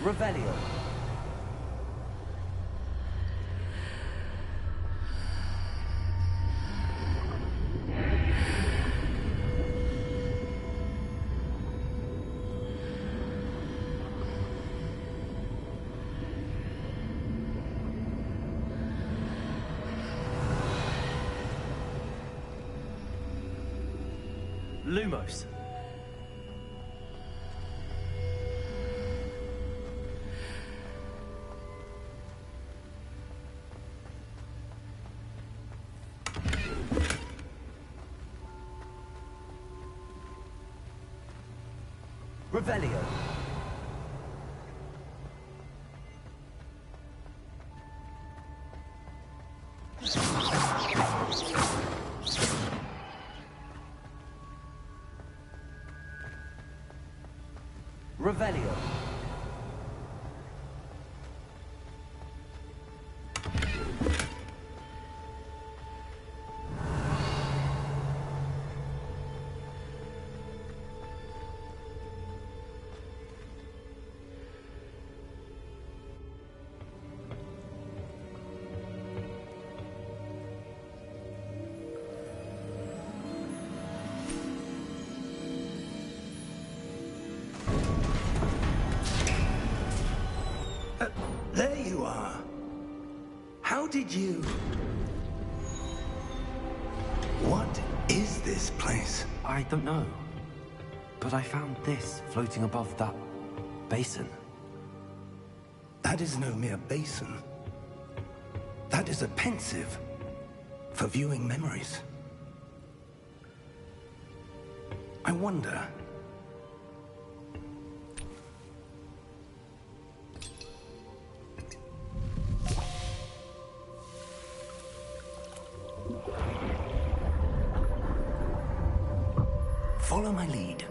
Revelio. Lumos. Revelio. Revelio. There you are. How did you... What is this place? I don't know. But I found this floating above that basin. That is no mere basin. That is a pensive for viewing memories. I wonder... Follow my lead.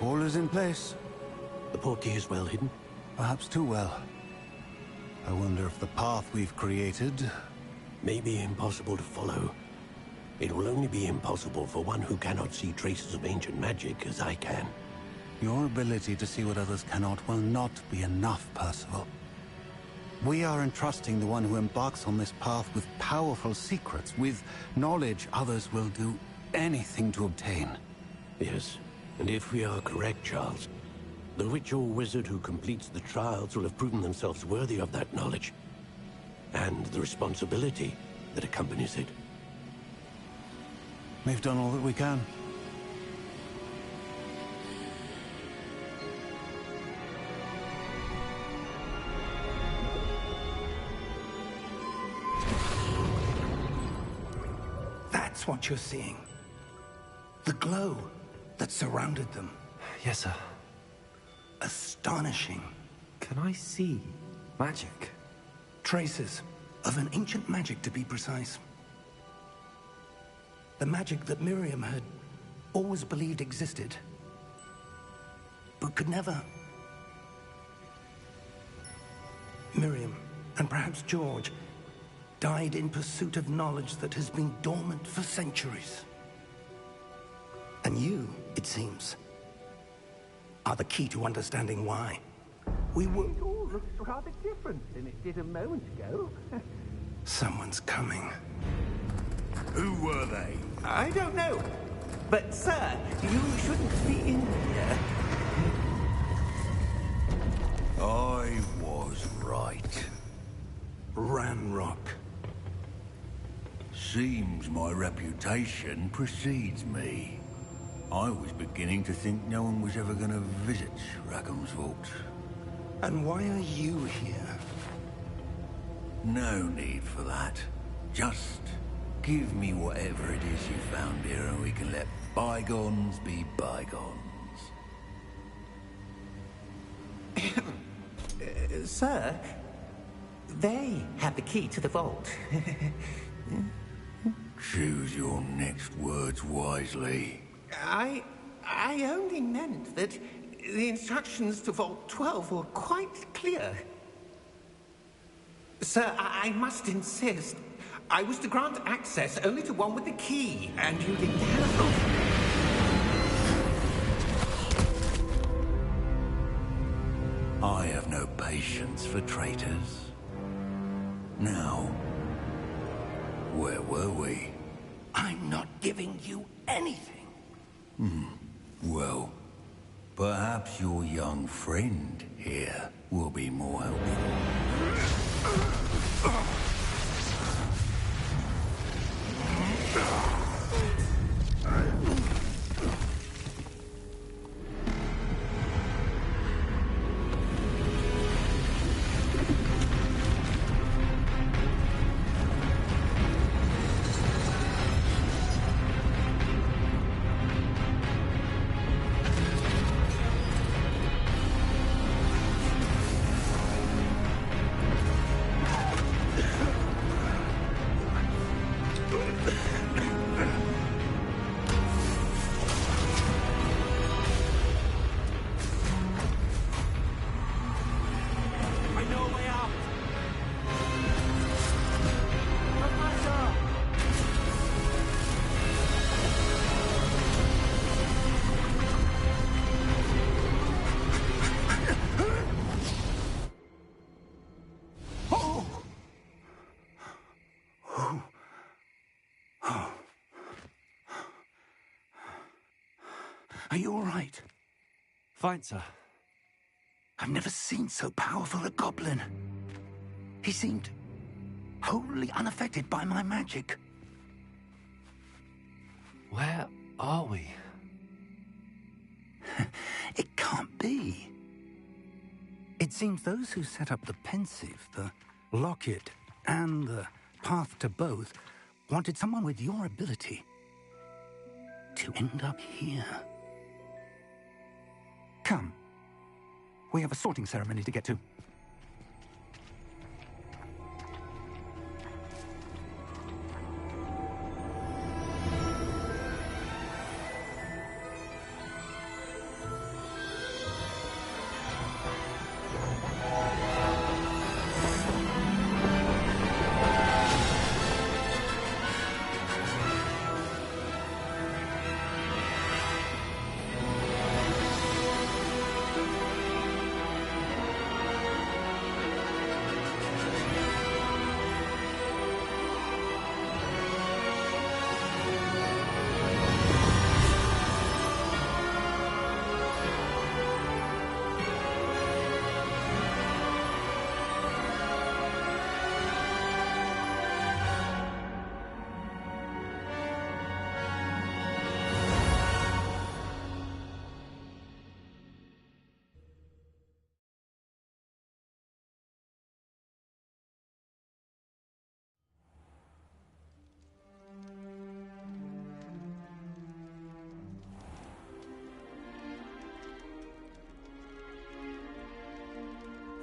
All is in place. The portkey is well hidden? Perhaps too well. I wonder if the path we've created... May be impossible to follow. It will only be impossible for one who cannot see traces of ancient magic as I can. Your ability to see what others cannot will not be enough, Percival. We are entrusting the one who embarks on this path with powerful secrets, with knowledge others will do anything to obtain. Yes, and if we are correct, Charles, the witch or wizard who completes the trials will have proven themselves worthy of that knowledge, and the responsibility that accompanies it. We've done all that we can. That's what you're seeing. The glow that surrounded them. Yes, sir. Astonishing. Can I see magic? Traces of an ancient magic, to be precise. The magic that Miriam had always believed existed, but could never. Miriam, and perhaps George, died in pursuit of knowledge that has been dormant for centuries. And you, it seems, are the key to understanding why. We were... It all looks rather different than it did a moment ago. Someone's coming. Who were they? I don't know. But, sir, you shouldn't be in here. I was right. Ranrock. Seems my reputation precedes me. I was beginning to think no one was ever going to visit Rackham's Vault. And why are you here? No need for that. Just give me whatever it is you found here and we can let bygones be bygones. Sir, They have the key to the vault. Choose your next words wisely. I only meant that the instructions to Vault 12 were quite clear. Sir, I must insist. I was to grant access only to one with the key, and you didn't have it. I have no patience for traitors. Now, where were we? I'm not giving you anything. Well, perhaps your young friend here will be more helpful. Are you all right? Fine, sir. I've never seen so powerful a goblin. He seemed wholly unaffected by my magic. Where are we? It can't be. It seems those who set up the Pensieve, the Locket, and the Path to Both wanted someone with your ability to end up here. Come. We have a sorting ceremony to get to.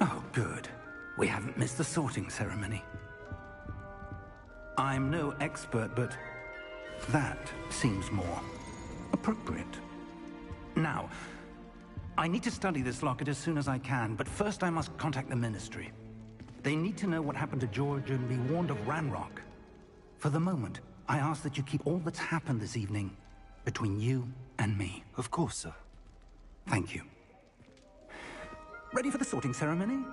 Oh, good. We haven't missed the sorting ceremony. I'm no expert, but that seems more appropriate. Now, I need to study this locket as soon as I can, but first I must contact the Ministry. They need to know what happened to George and be warned of Ranrock. For the moment, I ask that you keep all that's happened this evening between you and me. Of course, sir. Thank you. Ready for the sorting ceremony?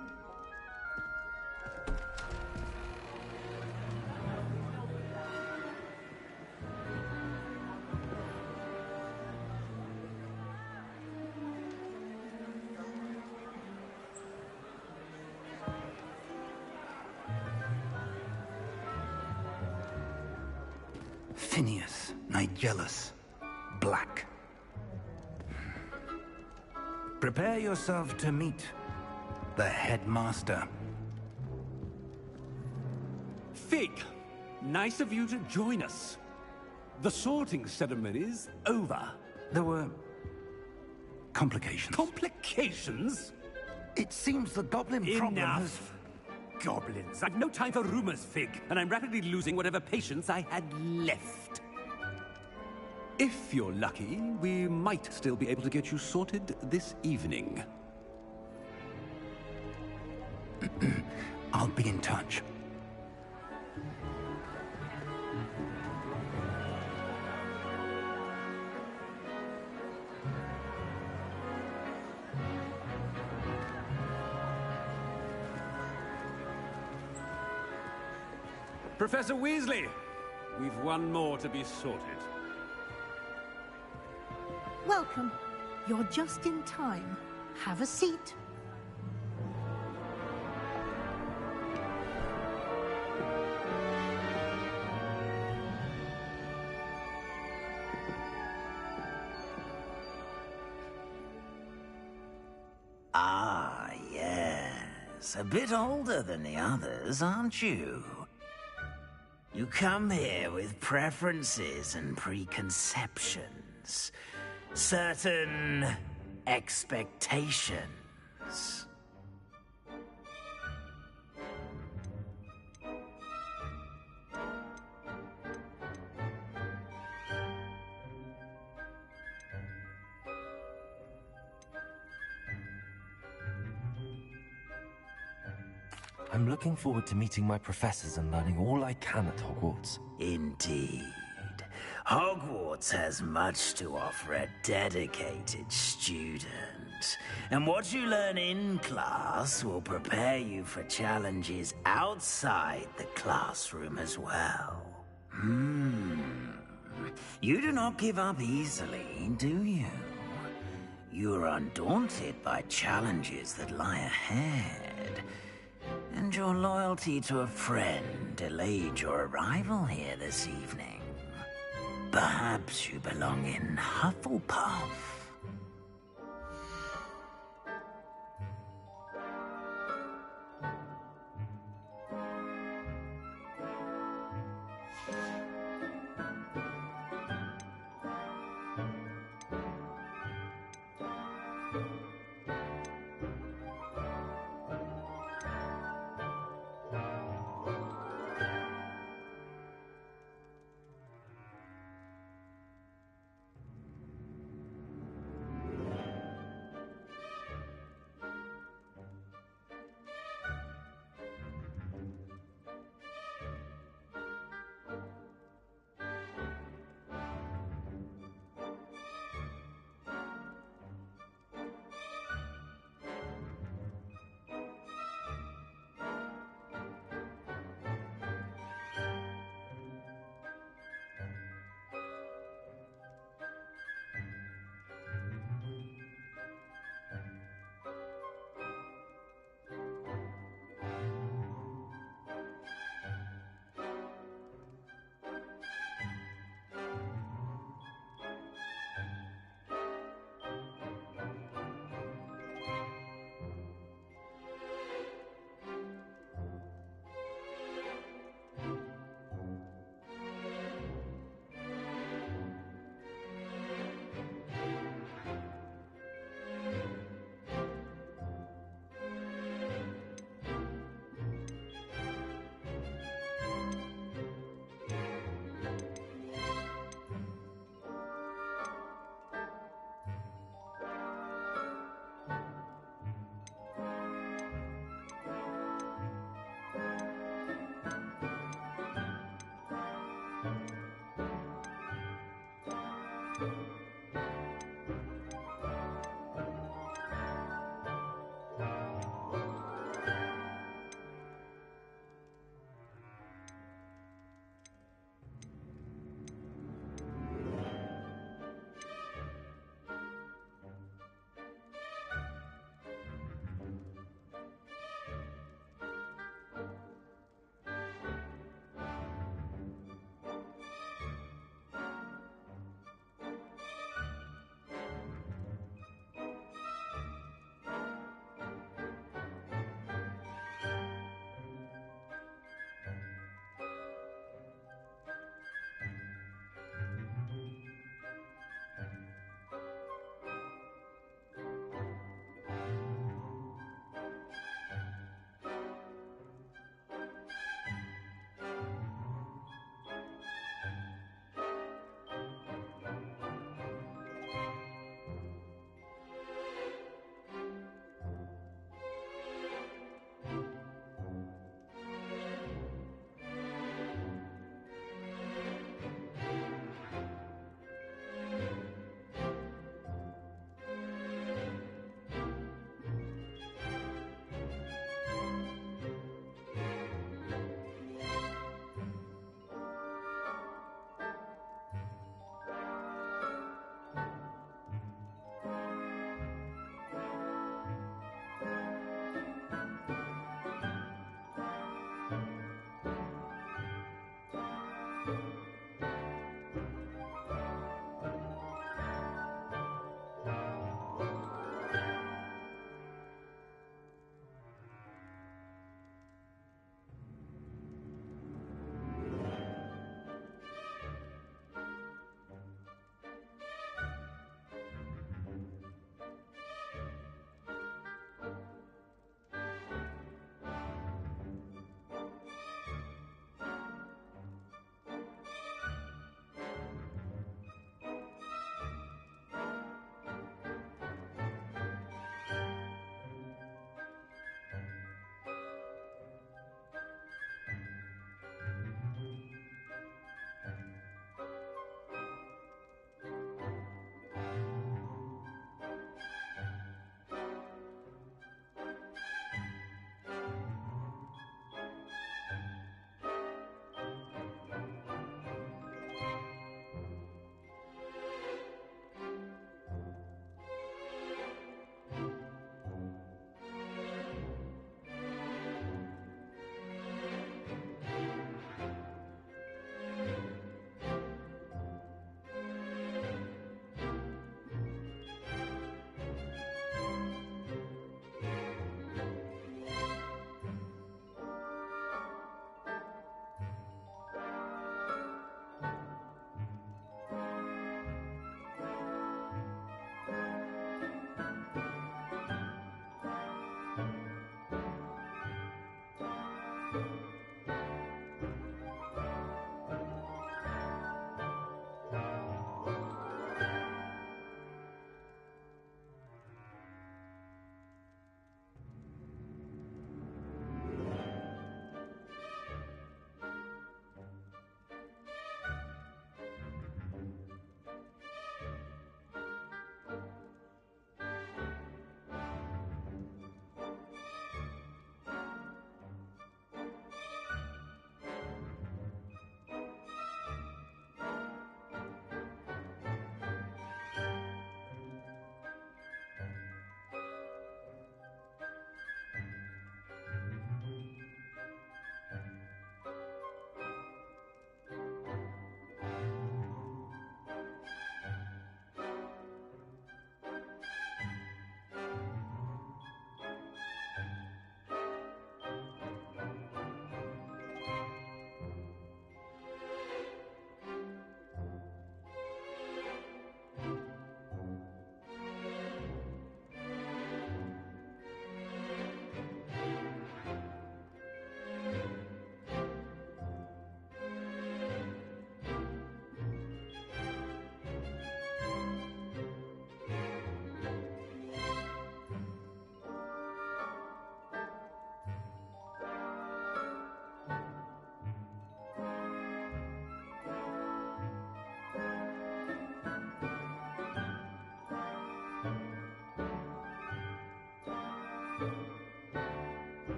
Phineas Nigellus Black. Prepare yourself to meet the headmaster. Fig, nice of you to join us. The sorting ceremony's over. There were complications. Complications? It seems the goblin problem has... Enough. goblins! I've no time for rumors, Fig, and I'm rapidly losing whatever patience I had left. If you're lucky, we might still be able to get you sorted this evening. I'll be in touch. Professor Weasley, we've one more to be sorted. Welcome. You're just in time. Have a seat. Ah, yes. A bit older than the others, aren't you? You come here with preferences and preconceptions. Certain expectations. I'm looking forward to meeting my professors and learning all I can at Hogwarts. Indeed. Hogwarts has much to offer a dedicated student. And what you learn in class will prepare you for challenges outside the classroom as well. You do not give up easily, do you? You are undaunted by challenges that lie ahead. And your loyalty to a friend delayed your arrival here this evening. Perhaps you belong in Hufflepuff.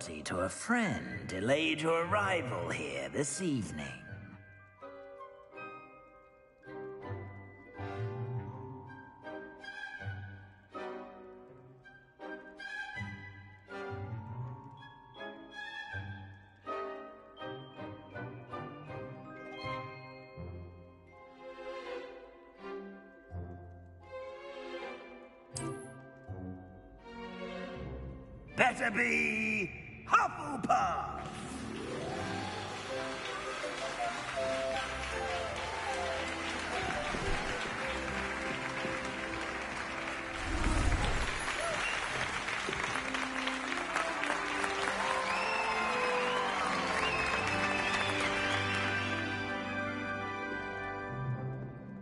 loyalty to a friend delayed your arrival here this evening. Better be Hufflepuff!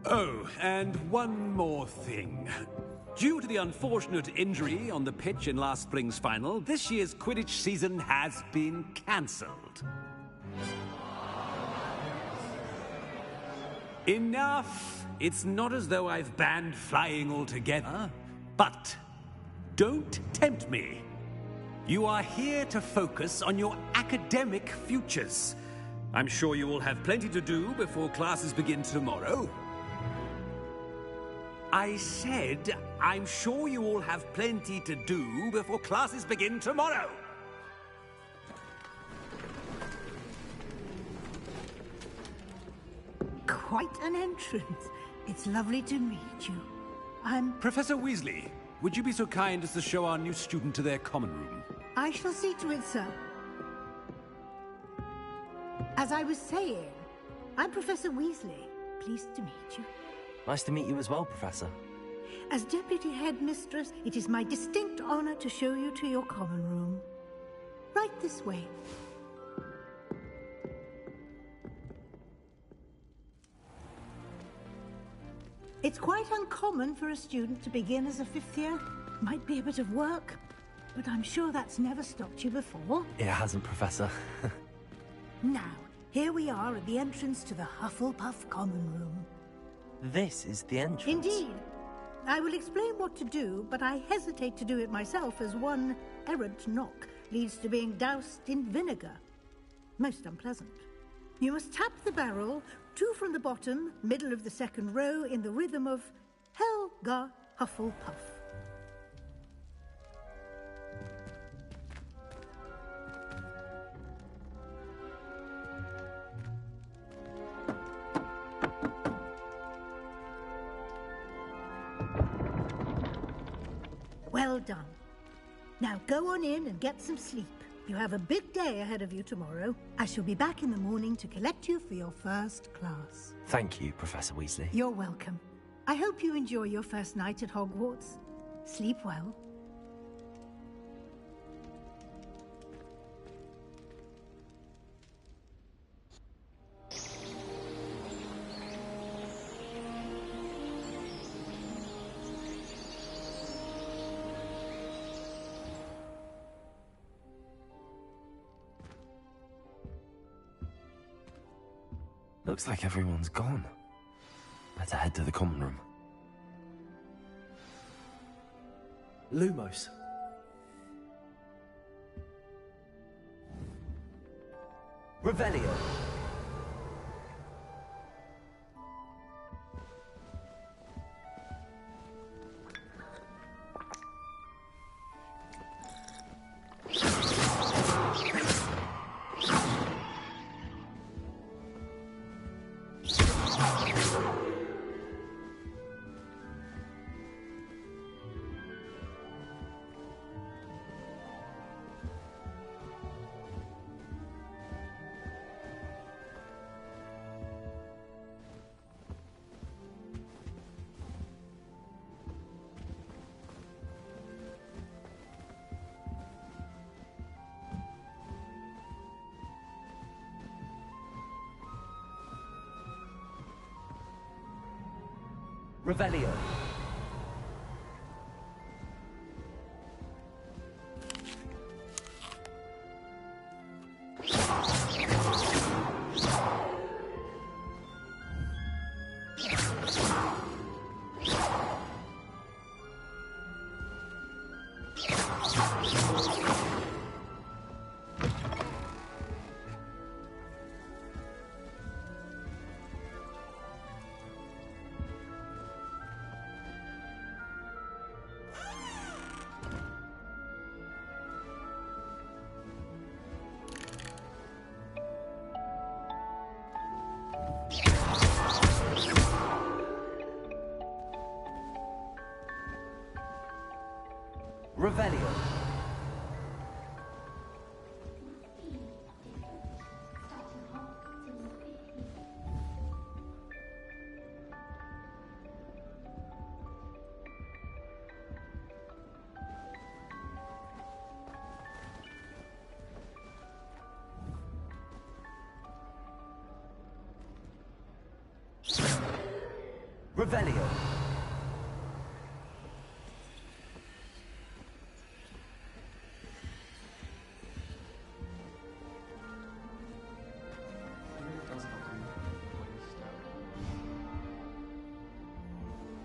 Oh, and one more thing. Due to the unfortunate injury on the pitch in last spring's final, this year's Quidditch season has been cancelled. Enough! It's not as though I've banned flying altogether. But don't tempt me. You are here to focus on your academic futures. I'm sure you will have plenty to do before classes begin tomorrow. I said, I'm sure you all have plenty to do before classes begin tomorrow. Quite an entrance. It's lovely to meet you. I'm... Professor Weasley, would you be so kind as to show our new student to their common room? I shall see to it, sir. As I was saying, I'm Professor Weasley. Pleased to meet you. Nice to meet you as well, Professor. As Deputy Headmistress, it is my distinct honor to show you to your common room. Right this way. It's quite uncommon for a student to begin as a fifth year. Might be a bit of work, but I'm sure that's never stopped you before. It hasn't, Professor. Now, here we are at the entrance to the Hufflepuff common room. This is the entrance. Indeed. I will explain what to do, but I hesitate to do it myself as one errant knock leads to being doused in vinegar. Most unpleasant. You must tap the barrel, 2 from the bottom, middle of the second row, in the rhythm of Helga Hufflepuff. Well done. Now go on in and get some sleep. You have a big day ahead of you tomorrow. I shall be back in the morning to collect you for your first class. Thank you, Professor Weasley. You're welcome. I hope you enjoy your first night at Hogwarts. Sleep well. Looks like everyone's gone. Better head to the common room. Lumos. Revelio. Revelio. Revelio.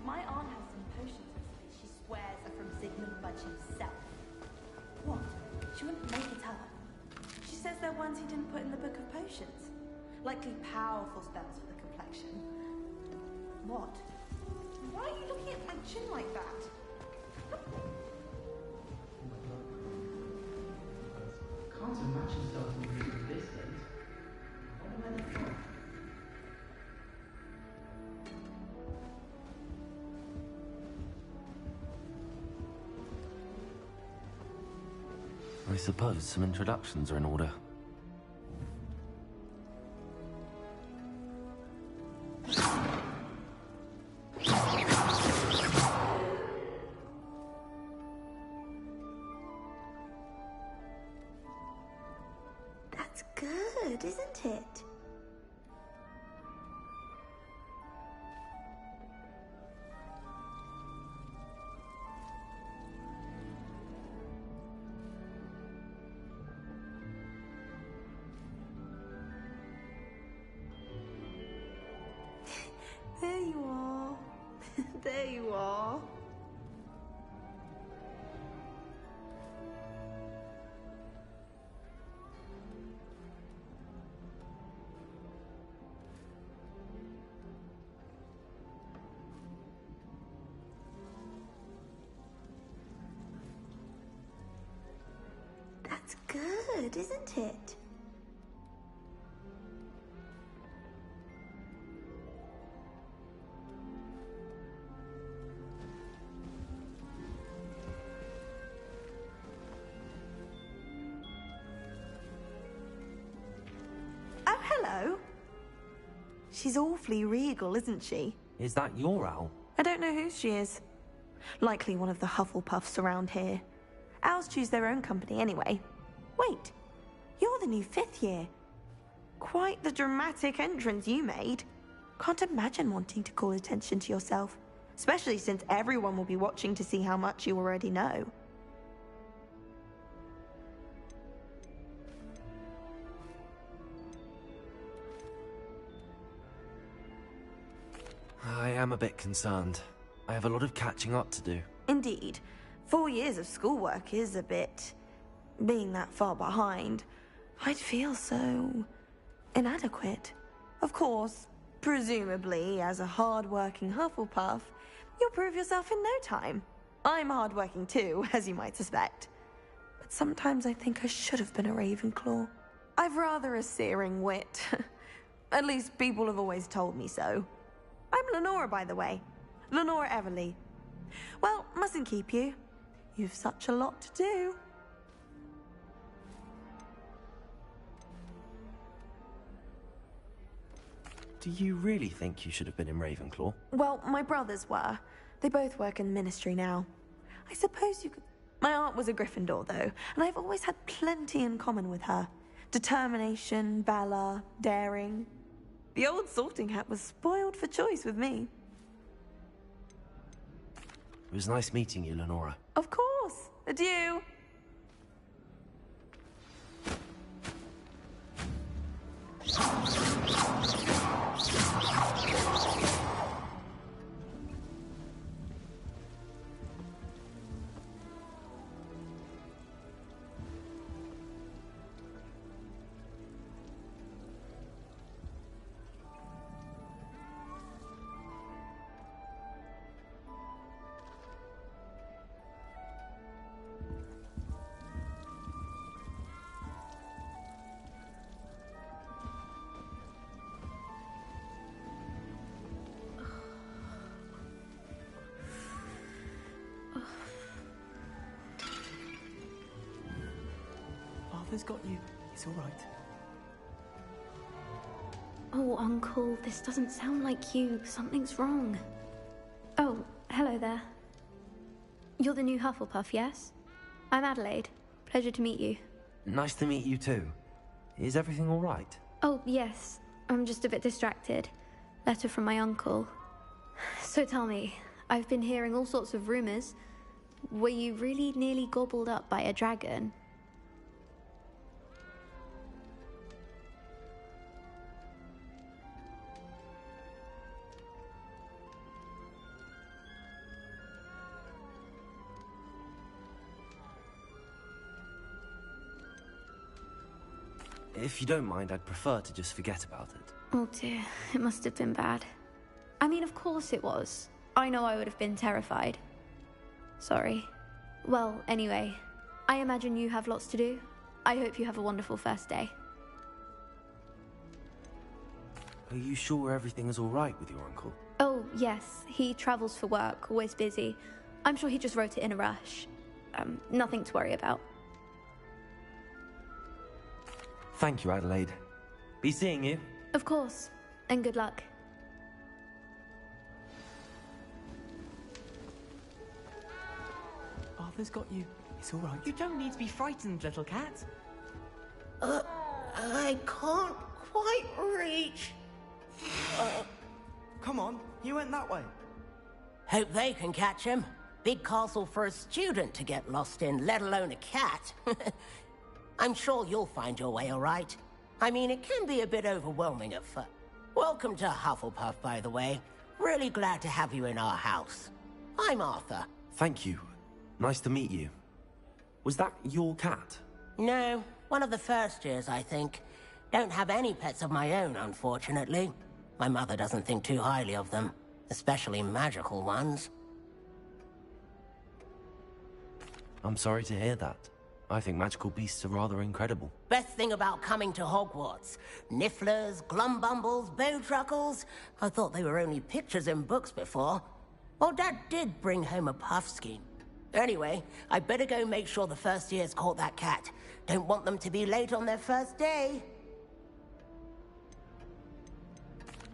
My aunt has some potions she swears are from Sigmund Budge himself. What? She wouldn't make it up. She says they're ones he didn't put in the Book of Potions. Likely powerful spells for the complexion. What? Why are you looking at my chin like that? Can't imagine yourself moving at this date. What am I there for? I suppose some introductions are in order. That's good, isn't it? There you are. There you are. That's good, isn't it? Oh, hello. She's awfully regal, isn't she? Is that your owl? I don't know who she is. Likely one of the Hufflepuffs around here. Owls choose their own company anyway. Wait, you're the new 5th year. Quite the dramatic entrance you made. Can't imagine wanting to call attention to yourself, especially since everyone will be watching to see how much you already know. I am a bit concerned. I have a lot of catching up to do. Indeed. 4 years of schoolwork is a bit... being that far behind. I'd feel so... inadequate. Of course, presumably, as a hard-working Hufflepuff, you'll prove yourself in no time. I'm hard-working too, as you might suspect. But sometimes I think I should have been a Ravenclaw. I've rather a searing wit. At least people have always told me so. I'm Lenora, by the way. Lenora Everly. Well, mustn't keep you. You've such a lot to do. Do you really think you should have been in Ravenclaw? Well, my brothers were. They both work in the ministry now. I suppose you could... My aunt was a Gryffindor, though, and I've always had plenty in common with her. Determination, valor, daring. The old Sorting Hat was spoiled for choice with me. It was nice meeting you, Lenora. Of course. Adieu. Arthur's got you. It's all right. Oh, Uncle, this doesn't sound like you. Something's wrong. Oh, hello there. You're the new Hufflepuff, yes? I'm Adelaide. Pleasure to meet you. Nice to meet you too. Is everything all right? Oh, yes. I'm just a bit distracted. Letter from my uncle. So tell me, I've been hearing all sorts of rumors. Were you really nearly gobbled up by a dragon? If you don't mind, I'd prefer to just forget about it. Oh dear, it must have been bad. I mean, of course it was. I know I would have been terrified. Sorry. Well, anyway, I imagine you have lots to do. I hope you have a wonderful first day. Are you sure everything is all right with your uncle? Oh, yes. He travels for work, always busy. I'm sure he just wrote it in a rush. Nothing to worry about. Thank you, Adelaide. Be seeing you. Of course. And good luck. Arthur's got you. It's all right. You don't need to be frightened, little cat. I can't quite reach. Come on, you went that way. Hope they can catch him. Big castle for a student to get lost in, let alone a cat. I'm sure you'll find your way all right. I mean, it can be a bit overwhelming at first. Welcome to Hufflepuff, by the way. Really glad to have you in our house. I'm Arthur. Thank you. Nice to meet you. Was that your cat? No, one of the first years, I think. Don't have any pets of my own, unfortunately. My mother doesn't think too highly of them, especially magical ones. I'm sorry to hear that. I think magical beasts are rather incredible. Best thing about coming to Hogwarts. Nifflers, Glumbumbles, Bowtruckles. I thought they were only pictures in books before. Well, Dad did bring home a Puffskein. Anyway, I better go make sure the first years caught that cat. Don't want them to be late on their first day.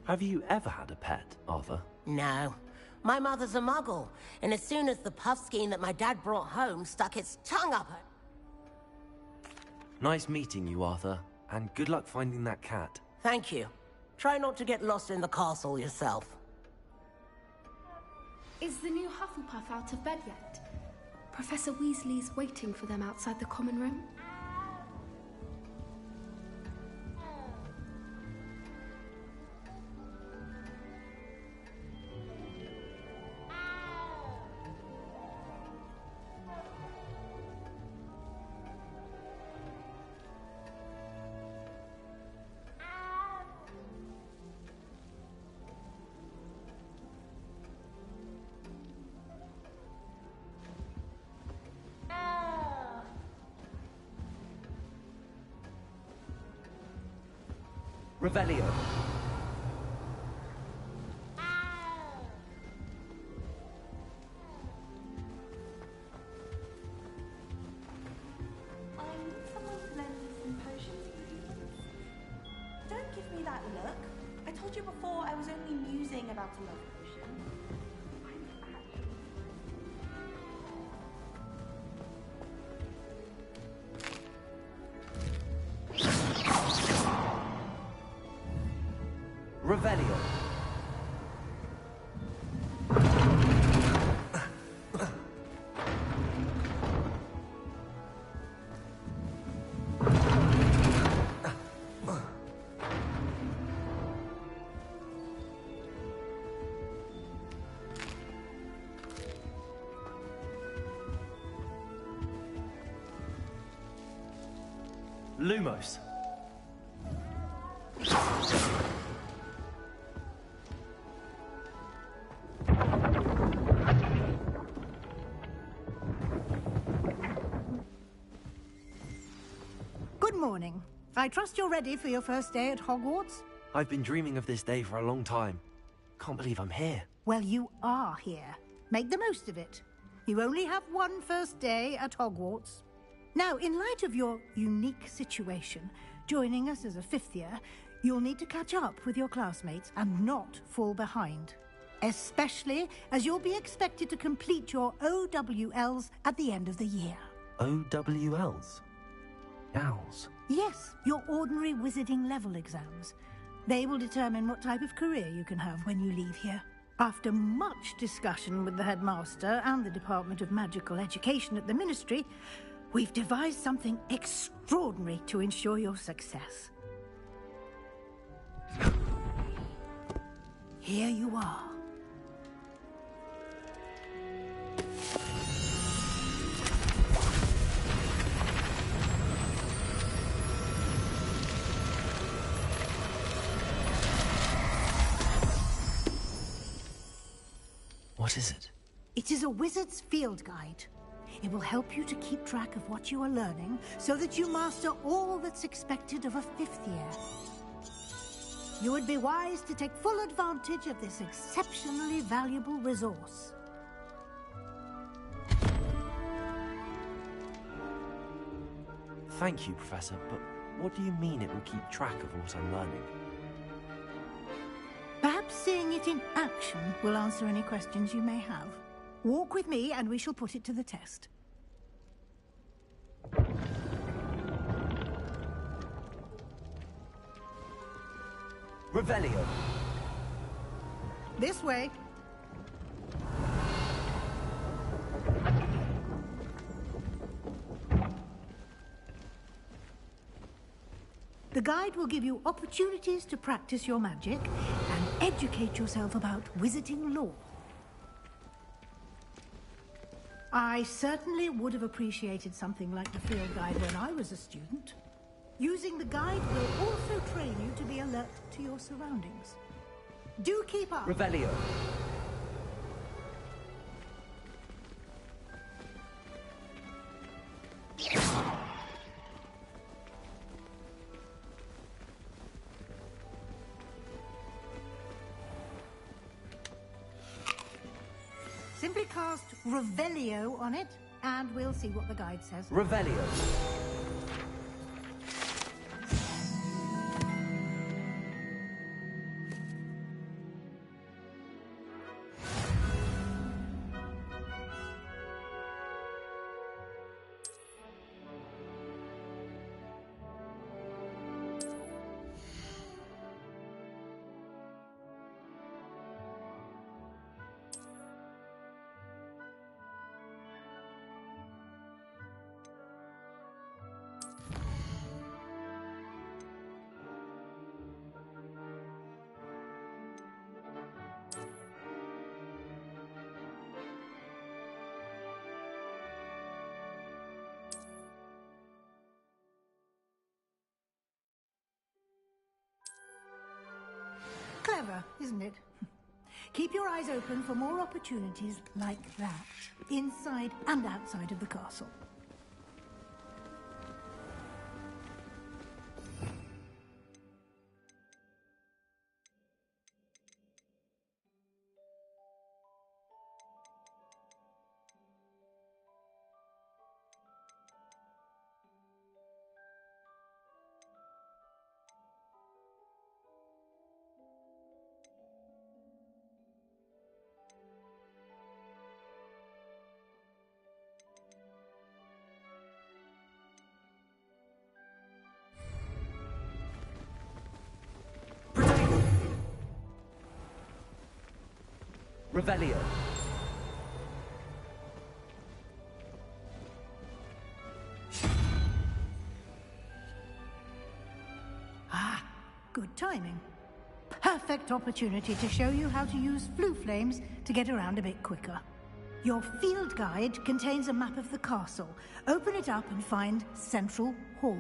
Have you ever had a pet, Arthur? No. My mother's a muggle, and as soon as the Puffskein that my dad brought home stuck its tongue up her... Nice meeting you, Arthur, and good luck finding that cat. Thank you. Try not to get lost in the castle yourself. Is the new Hufflepuff out of bed yet? Professor Weasley's waiting for them outside the common room. Revelio. Someone lend me some potions, please? Don't give me that look. I told you before I was only musing about a love potion. Revelio. Lumos. Good morning. I trust you're ready for your first day at Hogwarts? I've been dreaming of this day for a long time. Can't believe I'm here. Well, you are here. Make the most of it. You only have one first day at Hogwarts. Now, in light of your unique situation, joining us as a fifth year, you'll need to catch up with your classmates and not fall behind. Especially as you'll be expected to complete your OWLs at the end of the year. OWLs? Owls? Yes, your ordinary wizarding level exams. They will determine what type of career you can have when you leave here. After much discussion with the headmaster and the Department of Magical Education at the Ministry, we've devised something extraordinary to ensure your success. Here you are. What is it? It is a wizard's field guide. It will help you to keep track of what you are learning so that you master all that's expected of a 5th year. You would be wise to take full advantage of this exceptionally valuable resource. Thank you, Professor, but what do you mean it will keep track of what I'm learning? Perhaps seeing it in action will answer any questions you may have. Walk with me and we shall put it to the test. Revelio. This way. The guide will give you opportunities to practice your magic and educate yourself about wizarding lore. I certainly would have appreciated something like the field guide when I was a student. Using the guide will also train you to be alert to your surroundings. Do keep up. Revelio. Simply cast Revelio on it, and we'll see what the guide says. Revelio. Clever, isn't it? Keep your eyes open for more opportunities like that, inside and outside of the castle. Revelio. Ah, good timing. Perfect opportunity to show you how to use flue flames to get around a bit quicker. Your field guide contains a map of the castle. Open it up and find Central Hall.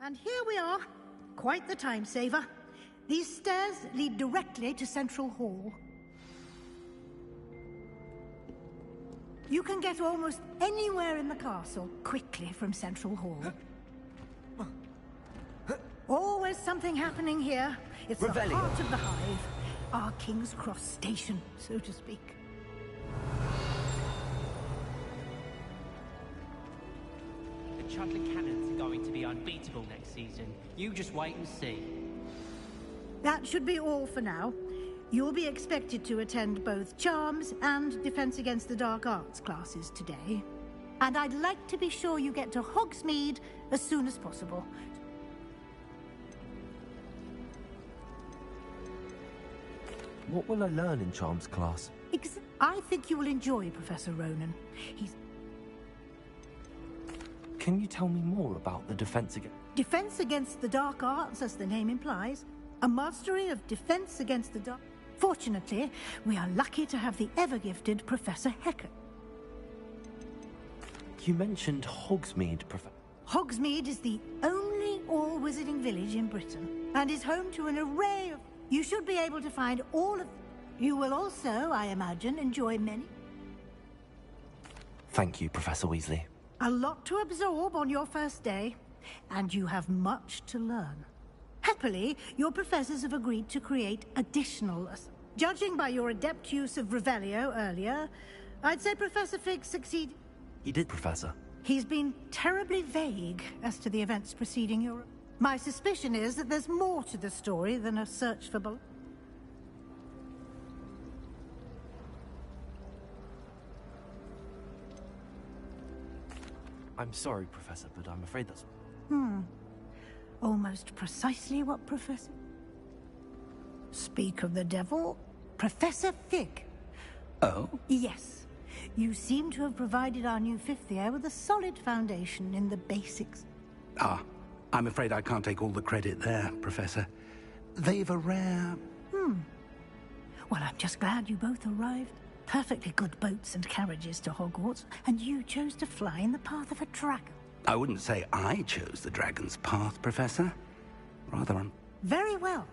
And here we are. Quite the time saver. These stairs lead directly to Central Hall. You can get almost anywhere in the castle quickly from Central Hall. Always something happening here. It's the heart of the Hive. Our King's Cross station, so to speak. The Chudley Cannons are going to be unbeatable next season. You just wait and see. That should be all for now. You'll be expected to attend both Charms and Defense Against the Dark Arts classes today. And I'd like to be sure you get to Hogsmeade as soon as possible. What will I learn in Charms class? I think you will enjoy Professor Ronan. Can you tell me more about the Defense Against the Dark Arts, as the name implies. A mastery of defense against the dark... Fortunately, we are lucky to have the ever-gifted Professor Hecker. You mentioned Hogsmeade, Professor. Hogsmeade is the only all-wizarding village in Britain, and is home to an array of... You should be able to find all of... You will also, I imagine, enjoy many... Thank you, Professor Weasley. A lot to absorb on your first day, and you have much to learn. Happily, your professors have agreed to create additional... Judging by your adept use of Revelio earlier, I'd say Professor Fig succeeded... He did, Professor. He's been terribly vague as to the events preceding your... My suspicion is that there's more to the story than a search for... I'm sorry, Professor, but I'm afraid that's... Almost precisely what Professor... Speak of the devil, Professor Fig. Oh? Yes. You seem to have provided our new fifth year with a solid foundation in the basics. Ah, I'm afraid I can't take all the credit there, Professor. They've a rare... Well, I'm just glad you both arrived. Perfectly good boats and carriages to Hogwarts, and you chose to fly in the path of a dragon. I wouldn't say I chose the dragon's path, Professor. Rather, I'm... Very well.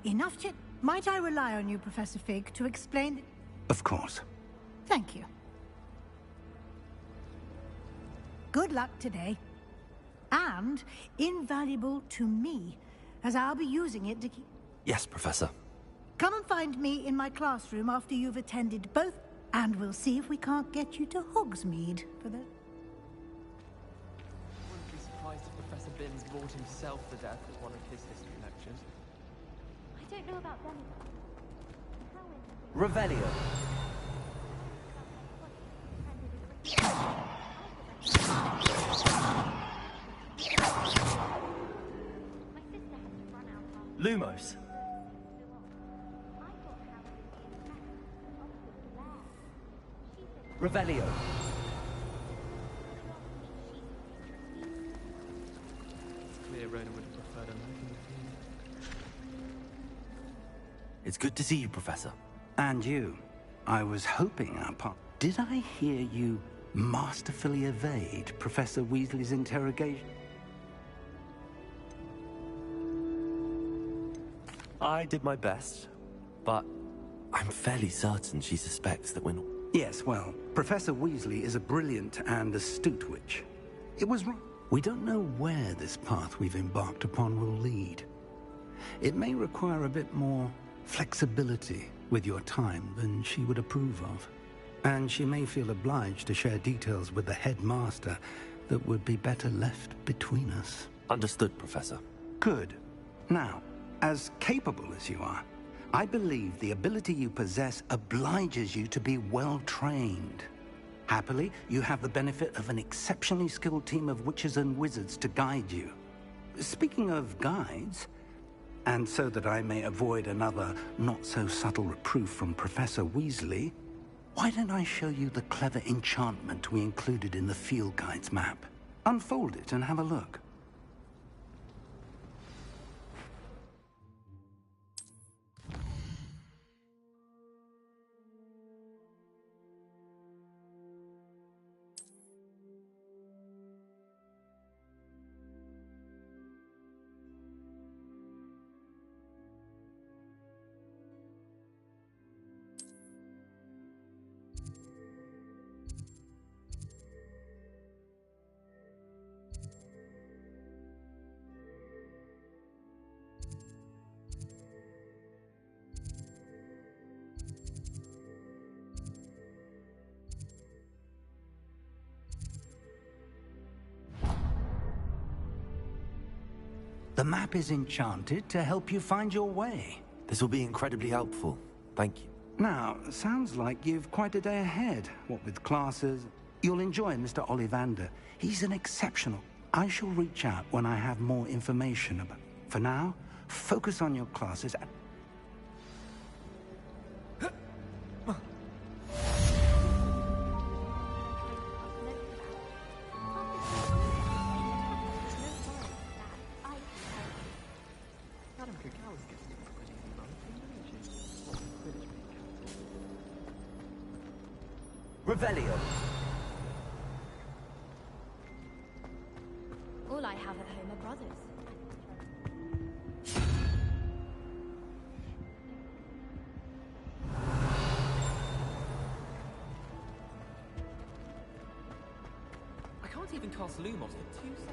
Enough chit. Might I rely on you, Professor Fig, to explain... Of course. Thank you. Good luck today. And invaluable to me, as I'll be using it to keep... Yes, Professor. Come and find me in my classroom after you've attended both, and we'll see if we can't get you to Hogsmeade for the... Wouldn't be surprised if Professor Binns bored himself to death at one of his history lectures. I don't know about them. Revelio. Lumos. Revelio. It's clear Rhoda would have preferred a knife in the field. It's good to see you, Professor. And you. I was hoping our part... Did I hear you masterfully evade Professor Weasley's interrogation? I did my best, but I'm fairly certain she suspects that we're not... Yes, well, Professor Weasley is a brilliant and astute witch. It was wrong. We don't know where this path we've embarked upon will lead. It may require a bit more flexibility with your time than she would approve of. And she may feel obliged to share details with the headmaster that would be better left between us. Understood, Professor. Good. Now, as capable as you are, I believe the ability you possess obliges you to be well-trained. Happily, you have the benefit of an exceptionally skilled team of witches and wizards to guide you. Speaking of guides, and so that I may avoid another not-so-subtle reproof from Professor Weasley, why don't I show you the clever enchantment we included in the field guide's map? Unfold it and have a look. The map is enchanted to help you find your way. This will be incredibly helpful. Thank you. Now, sounds like you've quite a day ahead. What with classes? You'll enjoy Mr. Ollivander. He's an exceptional. I shall reach out when I have more information about. For now, focus on your classes and... Revelio. All I have at home are brothers. I can't even cast Lumos for 2 seconds.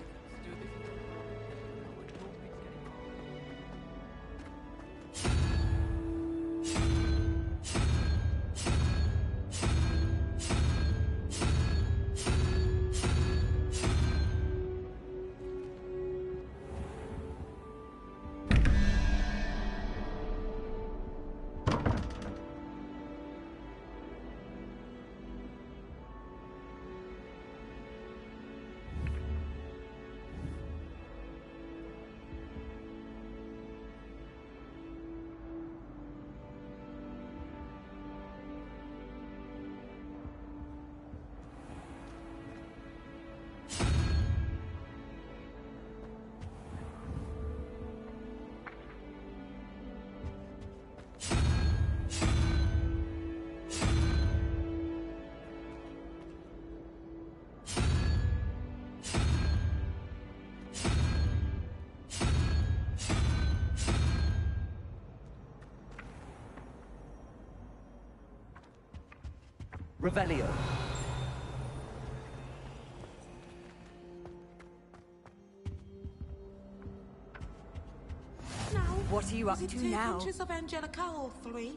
Do this. Revelio. Now, what are you up to now? Is it 2 pinches of Angelica or 3?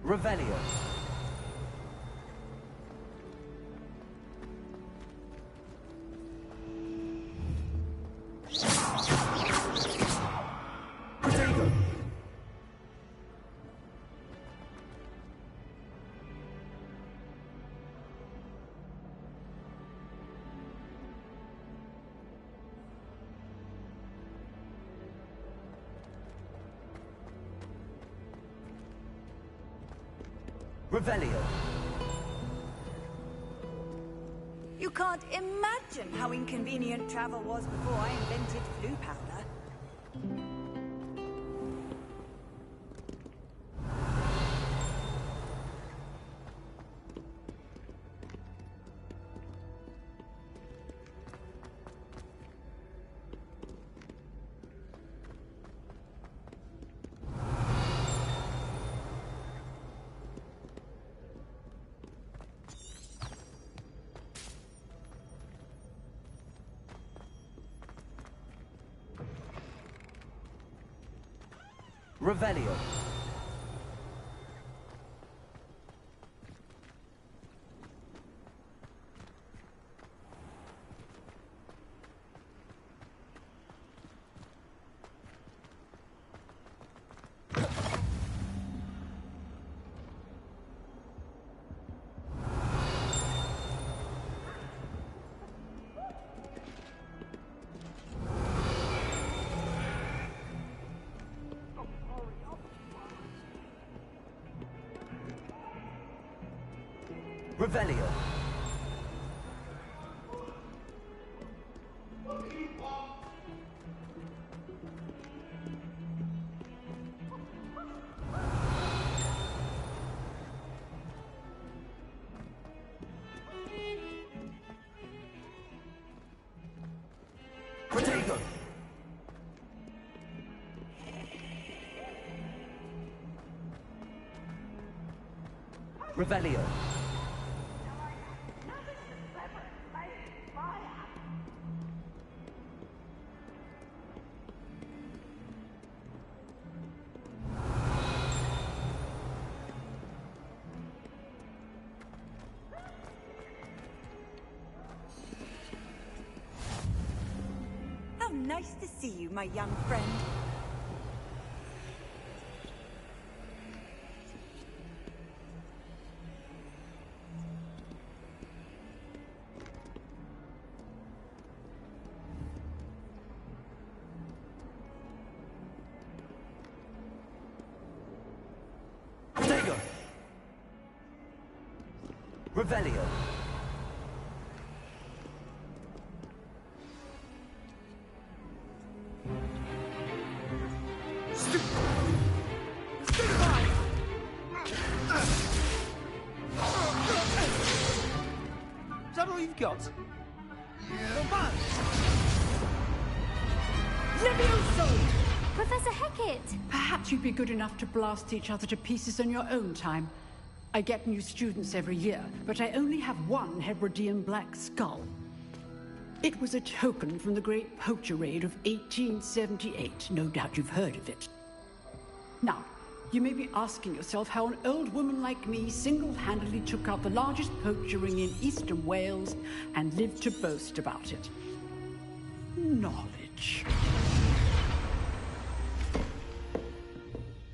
Revelio. Protego. Revelio. You can't imagine how inconvenient travel was before I invented flu powder. Revelio. Revelio. Protego. Revelio. How nice to see you, my young friend. Protego. Revelio. Is that all you've got? Levioso! Professor Hecat! Perhaps you'd be good enough to blast each other to pieces on your own time. I get new students every year, but I only have one Hebridean black skull. It was a token from the Great Poacher Raid of 1878. No doubt you've heard of it. Now, you may be asking yourself how an old woman like me single-handedly took out the largest poacher ring in eastern Wales and lived to boast about it. Knowledge.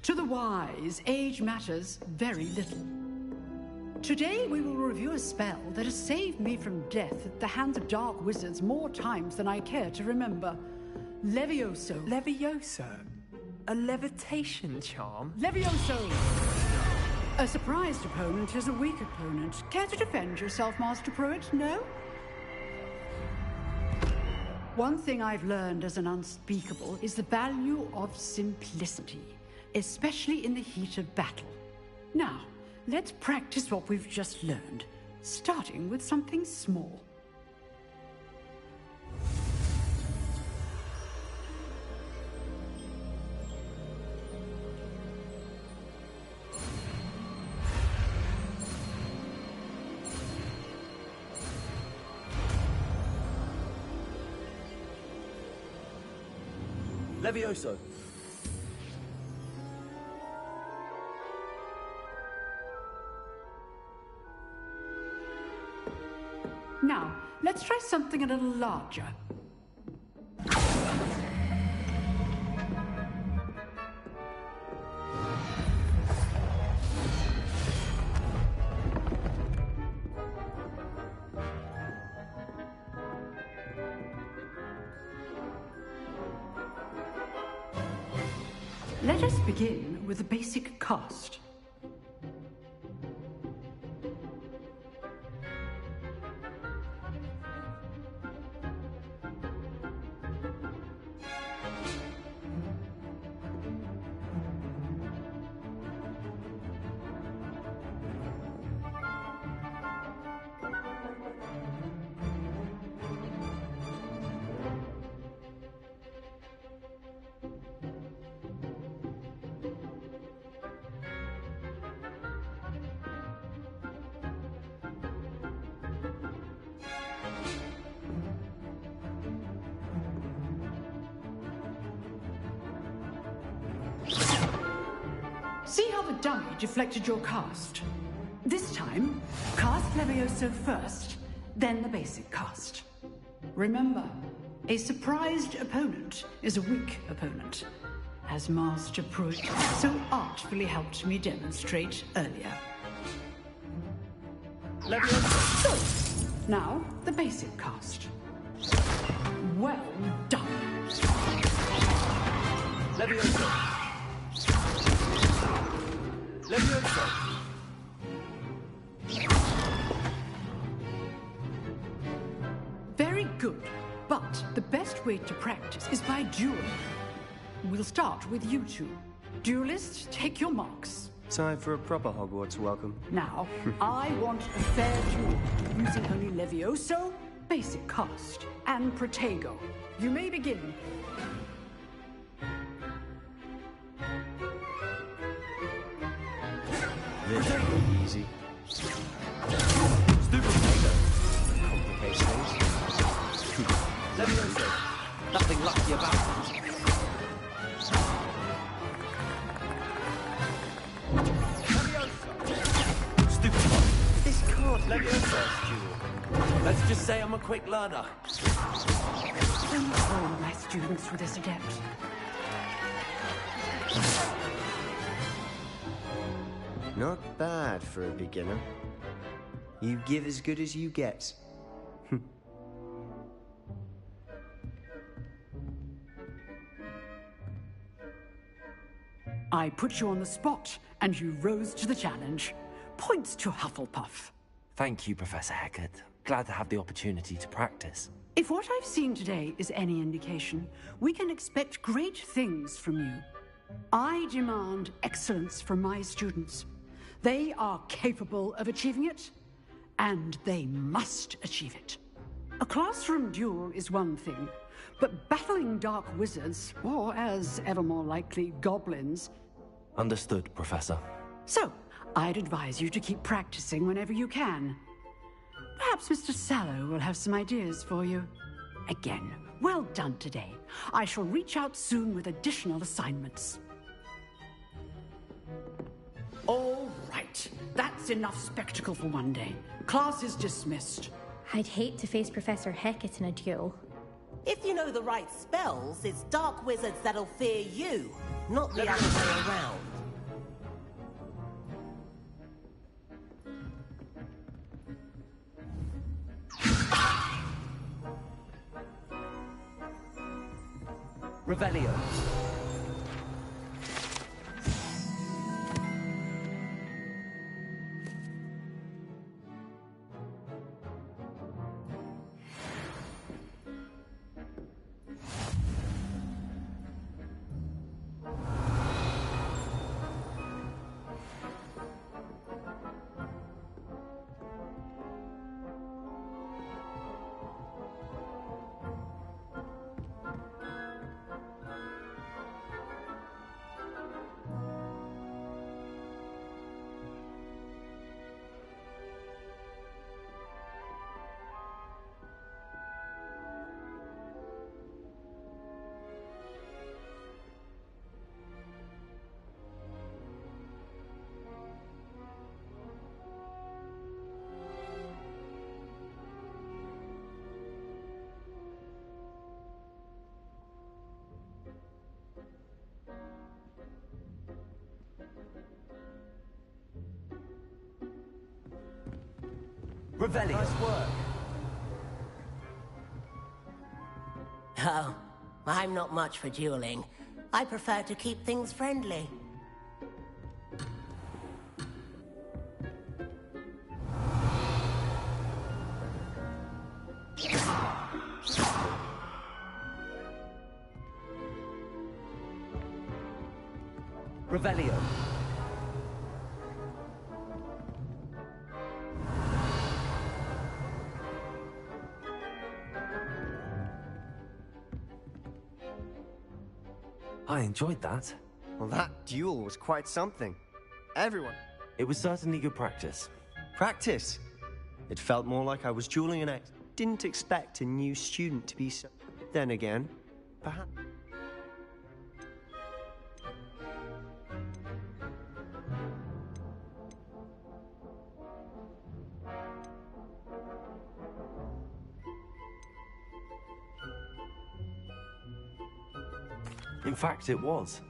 To the wise, age matters very little. Today we will review a spell that has saved me from death at the hands of dark wizards more times than I care to remember. Levioso. Levioso? A levitation charm? Levioso! A surprised opponent is a weak opponent. Care to defend yourself, Master Pruitt? No? One thing I've learned as an unspeakable is the value of simplicity, especially in the heat of battle. Now, let's practice what we've just learned, starting with something small. Levioso. Now, let's try something a little larger. Let us begin with the basic cast. See how the dummy deflected your cast? This time, cast Levioso first, then the basic cast. Remember, a surprised opponent is a weak opponent, as Master Pruitt so artfully helped me demonstrate earlier. Levioso. Good. Now, the basic cast. Well done. Levioso. Levioso. Very good, but the best way to practice is by dueling. We'll start with you two. Duelists, take your marks. Time for a proper Hogwarts welcome. Now, I want a fair duel, using only Levioso, basic cast, and Protego. You may begin. This will be easy. Leviosa, duel. Let's just say I'm a quick learner. Almost all of my students were this adept. Not bad for a beginner. You give as good as you get. I put you on the spot, and you rose to the challenge. Points to Hufflepuff. Thank you, Professor Hecat. Glad to have the opportunity to practice. If what I've seen today is any indication, we can expect great things from you. I demand excellence from my students. They are capable of achieving it, and they must achieve it. A classroom duel is one thing, but battling dark wizards, or as ever more likely, goblins... Understood, Professor. So, I'd advise you to keep practicing whenever you can. Perhaps Mr. Sallow will have some ideas for you. Again, well done today. I shall reach out soon with additional assignments. All right. That's enough spectacle for one day. Class is dismissed. I'd hate to face Professor Hecat in a duel. If you know the right spells, it's dark wizards that'll fear you, not the other way around. Revelio. Revelio. Nice work. Oh, I'm not much for dueling. I prefer to keep things friendly. Revelio. I enjoyed that. Well, that duel was quite something. Everyone. It was certainly good practice. Practice? It felt more like I was dueling an ex. Didn't expect a new student to be so... Then again, perhaps... In fact, it was.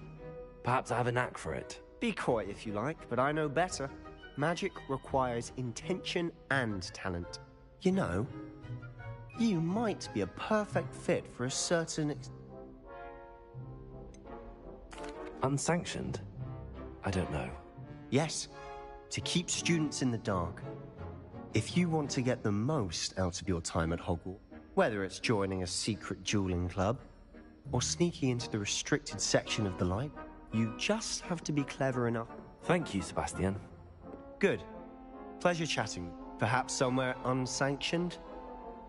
Perhaps I have a knack for it. Be coy if you like, but I know better. Magic requires intention and talent. You know, you might be a perfect fit for a certain... Unsanctioned? I don't know. Yes, to keep students in the dark. If you want to get the most out of your time at Hogwarts, whether it's joining a secret dueling club, or sneaking into the restricted section of the light, you just have to be clever enough. Thank you, Sebastian. Good. Pleasure chatting. Perhaps somewhere unsanctioned?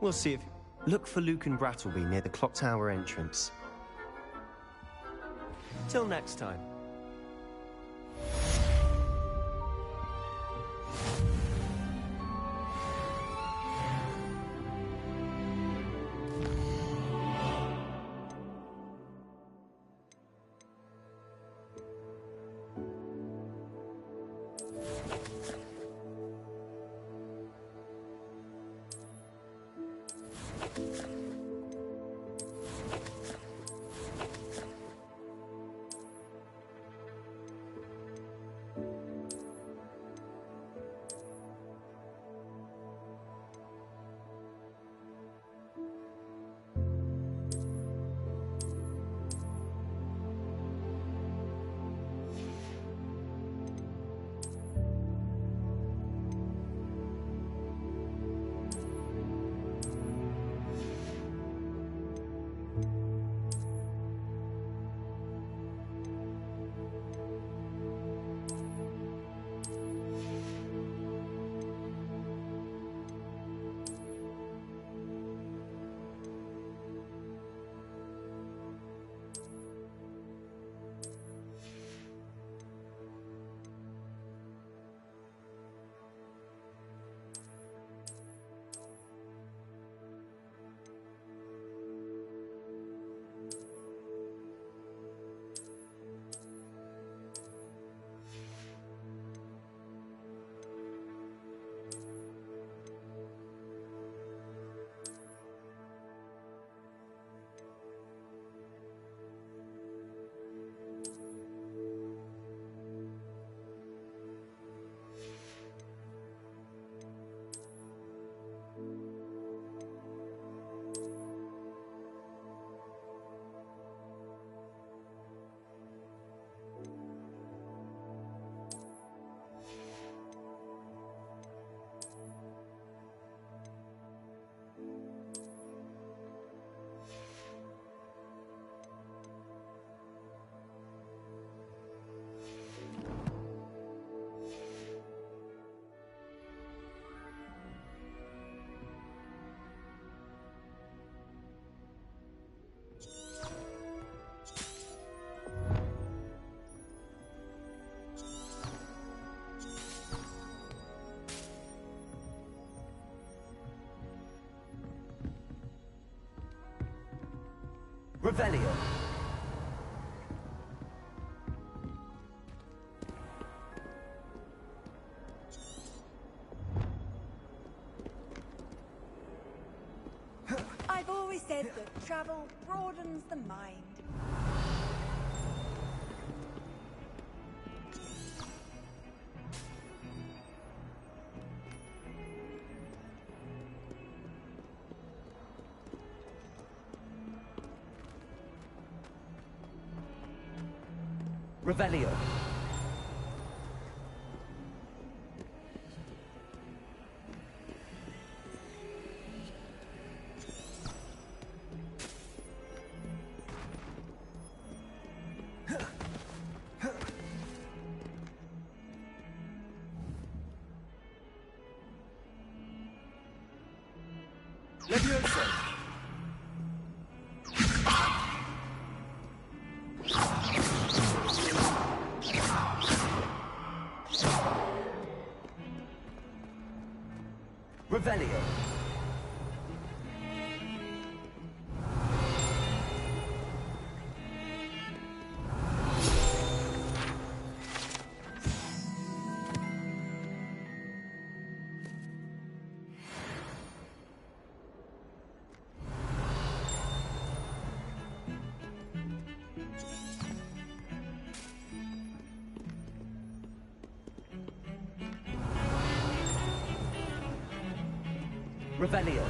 We'll see if... Look for Luke and Brattleby near the clock tower entrance. Till next time. Revelio. I've always said that travel broadens the mind. Revelio. Levioso. Revelio. Revelio.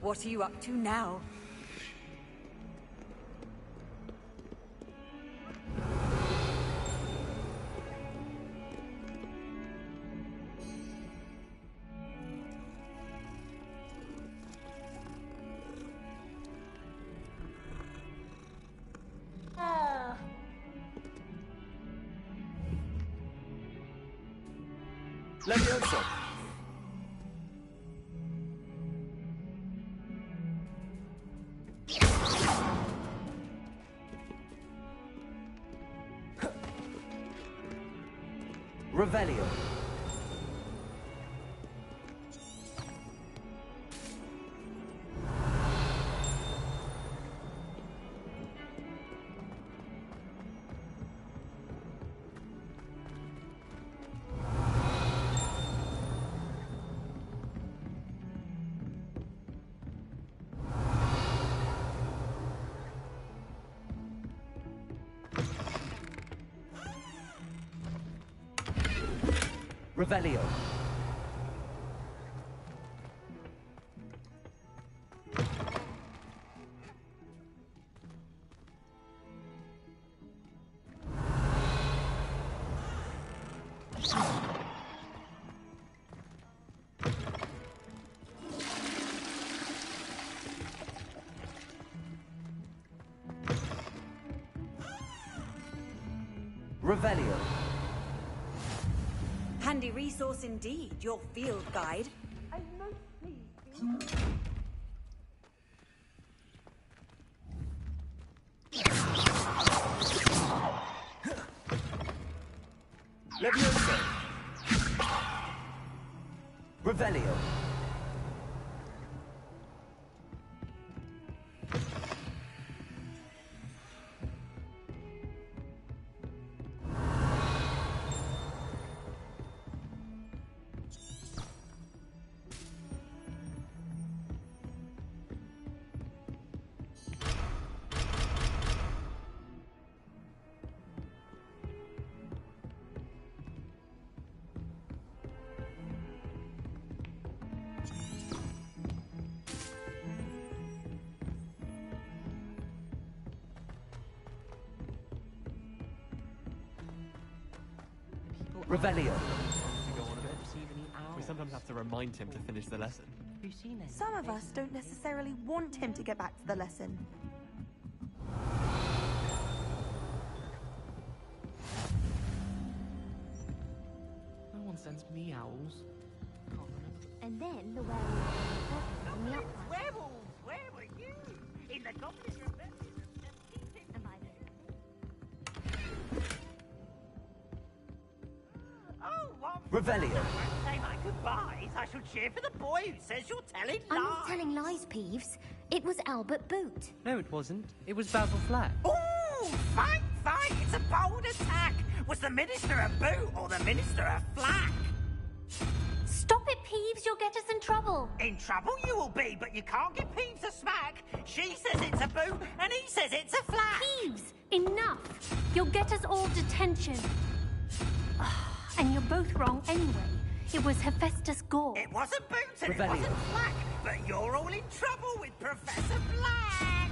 What are you up to now? Levioso. Revelio. Revelio. Revelio. Handy resource indeed, your field guide. I'm most pleased. Levioso. Revelio. Revelio. We sometimes have to remind him to finish the lesson. Some of us don't necessarily want him to get back to the lesson. No one sends me owls. And then the werewolves. Werewolves, where were you? In the Goblin Rebellion. Oh, what? Revelio. Say my goodbyes. I shall cheer for the boy who says you're telling lies. I'm not telling lies, Peeves. It was Albert Boot. No, it wasn't. It was Basil Flack. Oh, fight, fight! It's a bold attack. Was the Minister a boot or the Minister a flack? Stop it, Peeves. You'll get us in trouble. In trouble you will be, but you can't give Peeves a smack. She says it's a boot, and he says it's a flack. Peeves, enough. You'll get us all detention. And you're both wrong anyway. It was Hephaestus Gore. It wasn't boot and Revelio. it wasn't flack, but you're all in trouble with Professor Black.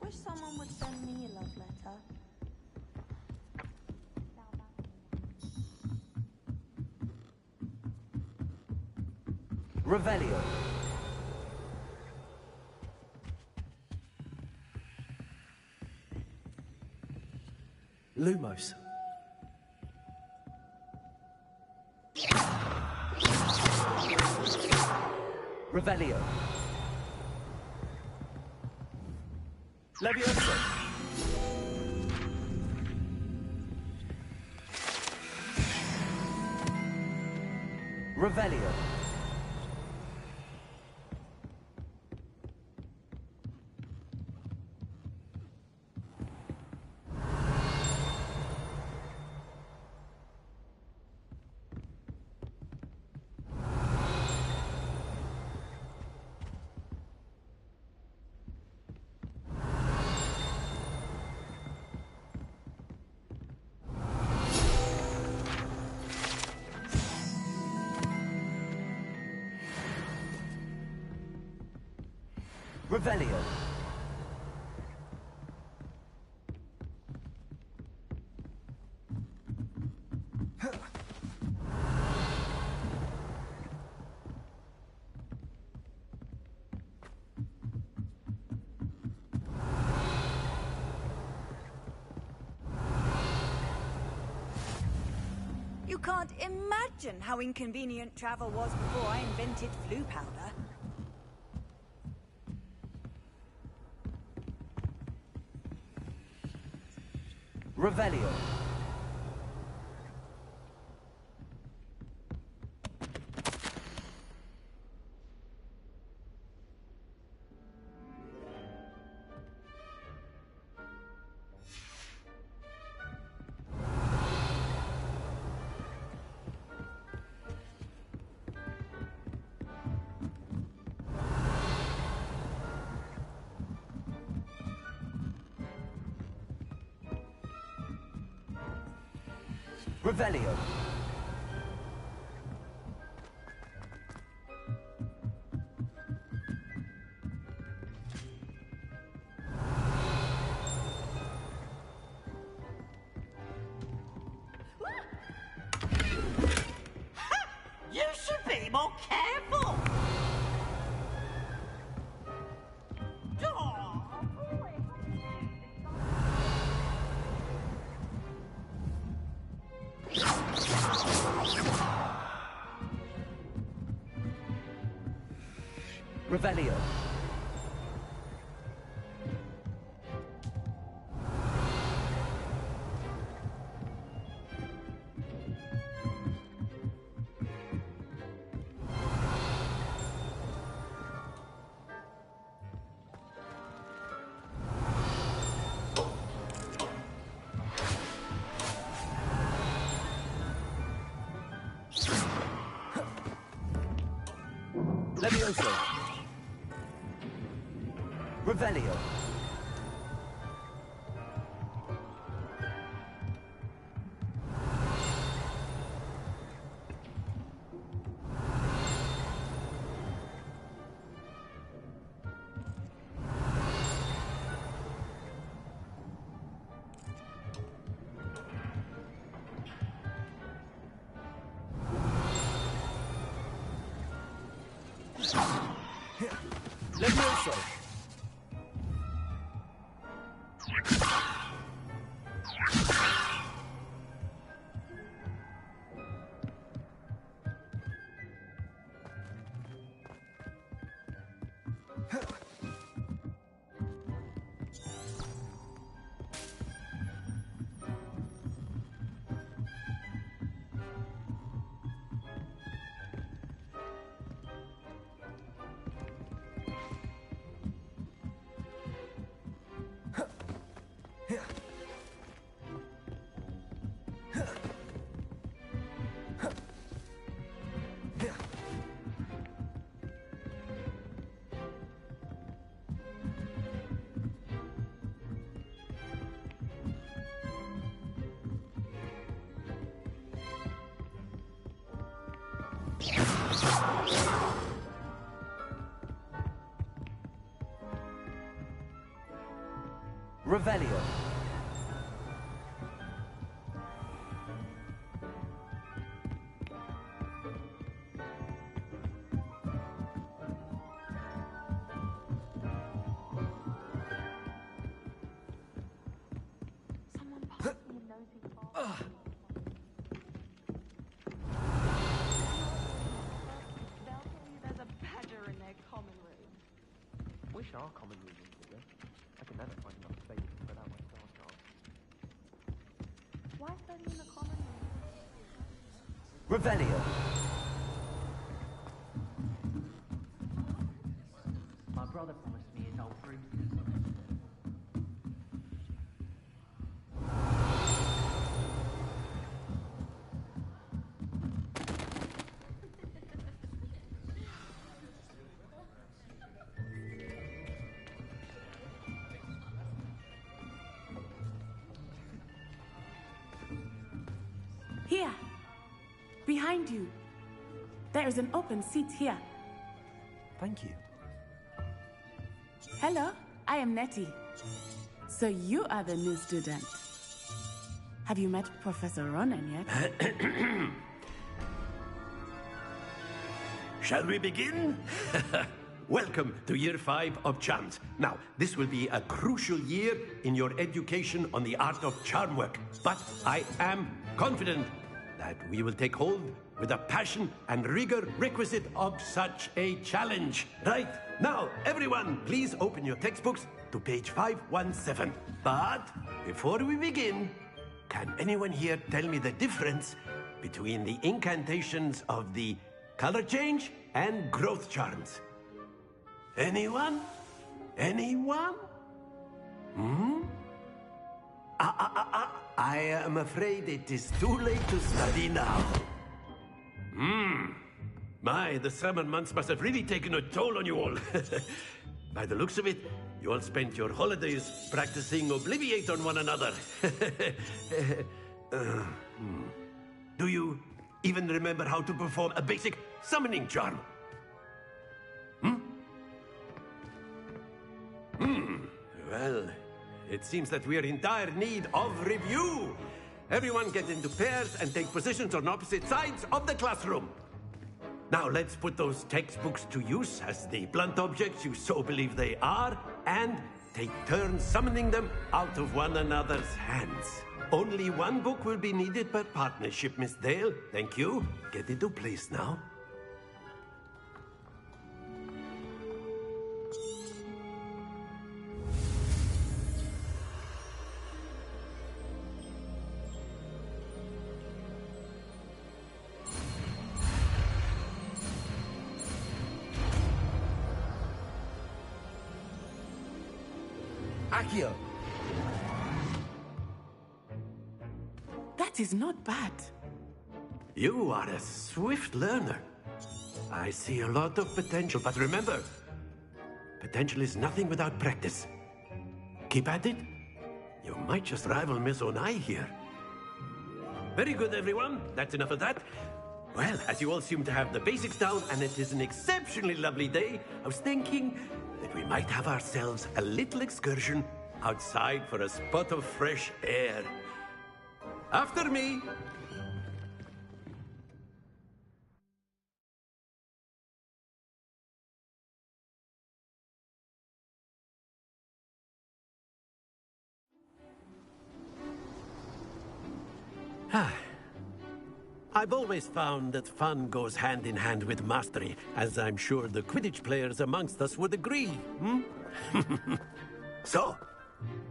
Wish someone would send me a love letter. Revelio. Lumos. Revelio. Levioso. Revelio. Revelio. You can't imagine how inconvenient travel was before I invented flu powder. Revelio. Revelio. You should be more careful! Revelio. Levioso. Revelio. Levioso. Revelio. There's a badger in their common room. Wish our common room was bigger. I can never find enough space to put out my star card. Why study in the common room? Revelio. My brother promised me his old fruit. Here, behind you. There is an open seat here. Thank you. Hello, I am Nettie. So you are the new student. Have you met Professor Ronan yet? Shall we begin? Welcome to Year 5 of Charms. Now, this will be a crucial year in your education on the art of charm work. But I am confident that we will take hold with the passion and rigor requisite of such a challenge. Right, now, everyone, please open your textbooks to page 517. But before we begin, can anyone here tell me the difference between the incantations of the color change and growth charms? Anyone? Anyone? I am afraid it is too late to study now. My, the summer months must have really taken a toll on you all. By the looks of it, you all spent your holidays practicing Obliviate on one another. Do you even remember how to perform a basic summoning charm? Well, it seems that we are in dire need of review. Everyone get into pairs and take positions on opposite sides of the classroom. Now let's put those textbooks to use as the blunt objects you so believe they are, and take turns summoning them out of one another's hands. Only one book will be needed per partnership, Miss Dale. Thank you. Get into place now. Accio! That is not bad. You are a swift learner. I see a lot of potential, but remember, potential is nothing without practice. Keep at it. You might just rival Miss Onai here. Very good, everyone. That's enough of that. Well, as you all seem to have the basics down, and it is an exceptionally lovely day, I was thinking that we might have ourselves a little excursion outside for a spot of fresh air. After me. I've always found that fun goes hand in hand with mastery, as I'm sure the Quidditch players amongst us would agree. So,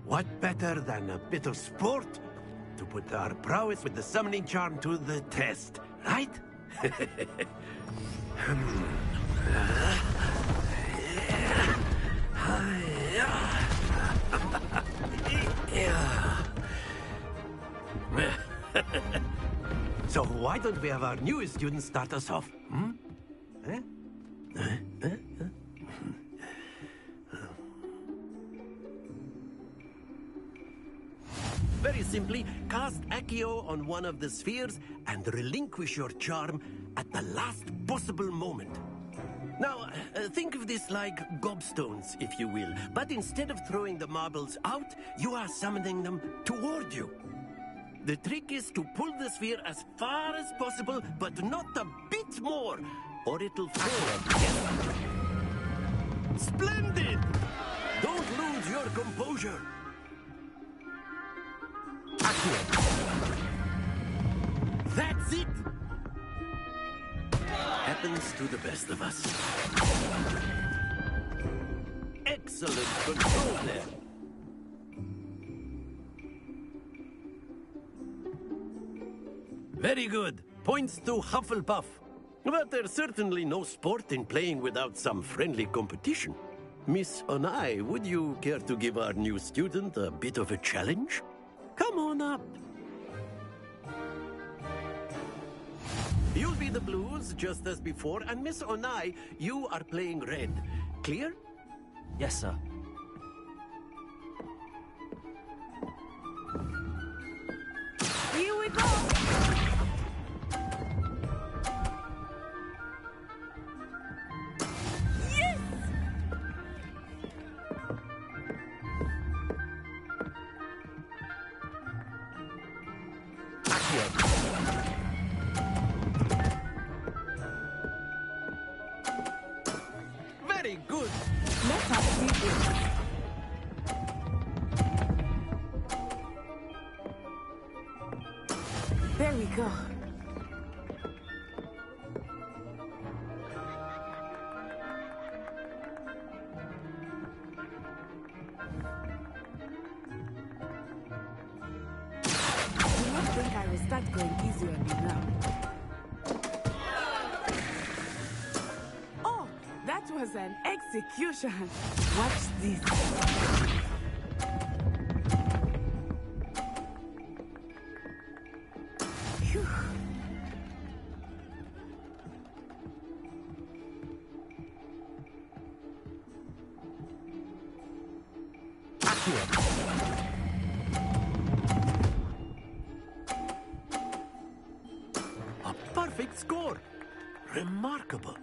what better than a bit of sport to put our prowess with the summoning charm to the test, right? So why don't we have our newest student start us off? Very simply, cast Accio on one of the spheres and relinquish your charm at the last possible moment. Now, think of this like gobstones, if you will. But instead of throwing the marbles out, you are summoning them toward you. The trick is to pull the sphere as far as possible, but not a bit more, or it'll fall again. Splendid! Don't lose your composure. That's it! Happens to the best of us. Excellent control there. Very good. Points to Hufflepuff. But there's certainly no sport in playing without some friendly competition. Miss Onai, would you care to give our new student a bit of a challenge? Come on up. You'll be the blues, just as before, and Miss Onai, you are playing red. Clear? Yes, sir. Here we go! Yes! Very good. Let us see this. There we go. Do not think I will start going easy on you now. Oh, that was an execution. Watch this. Phew. perfect score. Remarkable.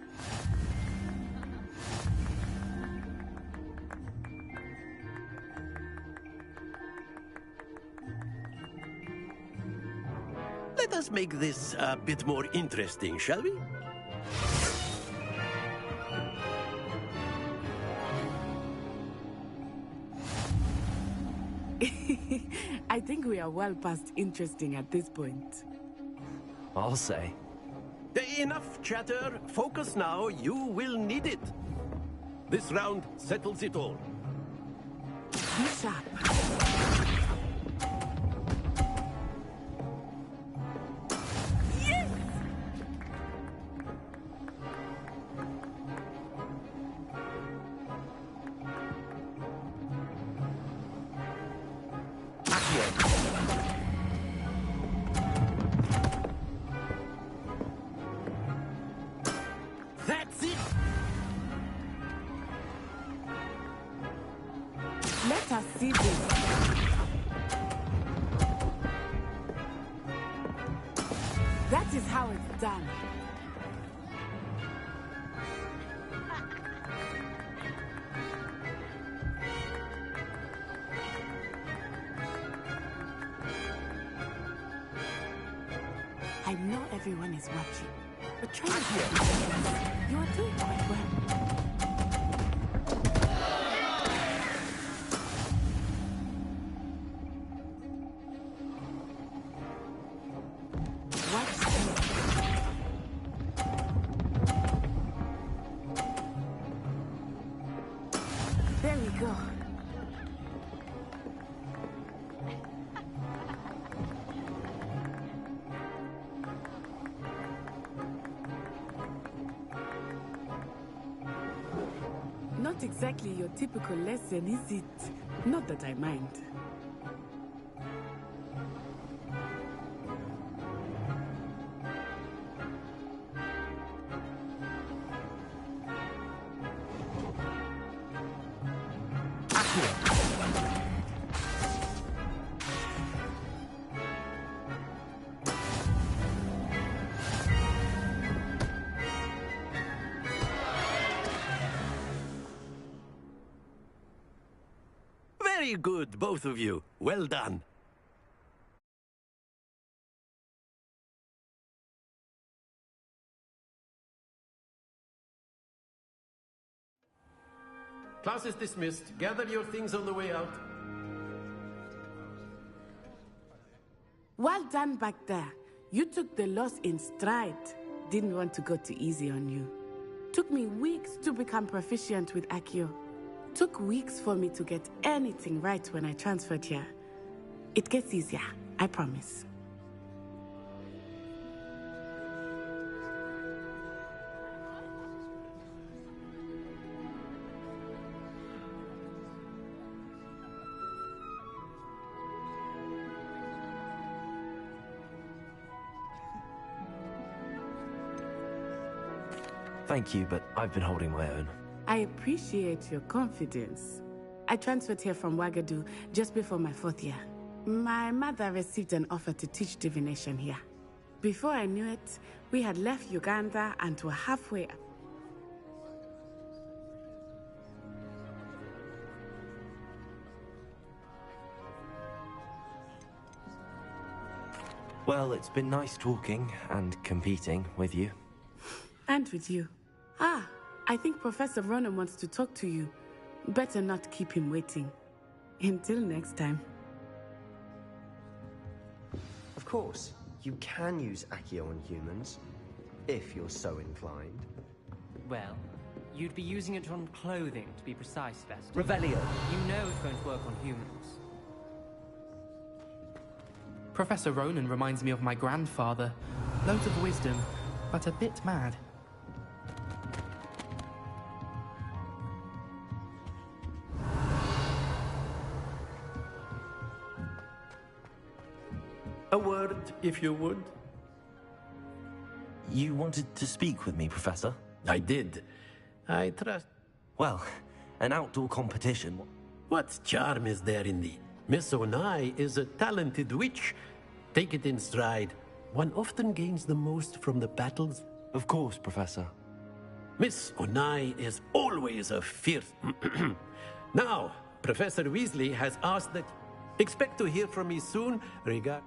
Let us make this a bit more interesting, shall we? I think we are well past interesting at this point. I'll say. Enough chatter. Focus now. You will need it. This round settles it all. Be sharp. That's it. Let us see this. That is how it's done. I know everyone is watching, but try to be serious. You are doing quite well. Watch this. There we go. Not exactly your typical lesson, is it? Not that I mind. Very good, both of you. Well done. Class is dismissed. Gather your things on the way out. Well done back there. You took the loss in stride. Didn't want to go too easy on you. Took me weeks to become proficient with Accio. Took weeks for me to get anything right when I transferred here. It gets easier, I promise. Thank you, but I've been holding my own. I appreciate your confidence. I transferred here from Wagadu just before my 4th year. My mother received an offer to teach divination here. Before I knew it, we had left Uganda and were halfway. Well, it's been nice talking and competing with you. And with you. Ah, I think Professor Ronen wants to talk to you. Better not keep him waiting. Until next time. Of course, you can use Accio on humans, if you're so inclined. Well, you'd be using it on clothing, to be precise, Vesta. Revelio. You know it's going to work on humans. Professor Ronen reminds me of my grandfather. Loads of wisdom, but a bit mad. A word, if you would. You wanted to speak with me, Professor? I did. I trust... Well, an outdoor competition. What charm is there in the... Miss Onai is a talented witch. Take it in stride. one often gains the most from the battles. Of course, Professor. Miss Onai is always a fierce... Now, Professor Weasley has asked that... Expect to hear from me soon regarding...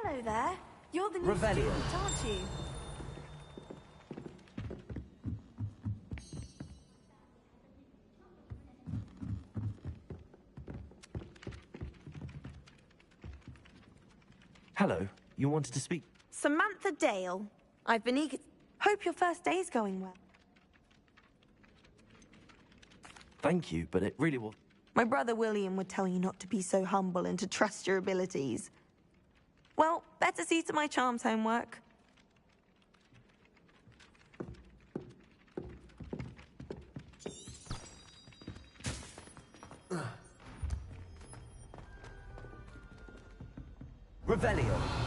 Hello there. You're the new Revelio. student, aren't you? Hello. You wanted to speak? Samantha Dale. I've been eager. Hope your first day's going well. Thank you, but it really will. My brother William would tell you not to be so humble and to trust your abilities. Well, better see to my charms homework. Revelio.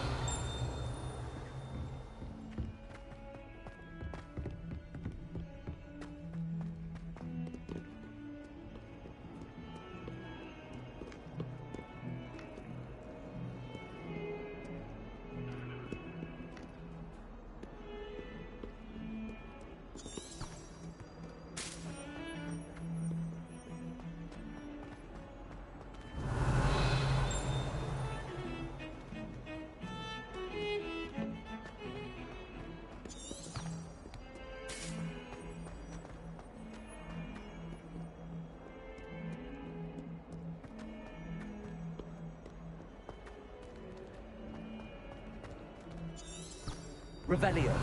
Revelio.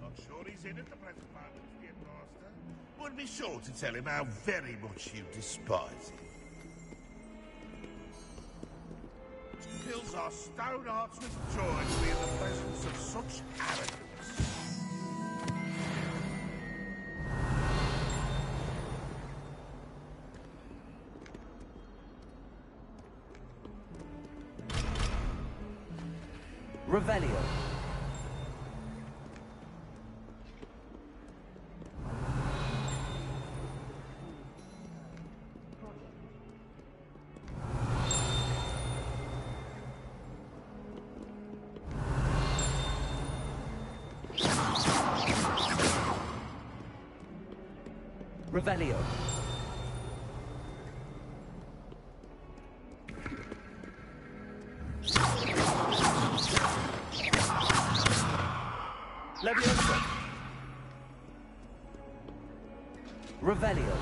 Not sure he's in at the present moment, Skip Master. Would be sure to tell him how very much you despise him. Fills our stone hearts with joy to be in the presence of such arrogance. Revelio. Revelio. Leviosa. Revelio.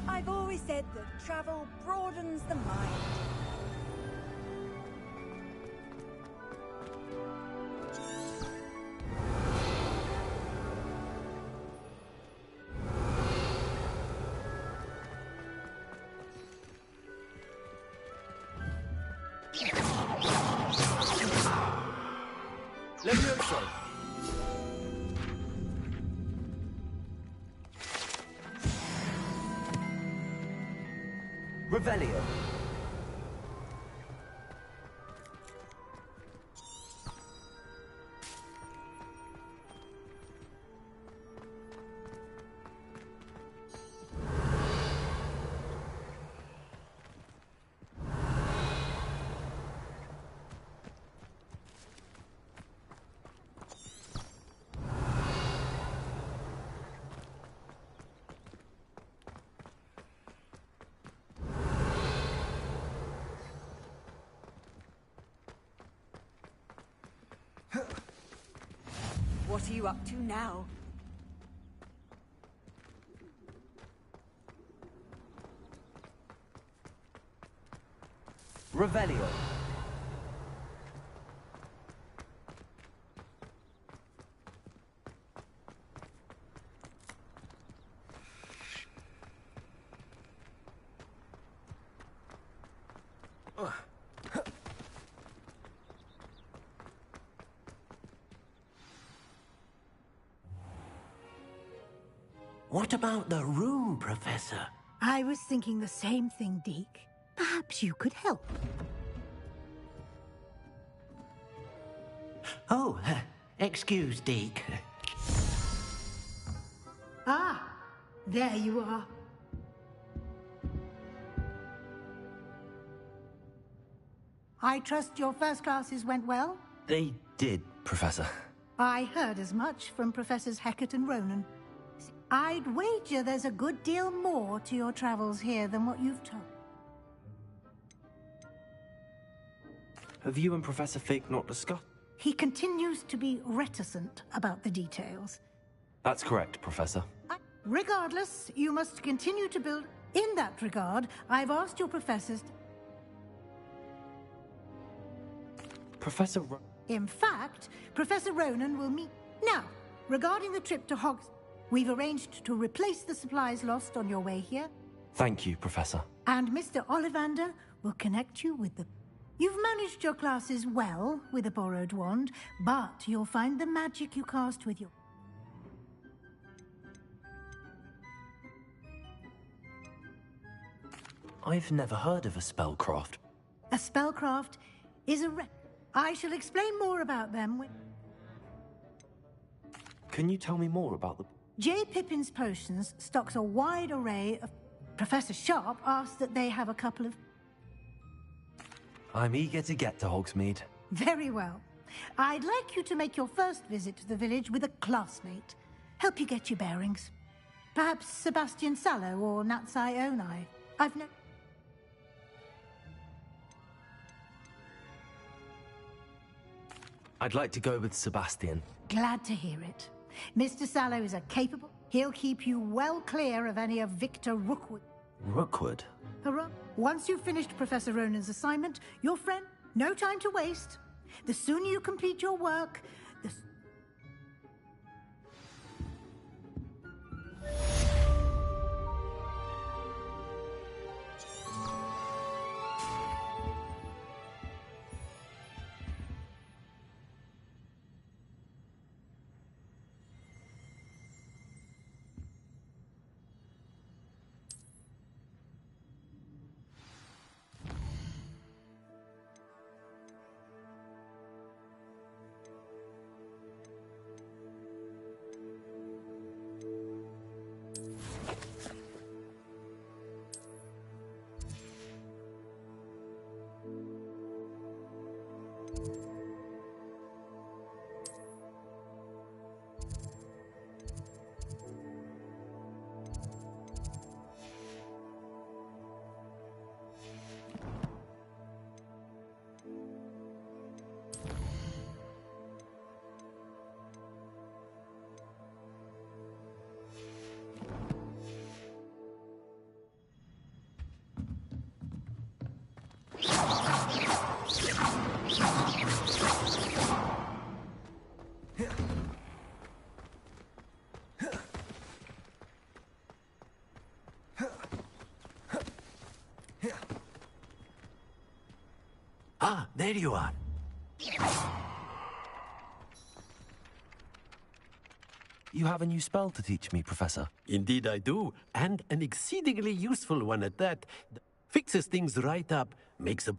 I've always said that travel broadens the mind. Leviosa. Revelio. What are you up to now? Revelio. What about the room, Professor? I was thinking the same thing, Deke. Perhaps you could help. Oh, excuse, Deke. Ah, there you are. I trust your first classes went well? They did, Professor. I heard as much from Professors Hecat and Ronan. I'd wager there's a good deal more to your travels here than what you've told. Have you and Professor Fig not discussed? He continues to be reticent about the details. That's correct, Professor. Regardless, you must continue to build. In that regard, I've asked your professors. In fact, Professor Ronan will meet. Now, regarding the trip to Hogs, we've arranged to replace the supplies lost on your way here. Thank you, Professor. And Mr. Ollivander will connect you with the... You've managed your classes well with a borrowed wand, but you'll find the magic you cast with your... I've never heard of a spellcraft. A spellcraft is a I shall explain more about them when... Can you tell me more about the... J. Pippin's Potions stocks a wide array of... Professor Sharp asked that they have a couple of... I'm eager to get to Hogsmeade. Very well. I'd like you to make your first visit to the village with a classmate. Help you get your bearings. Perhaps Sebastian Sallow or Natsai Onai. I've no... I'd like to go with Sebastian. Glad to hear it. Mr. Sallow is a capable... He'll keep you well clear of any of Victor Rookwood. Rookwood? Hurrah. Once you've finished Professor Ronan's assignment, your friend... No time to waste. The sooner you complete your work, the... Ah, there you are. You have a new spell to teach me, Professor. Indeed I do, and an exceedingly useful one at that. Fixes things right up, makes a...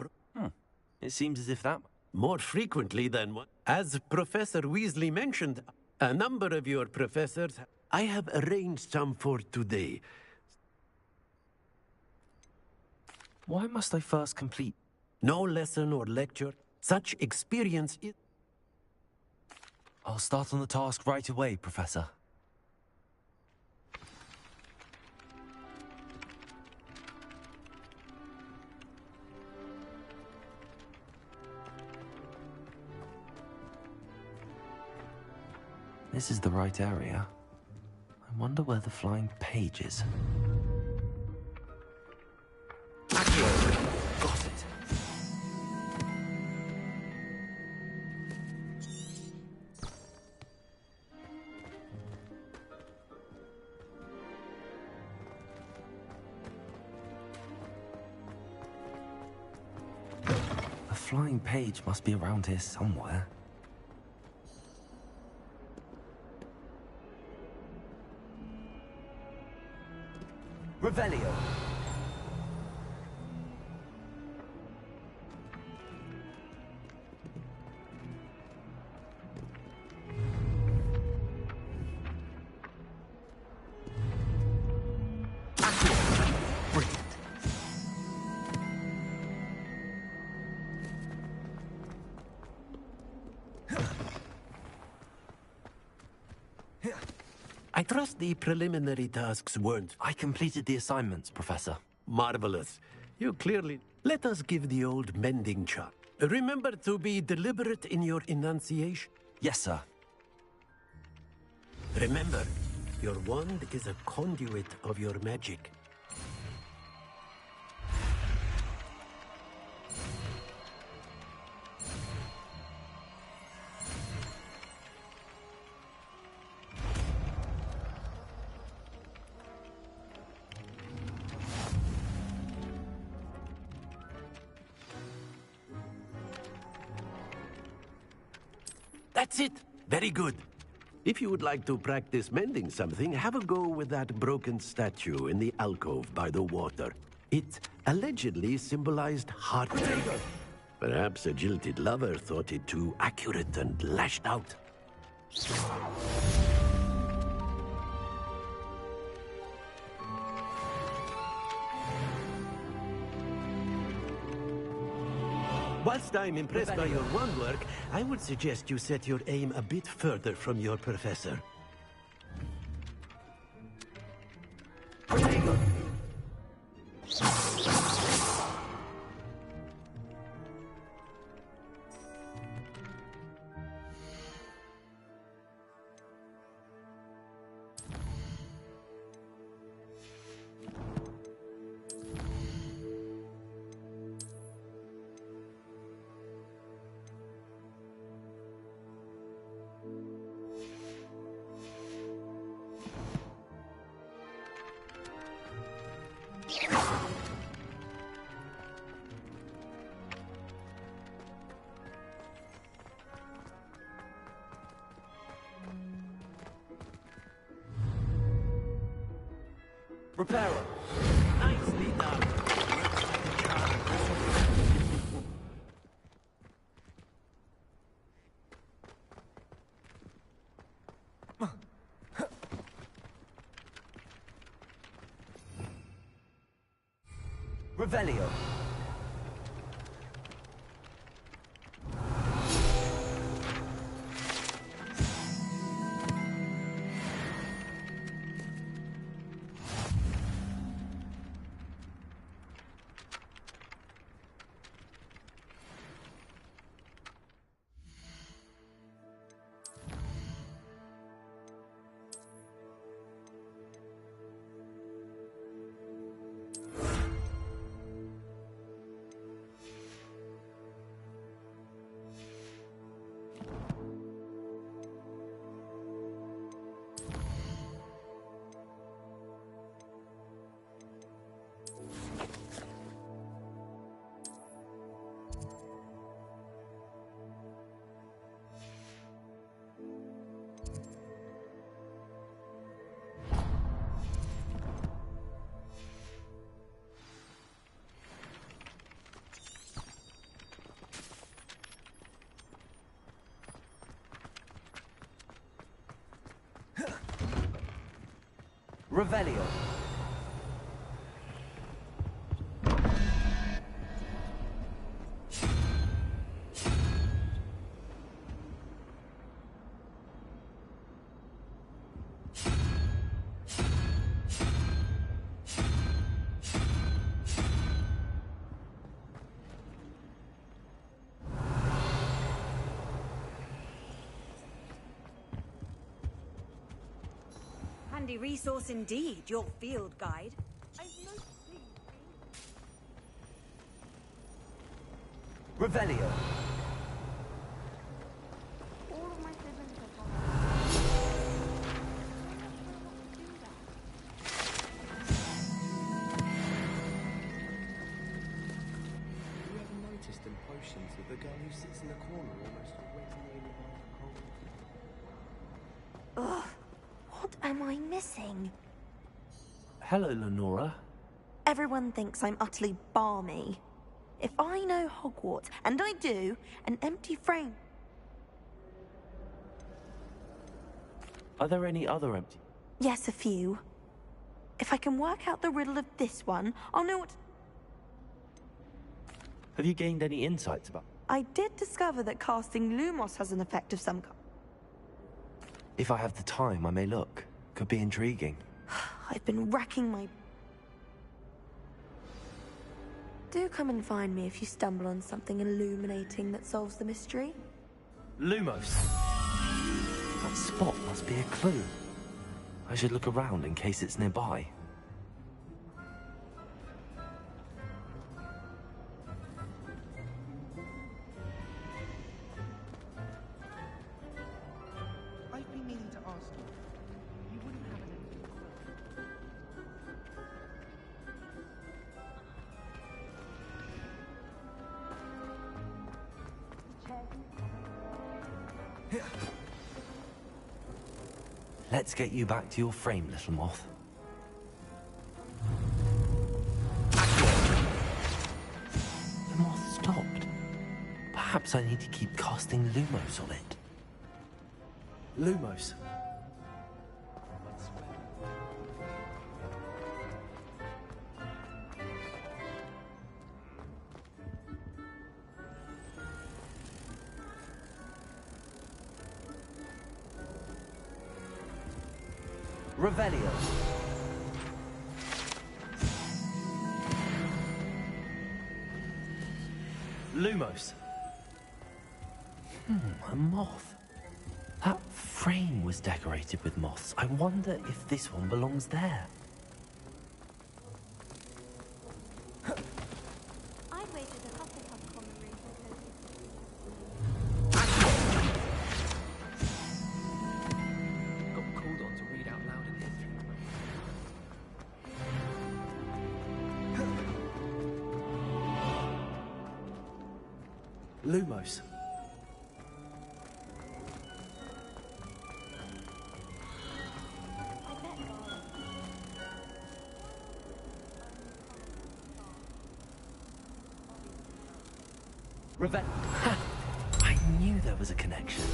It seems as if that... More frequently than what... As Professor Weasley mentioned, a number of your professors... I have arranged some for today. Why must I first complete? No lesson or lecture. Such experience is... I'll start on the task right away, Professor. This is the right area. I wonder where the flying page is. Accio! Got it. The flying page must be around here somewhere. Revelio. I trust the preliminary tasks weren't... I completed the assignments, Professor. Marvelous. You clearly... Let us give the old mending shot. Remember to be deliberate in your enunciation. Yes, sir. Remember, your wand is a conduit of your magic. That's it. Very good. If you would like to practice mending something, have a go with that broken statue in the alcove by the water. It allegedly symbolized heartbreak. Perhaps a jilted lover thought it too accurate and lashed out. Whilst I'm impressed by your wand work, I would suggest you set your aim a bit further from your professor. Reparo. Nicely done. Revelio. Revelio. Handy resource indeed, your field guide. Revelio. All of my siblings have gone. You ever noticed in potions that the girl who sits in the corner almost always nearly Ugh, what am I missing? Hello, Lenora. Everyone thinks I'm utterly balmy. If I know Hogwarts, and I do, an empty frame. Are there any other empty? Yes, a few. If I can work out the riddle of this one, I'll know what... Have you gained any insights about? I did discover that casting Lumos has an effect of some kind. If I have the time, I may look. Could be intriguing. I've been racking my... Do come and find me if you stumble on something illuminating that solves the mystery. Lumos. That spot must be a clue. I should look around in case it's nearby. I've been meaning to ask you. You wouldn't have an Let's get you back to your frame, little moth. The moth stopped. Perhaps I need to keep casting Lumos on it. Lumos. Revelio. Lumos. A moth. That frame was decorated with moths. I wonder if this one belongs there. I'd wager the Hufflepuff common room Got called on to read out loud in history. Lumos. I knew there was a connection.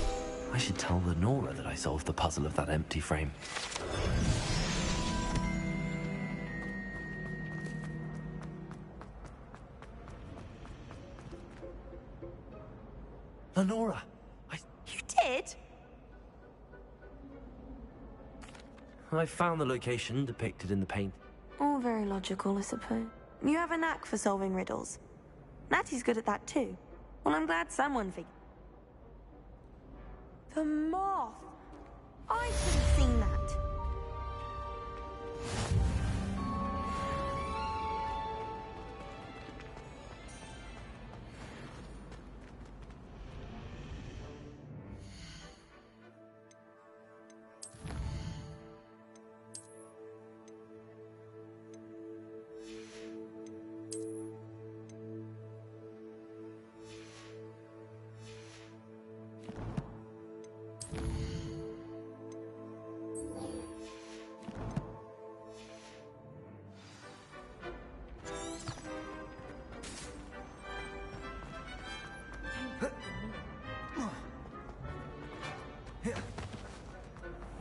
I should tell Lenora that I solved the puzzle of that empty frame. Lenora! You did? I found the location depicted in the paint. All very logical, I suppose. You have a knack for solving riddles. Natty's good at that too. Well, I'm glad someone figured. The moth! I should have seen that.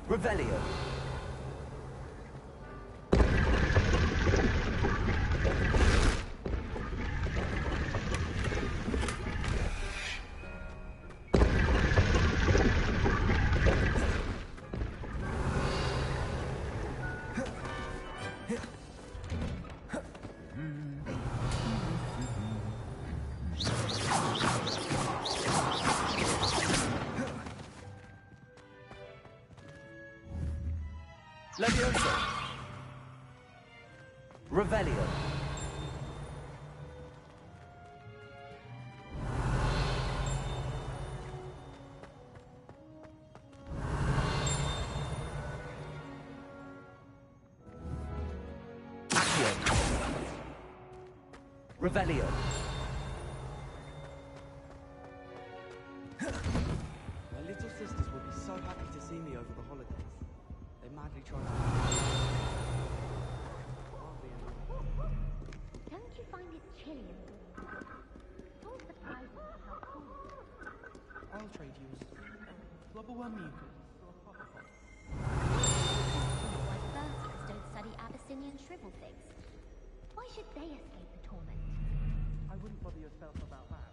Revelio. Levioso. Revelio. Accio. Revelio. My little sisters will be so happy to see me over the holidays. They madly try to... Don't you find it chilly in the winter? It's all surprising how cool. I'll trade you rubber one mucus or a papa pot. Why Berserkers don't study Abyssinian shrivel things. Why should they escape the torment? I wouldn't bother yourself about that.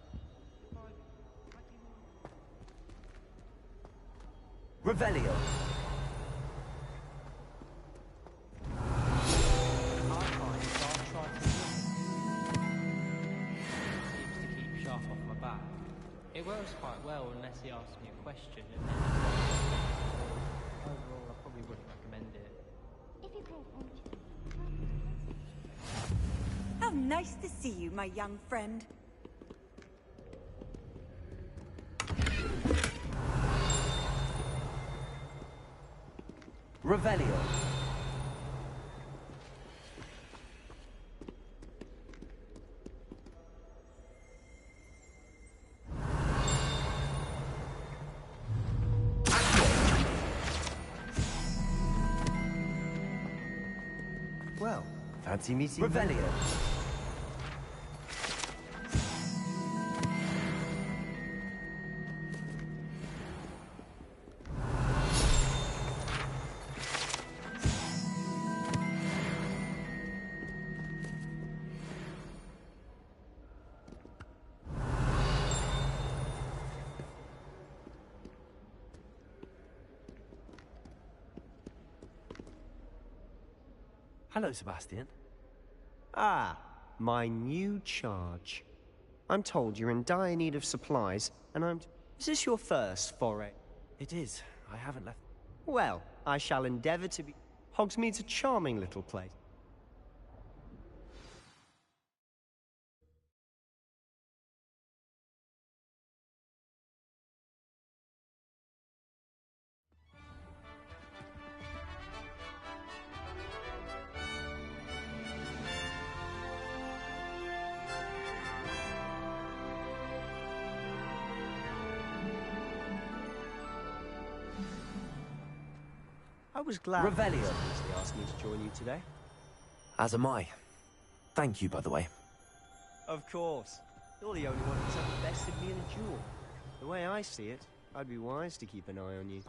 Revelio. It works quite well unless he asks me a question, and then overall I probably wouldn't recommend it. If you pay attention. How nice to see you, my young friend. Revelio. Well, fancy meeting you. Revelio. Hello, Sebastian. Ah, my new charge. I'm told you're in dire need of supplies, and Is this your first foray? It is. I haven't left... Well, I shall endeavour to be... Hogsmeade's a charming little place. I was glad Revelio. they asked me to join you today. As am I. Thank you, by the way. Of course. You're the only one who's ever bested me in a duel. The way I see it, I'd be wise to keep an eye on you.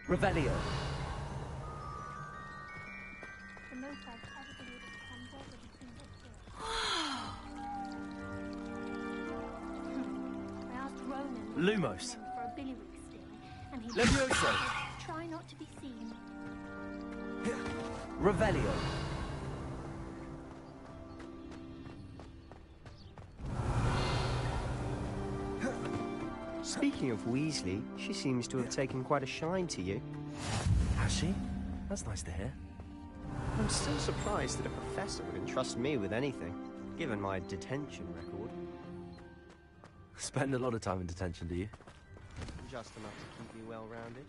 Revelio. The most I've ever been able to convert with between I asked Ronan Lumos. for a billywick sting, and he Levioso. Try not to be seen. Revelio. Speaking of Weasley, she seems to have taken quite a shine to you. Has she? That's nice to hear. I'm still surprised that a professor would entrust me with anything, given my detention record. Spend a lot of time in detention, do you? Just enough to keep me well-rounded.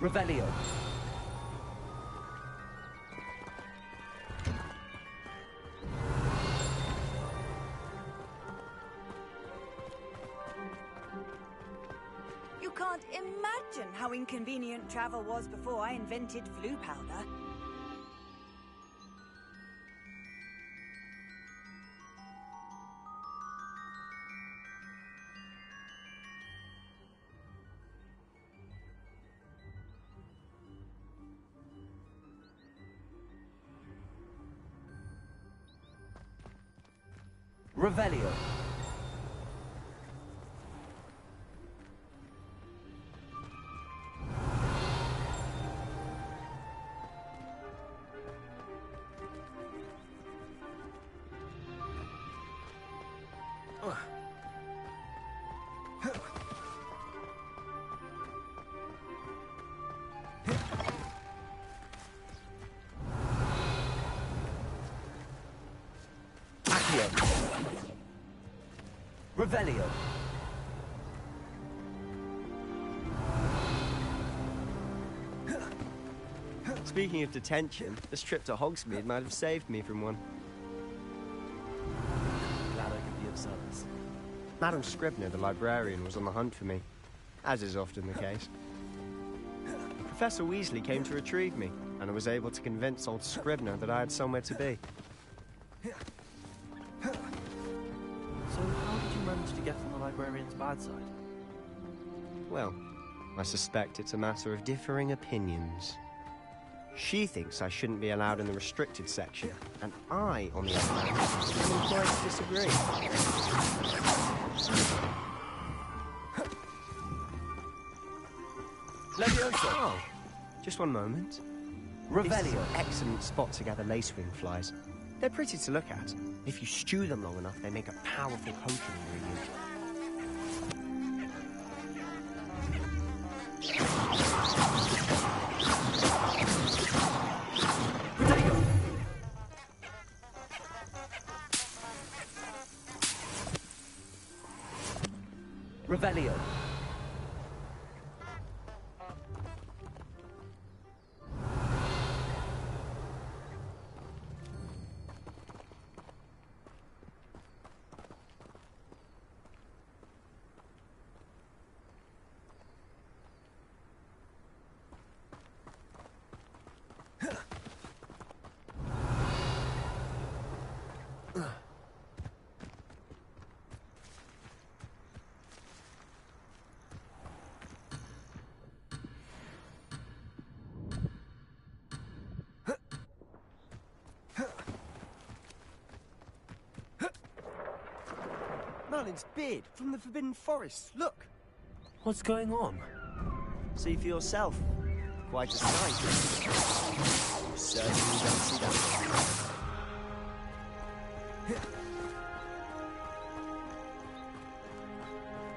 Revelio. convenient travel was before I invented flu powder. Revelio. Revelio. Speaking of detention, this trip to Hogsmeade might have saved me from one. Glad I could be of service. Madam Scribner, the librarian, was on the hunt for me, as is often the case. Professor Weasley came to retrieve me, and I was able to convince old Scribner that I had somewhere to be. So how did you manage to get on the librarian's bad side? Well, I suspect it's a matter of differing opinions. She thinks I shouldn't be allowed in the restricted section, and I, on the other hand, am inclined to disagree. Leviosa. Oh, just one moment. Revelio. This is an excellent spot to gather lacewing flies. They're pretty to look at. If you stew them long enough, they make a powerful potion ingredient. Revelio. Merlin's beard from the Forbidden Forest. Look. What's going on? See for yourself. Quite a sight. You certainly don't see that.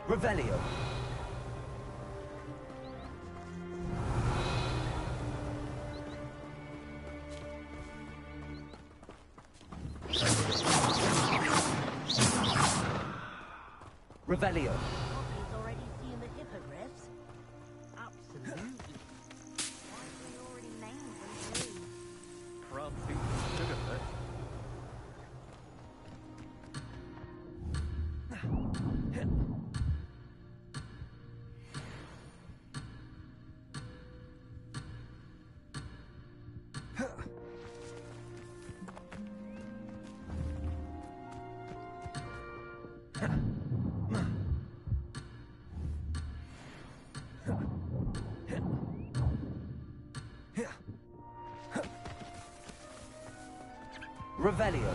Revelio. Revelio. Poppy's already seen the hippogriffs? Absolutely. Why have we already named them too? Crumb feet sugar foot. Revelio.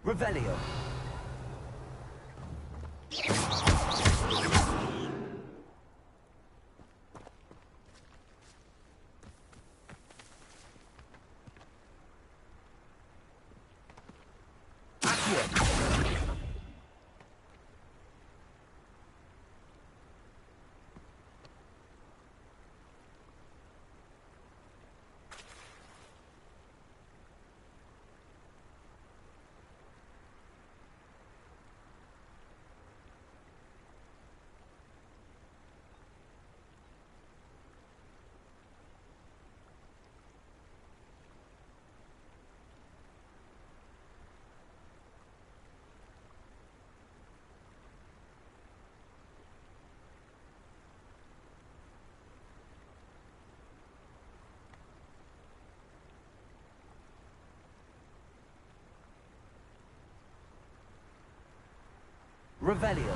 Revelio. Revelio. Revelio.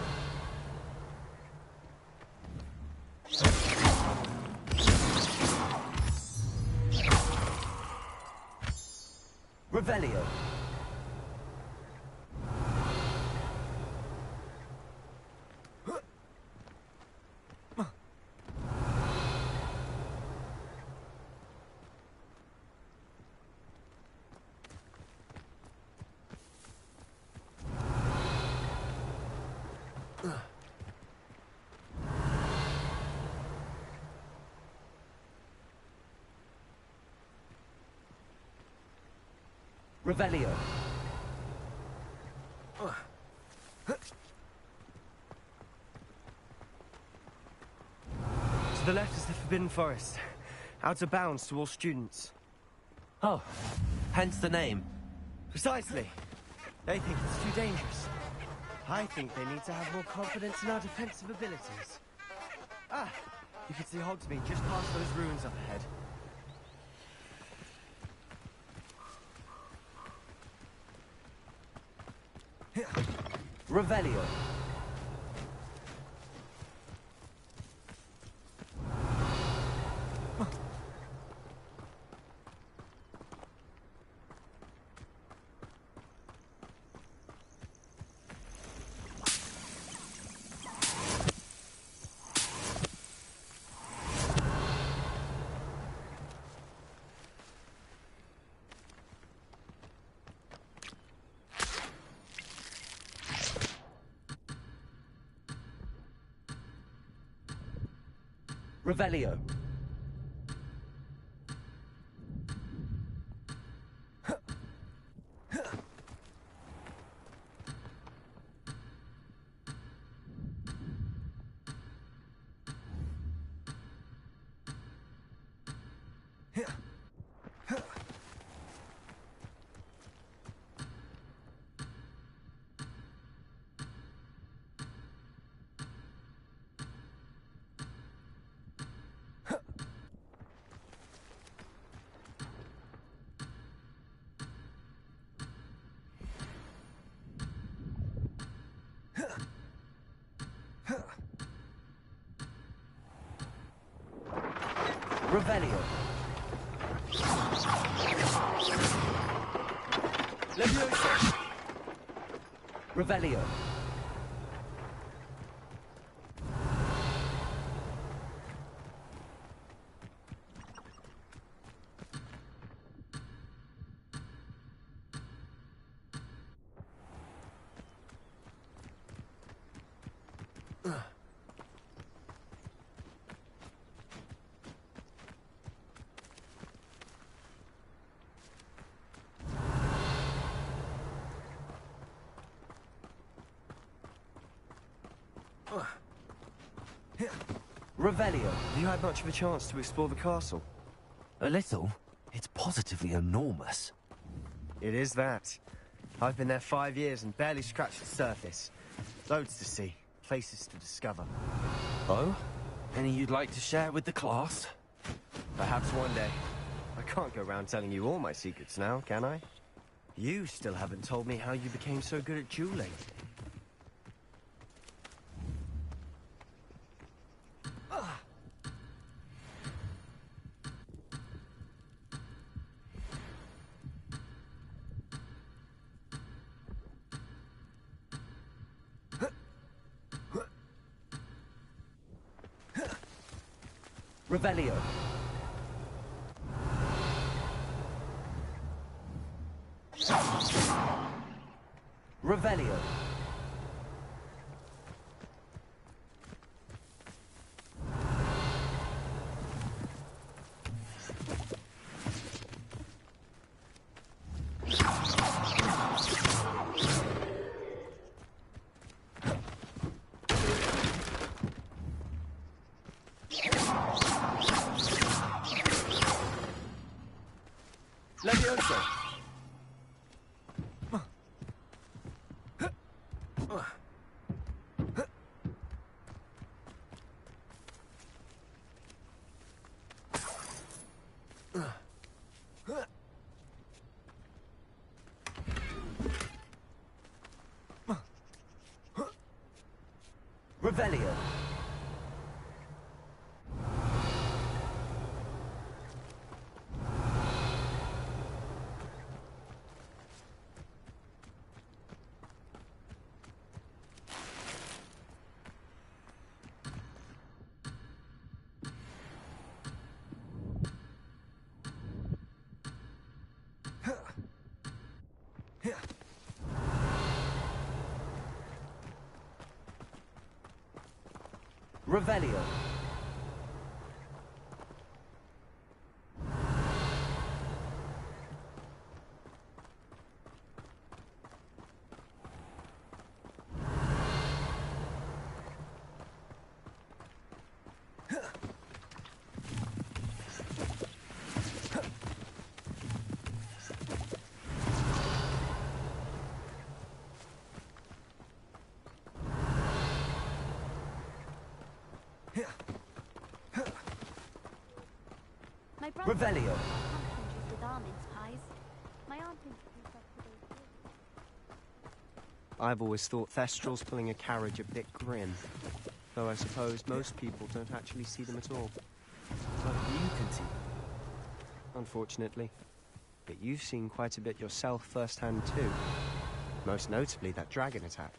Revelio. Revelio. To the left is the Forbidden Forest. Out of bounds to all students. Oh, hence the name. Precisely. They think it's too dangerous. I think they need to have more confidence in our defensive abilities. Ah, you can see Hogsmeade just past those ruins up ahead. Revelio. Revelio. Revelio. Leviosa. Revelio. Revelio. Have you had much of a chance to explore the castle? A little. It's positively enormous. It is that. I've been there 5 years and barely scratched the surface. Loads to see, places to discover. Oh? Any you'd like to share with the class? Perhaps one day. I can't go around telling you all my secrets now, can I? You still haven't told me how you became so good at dueling. Revelio. Revelio. Levioso. Revelio. Revelio. My brother Revelio. pumpkin with almonds pies. My aunt introduced us to those too. I've always thought Thestrals pulling a carriage a bit grim. Though I suppose most people don't actually see them at all. But you can see them. Unfortunately. But you've seen quite a bit yourself firsthand too. Most notably that dragon attack.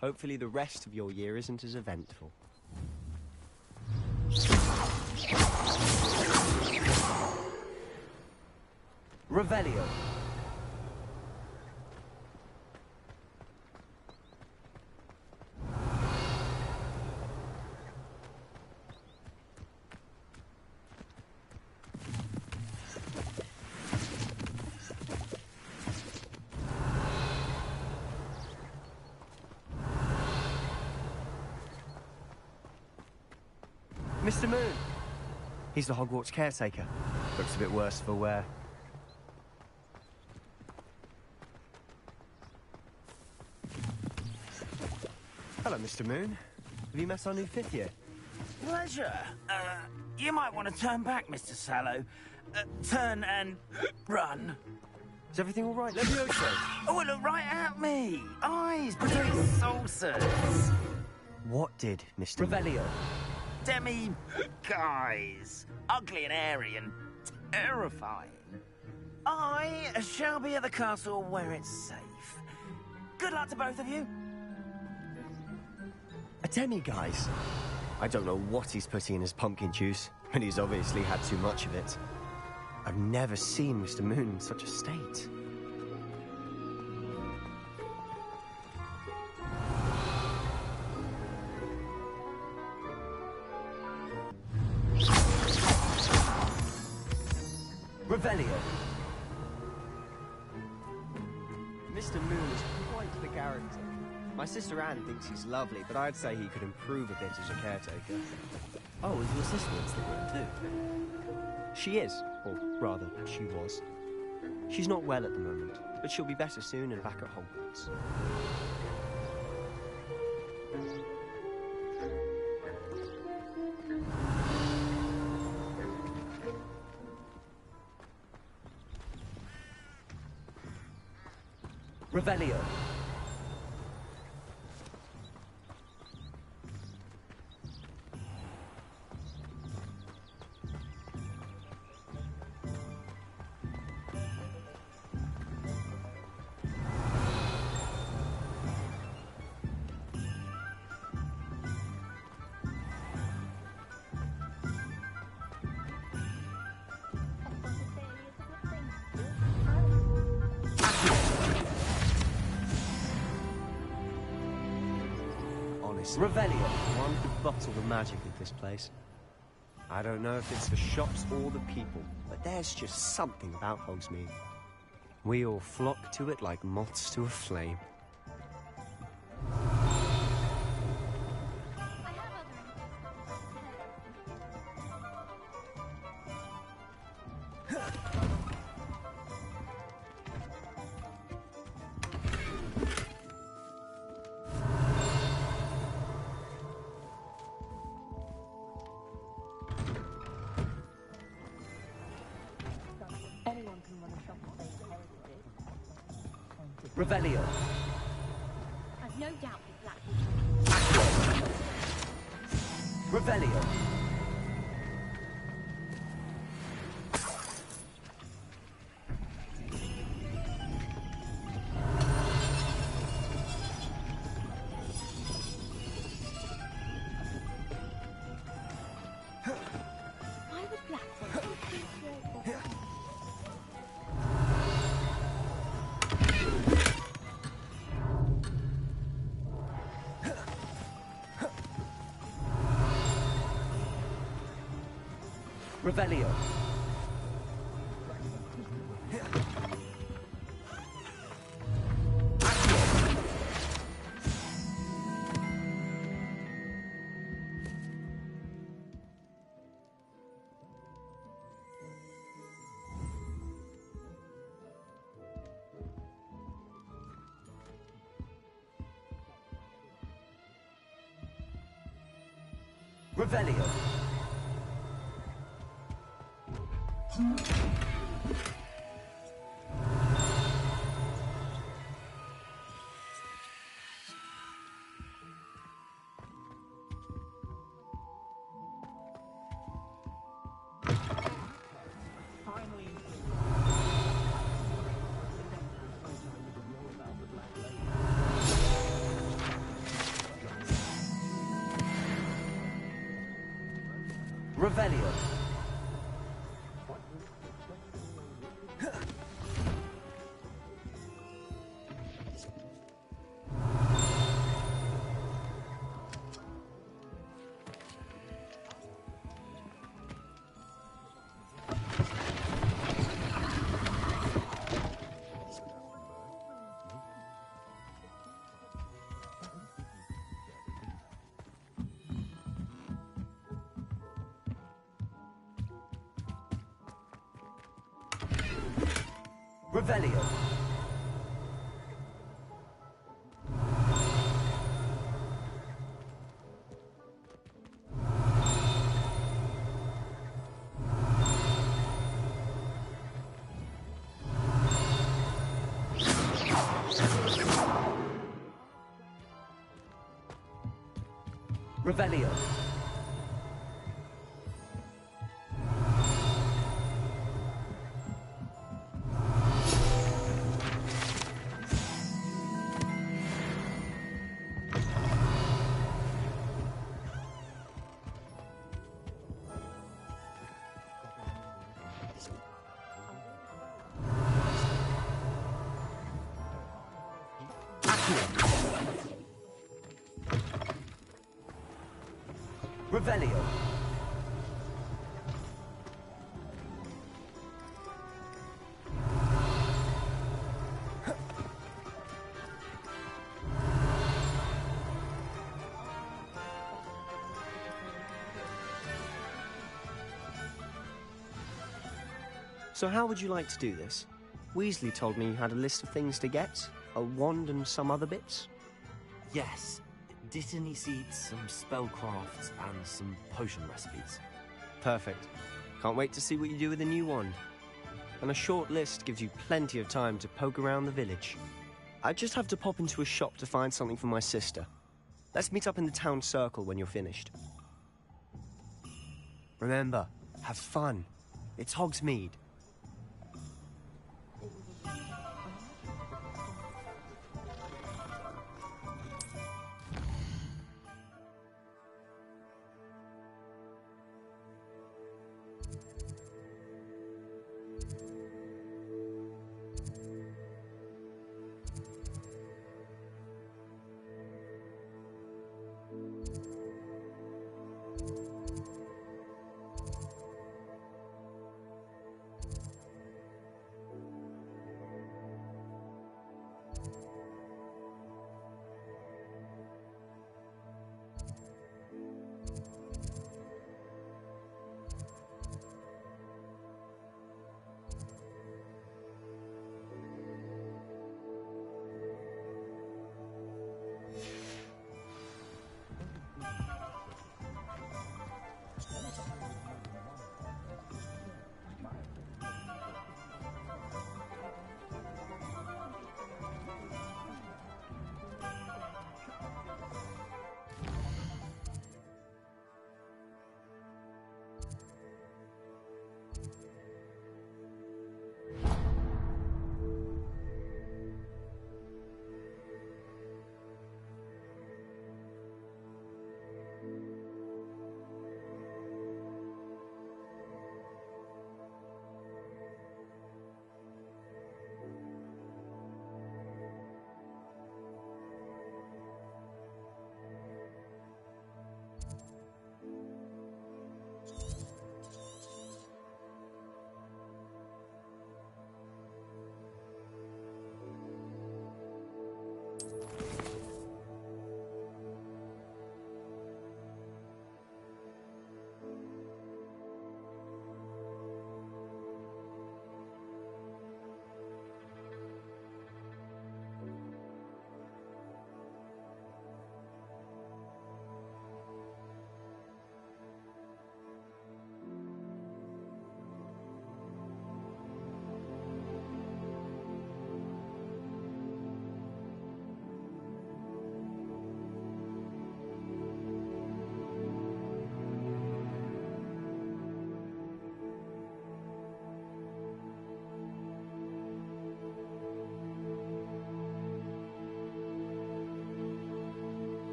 Hopefully the rest of your year isn't as eventful. Revelio. Mr. Moon! He's the Hogwarts caretaker. Looks a bit worse for wear. Hello, Mr. Moon. Have you met our new fifth year? Pleasure. You might want to turn back, Mr. Sallow. Turn and run. Is everything all right, Levioso? Oh, look right at me. Eyes between saucers. What did Mr. Revelio. Demi guys. Ugly and airy and terrifying. I shall be at the castle where it's safe. Good luck to both of you. A demi-guise? I don't know what he's putting in his pumpkin juice, but he's obviously had too much of it. I've never seen Mr. Moon in such a state. Revelio. Mr. Moon is quite the character. My sister Anne thinks he's lovely, but I'd say he could improve a bit as a caretaker. Oh, is your sister in Slytherin too? She is, or rather, she was. She's not well at the moment, but she'll be better soon and back at Hogwarts. Revelio. shops. Revelio. One could bottle the magic of this place. I don't know if it's the shops or the people, but there's just something about Hogsmeade. We all flock to it like moths to a flame. Revelio. I've no doubt that Blackwood. Revelio. Why would Blackwood appreciate this? Revelio. Revelio. Revelio. Revelio. Revelio. Revelio. So how would you like to do this? Weasley told me you had a list of things to get, a wand and some other bits. Yes. Dittany seeds, some spellcrafts, and some potion recipes. Perfect. Can't wait to see what you do with the new wand. And a short list gives you plenty of time to poke around the village. I just have to pop into a shop to find something for my sister. Let's meet up in the town circle when you're finished. Remember, have fun. It's Hogsmeade.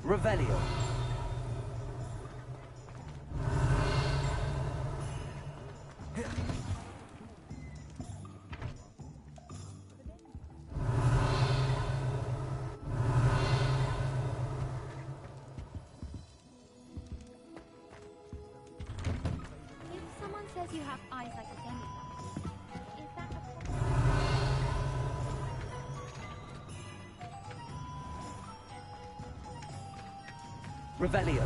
Revelio. If someone says you have eyes like a demigod, is that a Revelio.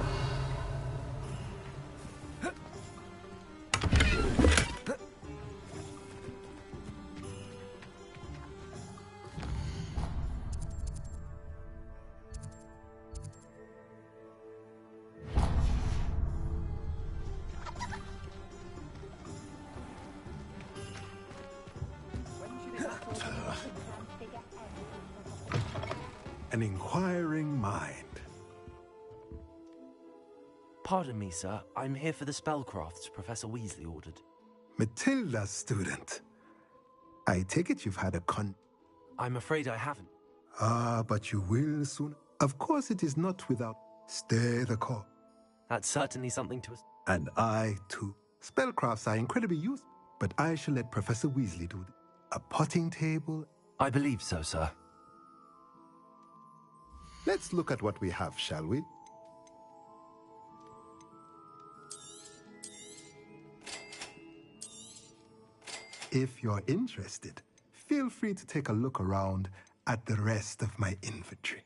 An inquiring mind. Pardon me, sir. I'm here for the spellcrafts Professor Weasley ordered. Matilda's student. I take it you've had a I'm afraid I haven't. but you will soon. Of course it is not without. Stay the course. That's certainly something to... And I, too. Spellcrafts are incredibly useful, but I shall let Professor Weasley do it. A potting table? I believe so, sir. Let's look at what we have, shall we? If you're interested, feel free to take a look around at the rest of my inventory.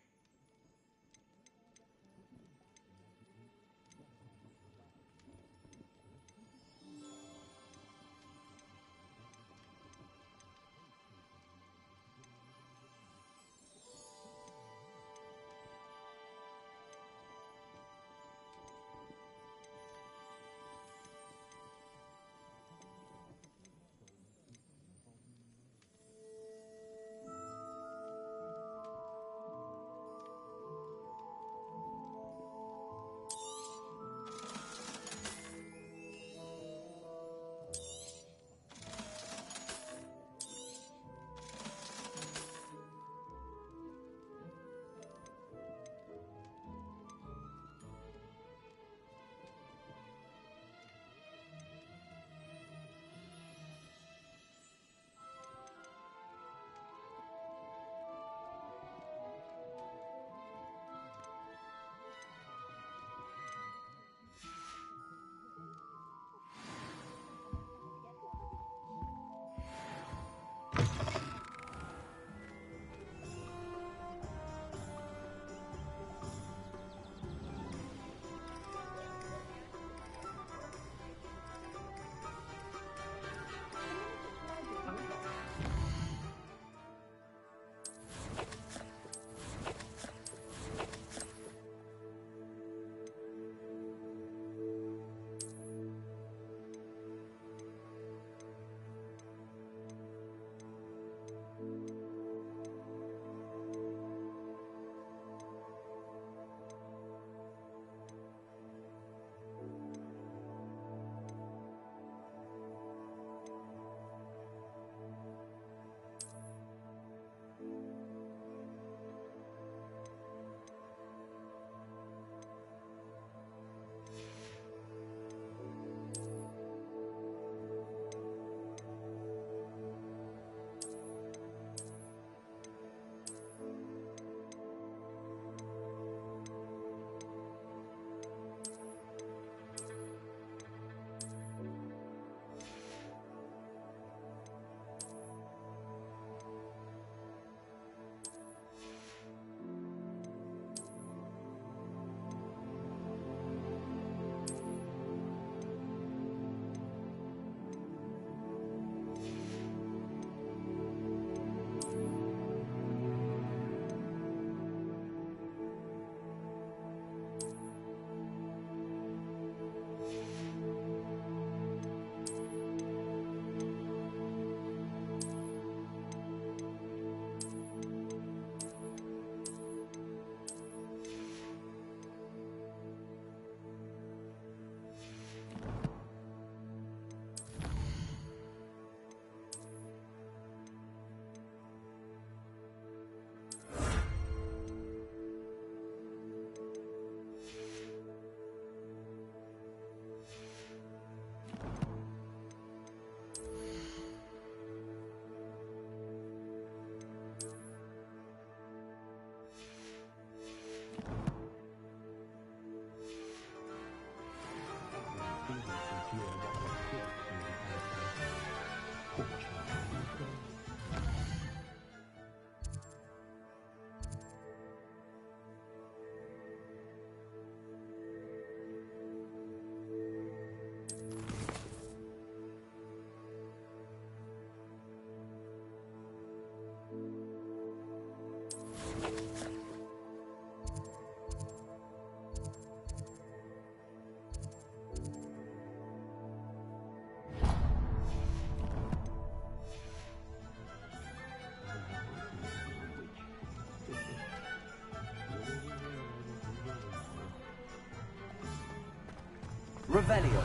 Revelio.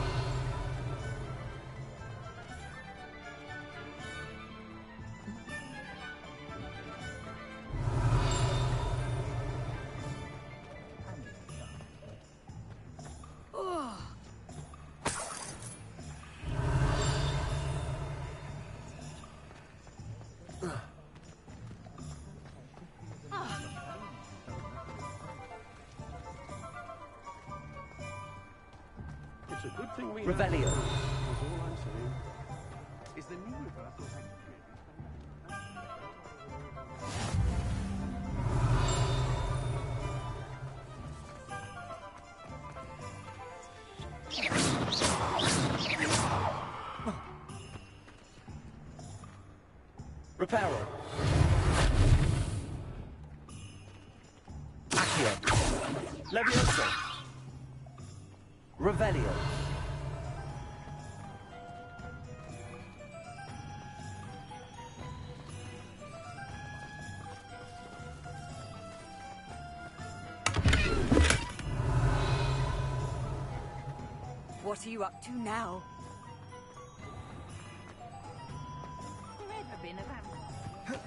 It's a good thing we Revelio. That's all I'm saying. Is the new reversal Reparo. Accio. Levioso. Revelio. What are you up to now? Never been a vampire.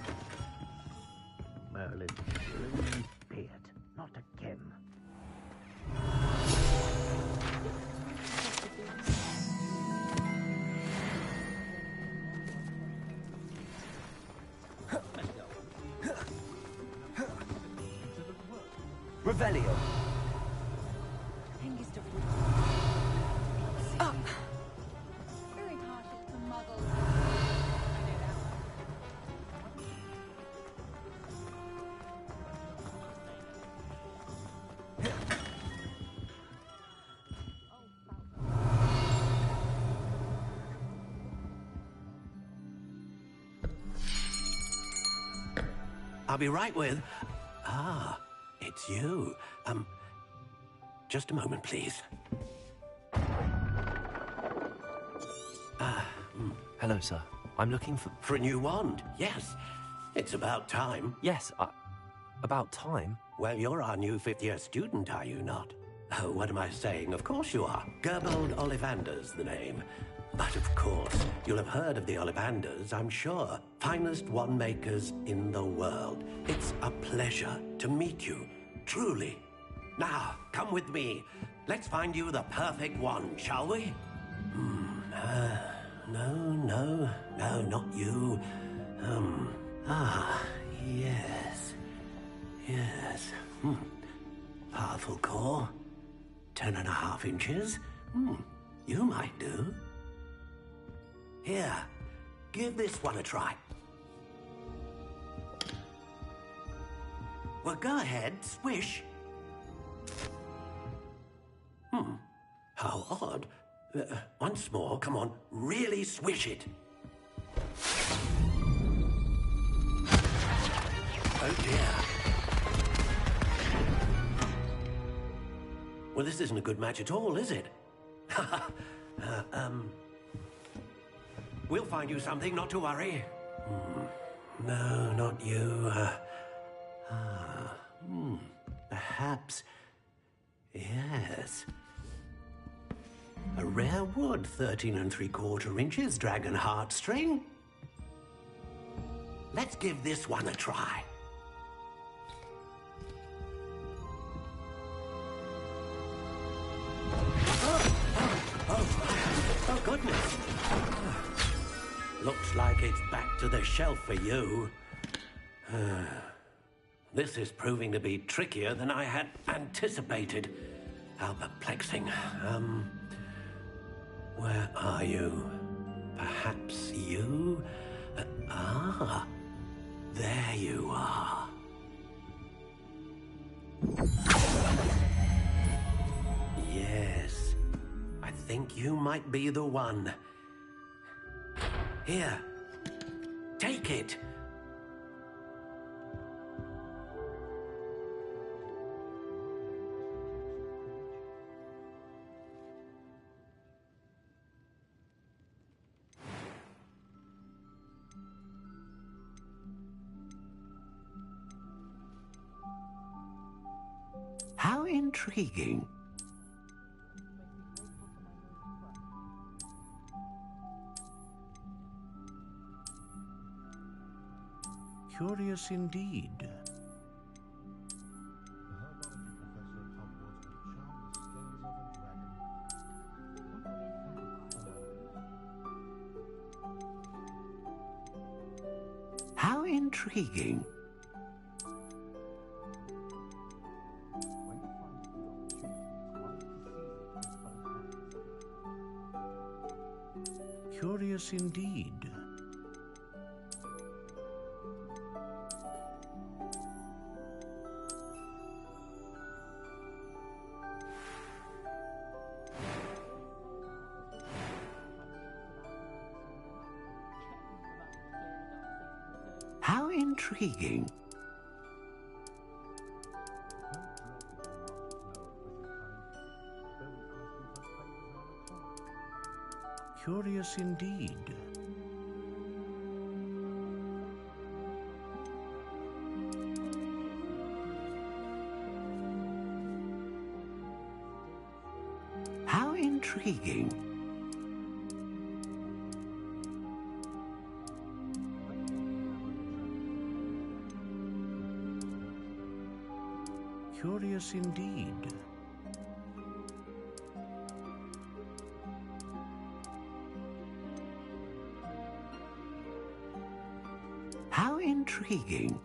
Merlin, be it. Not again. Revelio. Up. Very harsh to muggles. I'll be right with... Ah, it's you. Just a moment, please. Hello, sir. I'm looking for... For a new wand, yes. It's about time. Yes, about time? Well, you're our new fifth-year student, are you not? Oh, what am I saying? Of course you are. Gerbold Ollivander's the name. But of course, you'll have heard of the Ollivanders, I'm sure. Finest wand makers in the world. It's a pleasure to meet you, truly. Now, come with me. Let's find you the perfect wand, shall we? No, not you. Yes. Powerful core. 10.5 inches. You might do. Here, give this one a try. Well, go ahead, swish. How odd. Once more, come on, really swish it. Oh dear. Well, this isn't a good match at all, is it? We'll find you something, not to worry. No, not you. Perhaps... Yes. A rare wood, 13 3/4 inches, dragon heartstring. Let's give this one a try. Oh, goodness. Looks like it's back to the shelf for you. This is proving to be trickier than I had anticipated. How perplexing. Where are you? Perhaps you? There you are. Yes, I think you might be the one. Here, take it. How intriguing. Curious indeed. How intriguing. Curious indeed. How intriguing. Curious indeed. How intriguing. Curious indeed. How intriguing.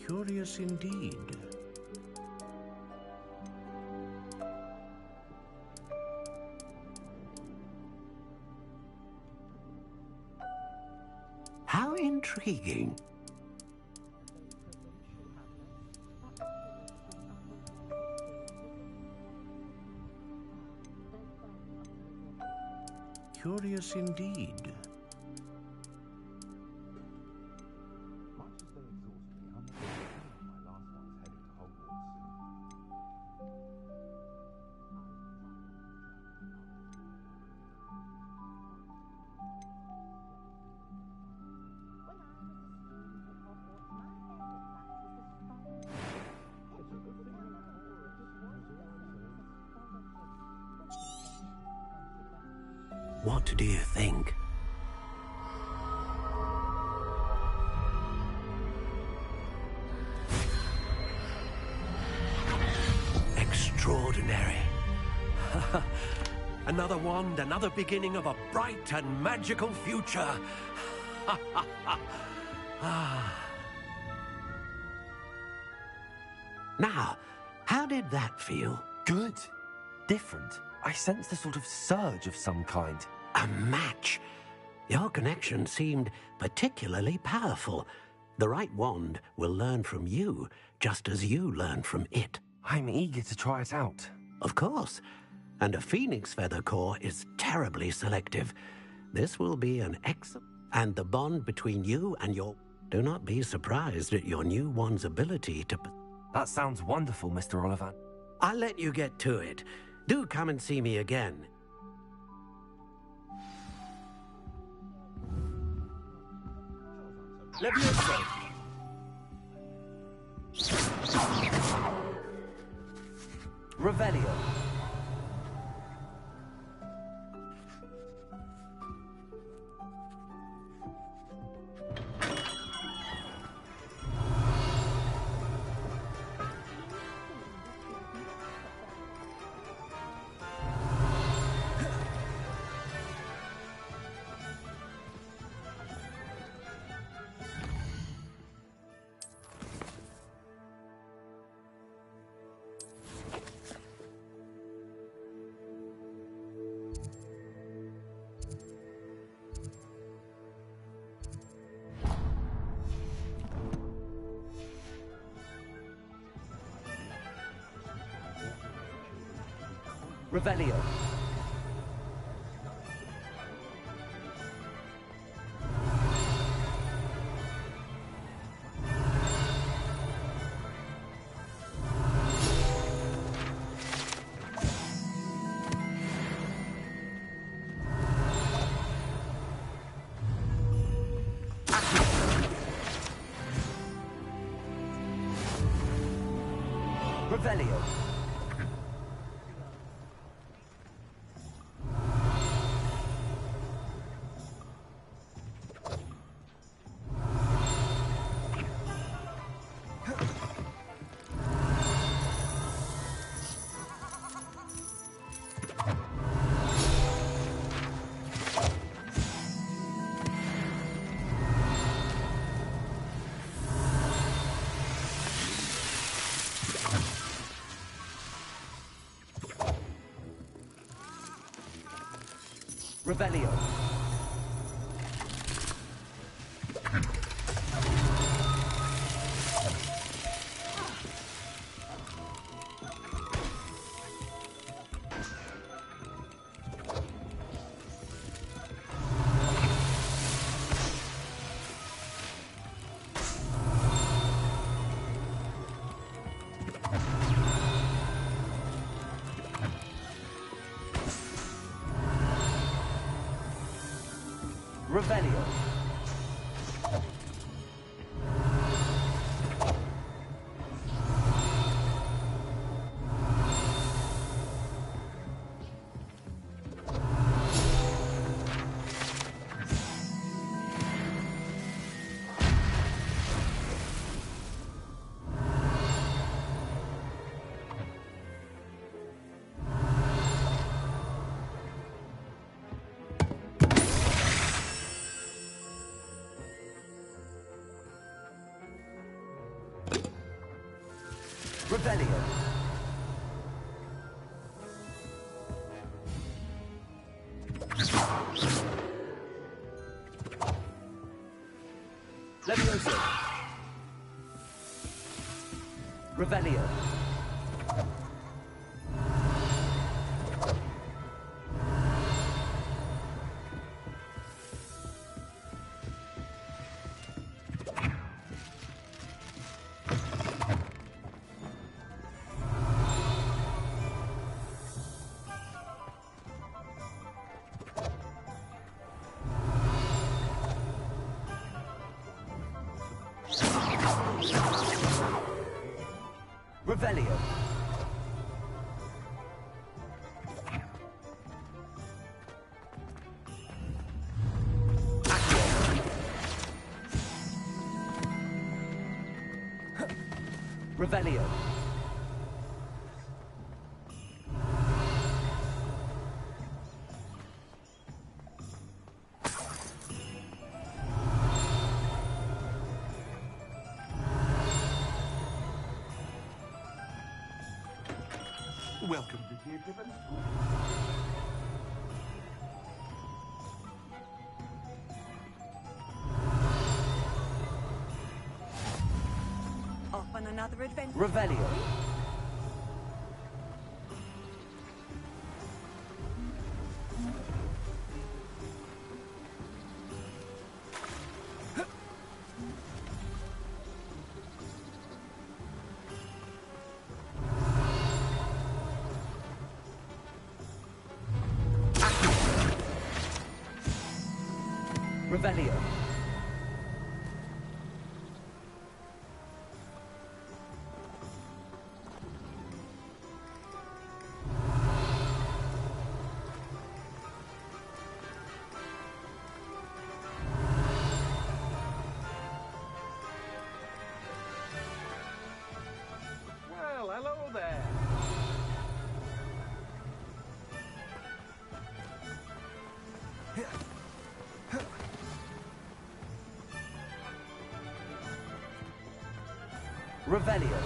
Curious indeed. How intriguing. Curious indeed. What do you think? Extraordinary. Another wand, another beginning of a bright and magical future. Now, how did that feel? Good. Different. I sensed a sort of surge of some kind. A match. Your connection seemed particularly powerful. The right wand will learn from you, just as you learn from it. I'm eager to try it out. Of course. And a phoenix feather core is terribly selective. This will be an excellent... And the bond between you and your... Do not be surprised at your new wand's ability to... That sounds wonderful, Mr. Oliphant. I'll let you get to it. Do come and see me again. Levioso. Revelio. Revelio. Revelio. Revelio. Revelio. Revelio. Levioso. Revelio. Revelio. Revelio. Welcome to Dear Gibbon. Off on another adventure. Revelio. Revelio. Well, hello there. Revelio.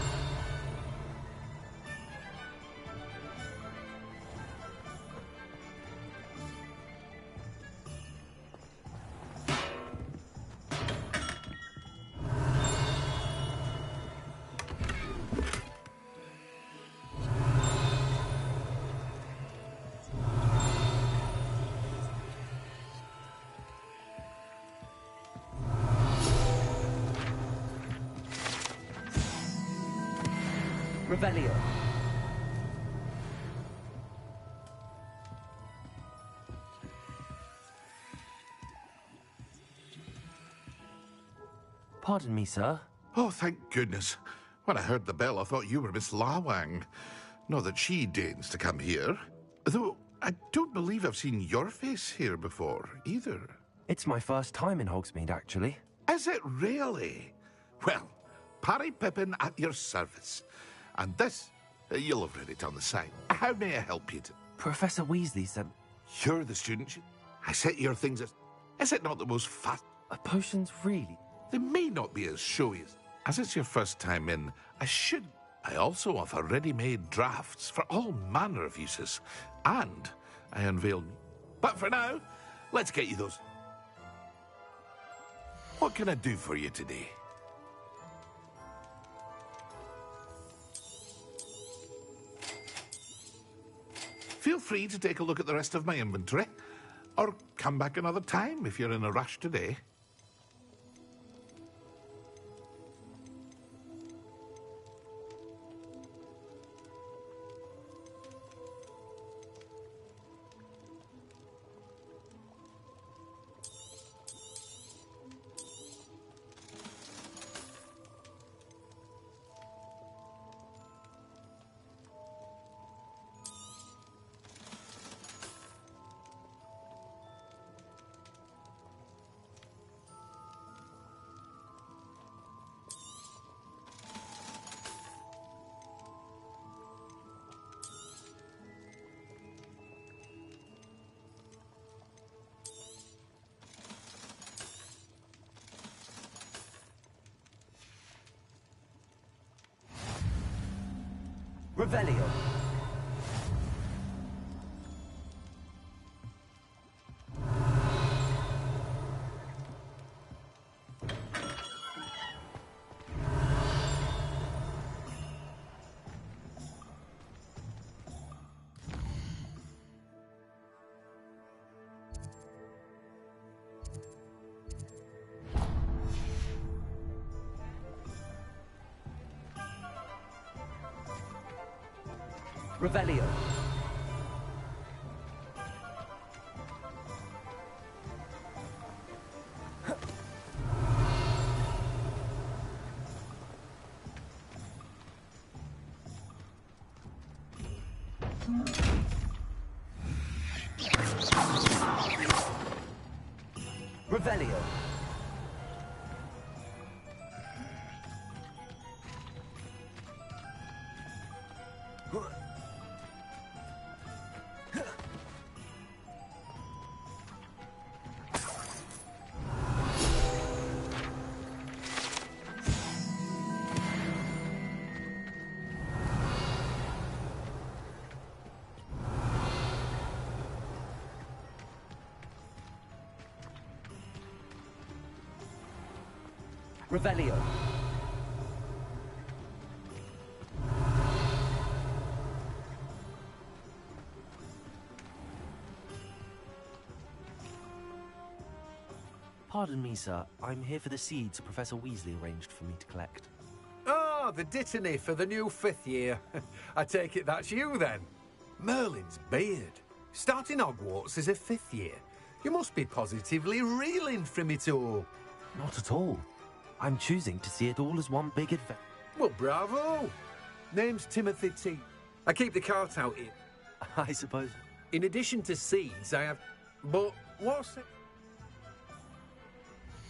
Revelio. Pardon me, sir. Oh, thank goodness. When I heard the bell, I thought you were Miss Lawang. Not that she deigns to come here. Though, I don't believe I've seen your face here before, either. It's my first time in Hogsmeade, actually. Is it really? Well, Parry Pippin at your service. And this, you'll have read it on the sign. How may I help you? Professor Weasley said... You're the student. I set your things as... Is it not the most fast... Potions, really? They may not be as showy as it's your first time in. I also offer ready-made drafts for all manner of uses. And I unveiled But for now, let's get you those. What can I do for you today? Feel free to take a look at the rest of my inventory, or come back another time if you're in a rush today. Revelio. Revelio. Revelio. Revelio. Pardon me, sir. I'm here for the seeds Professor Weasley arranged for me to collect. Ah, the Dittany for the new 5th year. I take it that's you, then. Merlin's beard. Starting Hogwarts as a 5th year. You must be positively reeling from it all. Not at all. I'm choosing to see it all as one big adventure. Well, bravo. Name's Timothy T. I keep the cart out here. I suppose. In addition to seeds, I have... But what's it?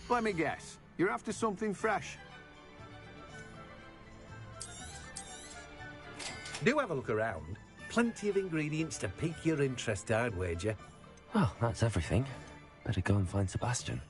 Let me guess. You're after something fresh. Do have a look around. Plenty of ingredients to pique your interest, I'd wager. Well, that's everything. Better go and find Sebastian.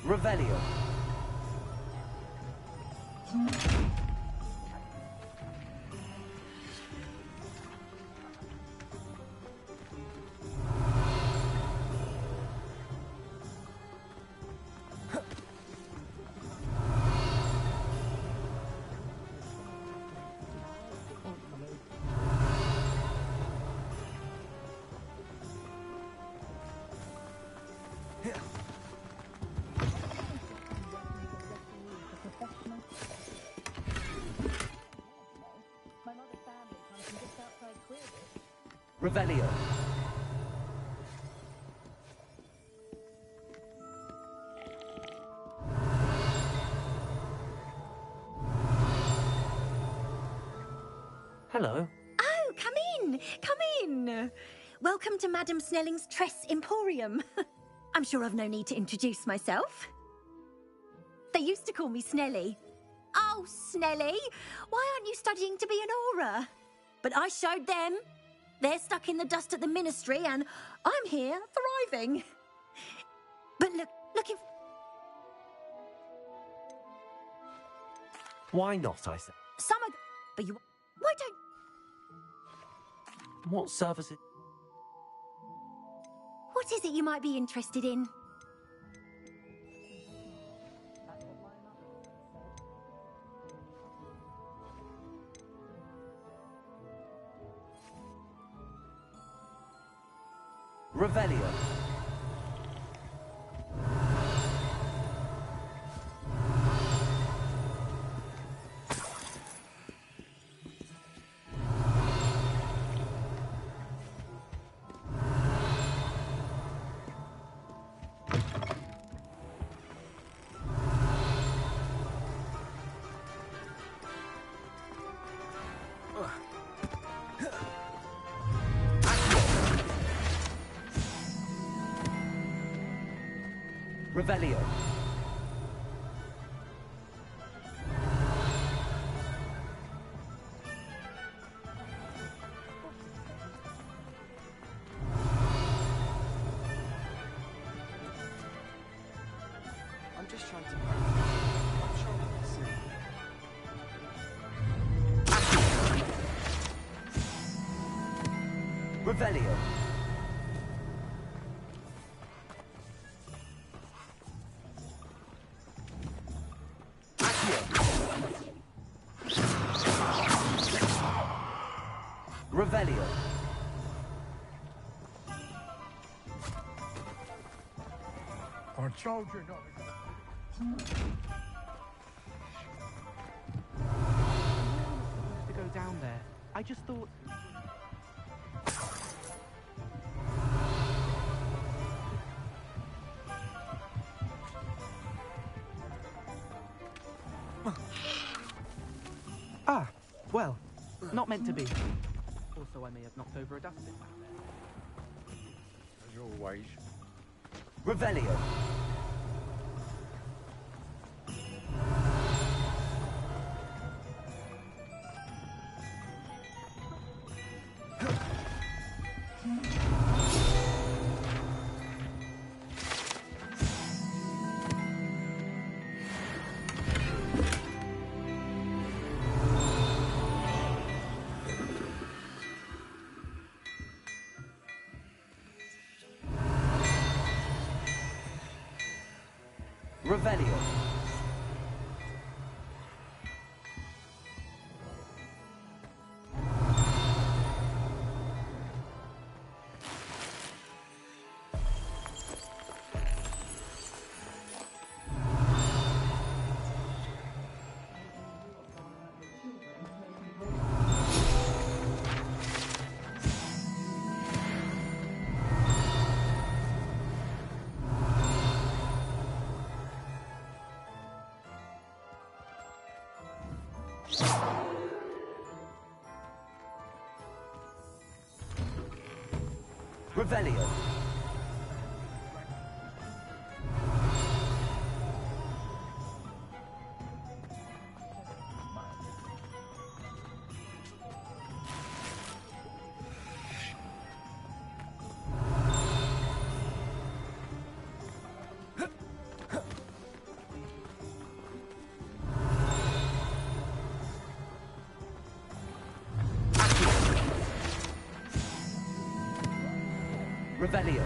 Revelio. Revelio. Hello. Oh, come in! Come in! Welcome to Madame Snelling's Tress Emporium. I'm sure I've no need to introduce myself. They used to call me Snelly. Oh, Snelly, why aren't you studying to be an aura? But I showed them. They're stuck in the dust at the ministry, and I'm here, thriving. But looking... Why not, I said. Some of... But you... Why don't... What service it... What is it you might be interested in? Revelio. Revelio. I'm just trying to... I'm sure we can see. Revelio. Revelio. Our soldier to go down there. I just thought... Ah, well, not meant to be. Also, I may have knocked over a dustbin back there. as always. Revelio. Revelio. Revelio. Revelio.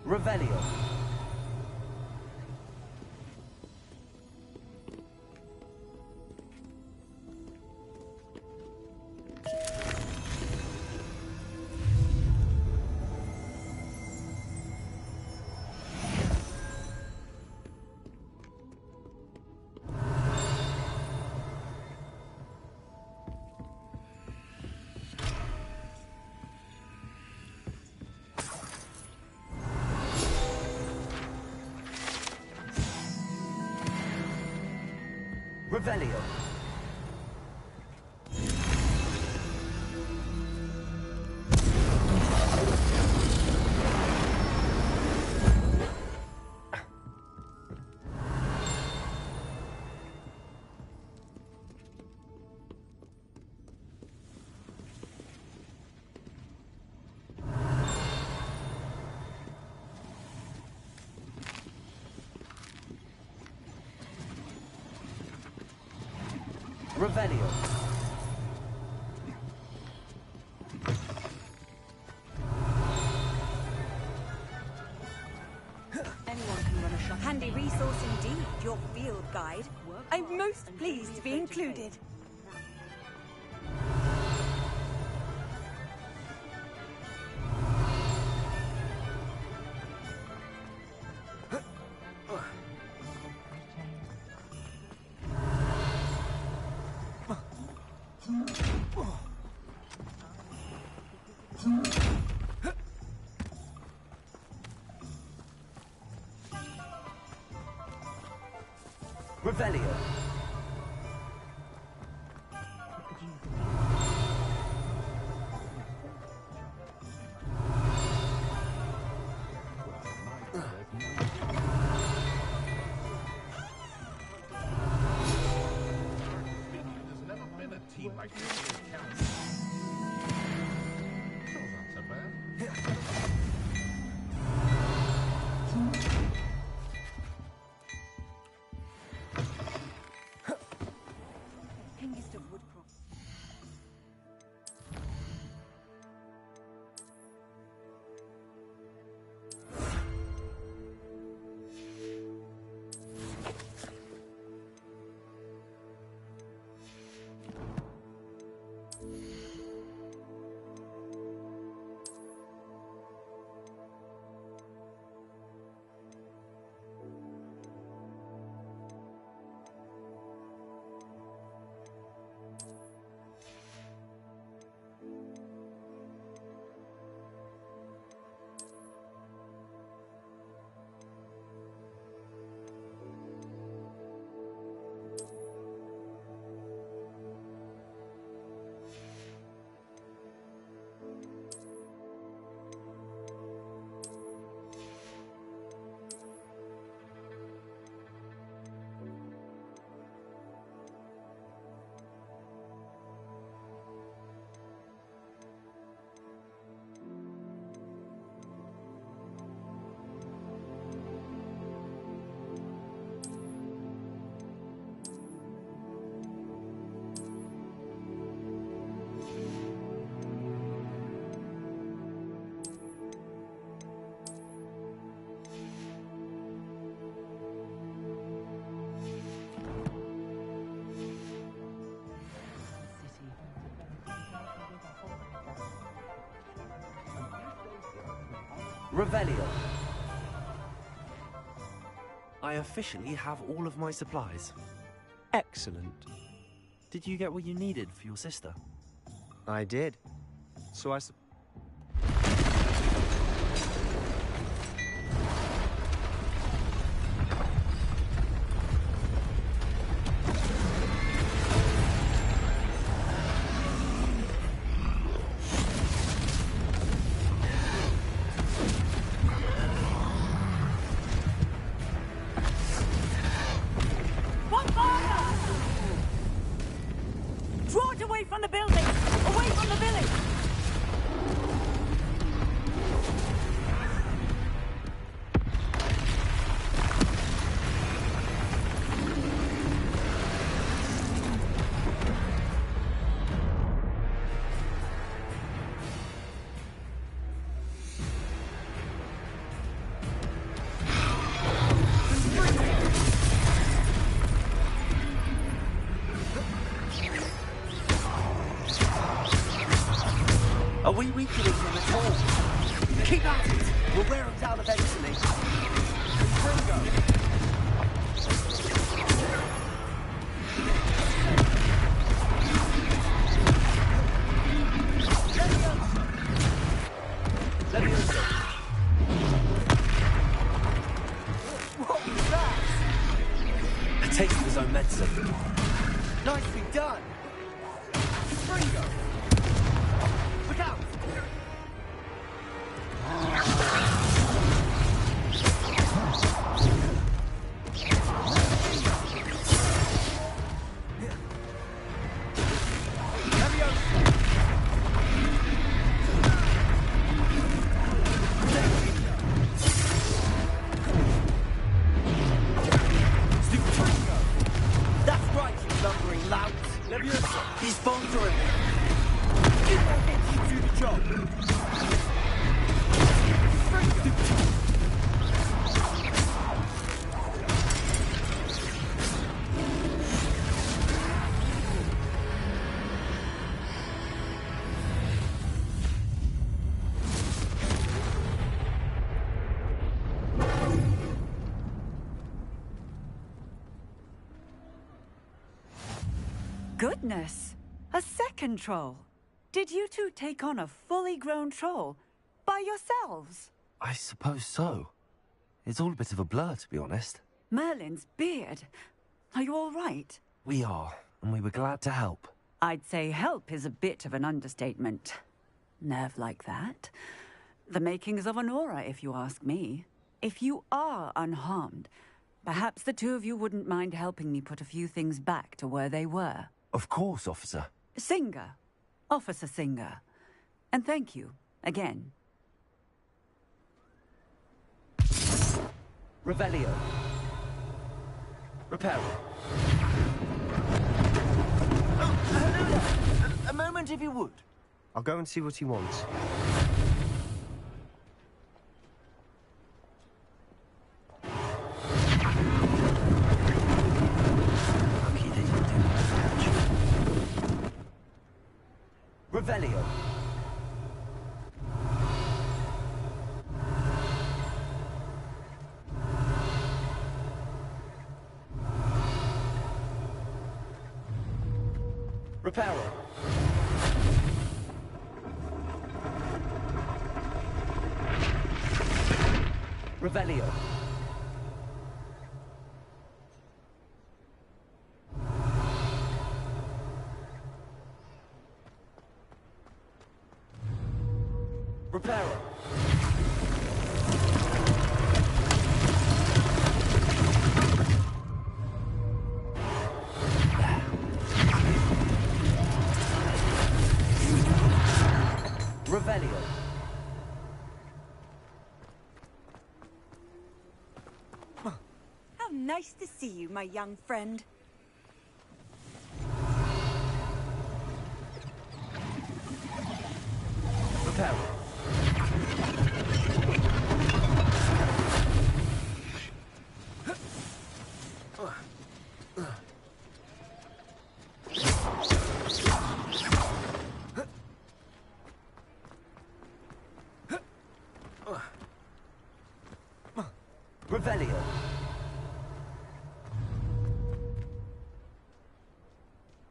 Revelio. Revelio. Revelio. Anyone can run a shop. Handy resource indeed, your field guide. I'm most pleased to be included. Revelio. There's never been a team like this in the county. So not so bad. Hengist of Woodcroft. Revelio. I officially have all of my supplies. Excellent. Did you get what you needed for your sister? I did. So ridiculous at all. Keep at it. We'll wear them down eventually. Ringo. What was that? A taste of his own medicine. Nicely done. Ringo. Look out. That's right, you lumbering lout. He's sponsoring. You won't get to do the job. Goodness! A second troll. Did you two take on a fully grown troll by yourselves? I suppose so. It's all a bit of a blur, to be honest. Merlin's beard. Are you all right? We are, and we were glad to help. I'd say help is a bit of an understatement. Nerve like that. The makings of an aura, if you ask me. If you are unharmed, perhaps the two of you wouldn't mind helping me put a few things back to where they were. Of course, officer. Singer. Officer Singer. And thank you, again. Revelio. Reparo. Hello there. A moment, if you would. I'll go and see what he wants. Revelio. Reparo. Revelio. Reparo. Revelio. How nice to see you, my young friend. Reparo. Revelio.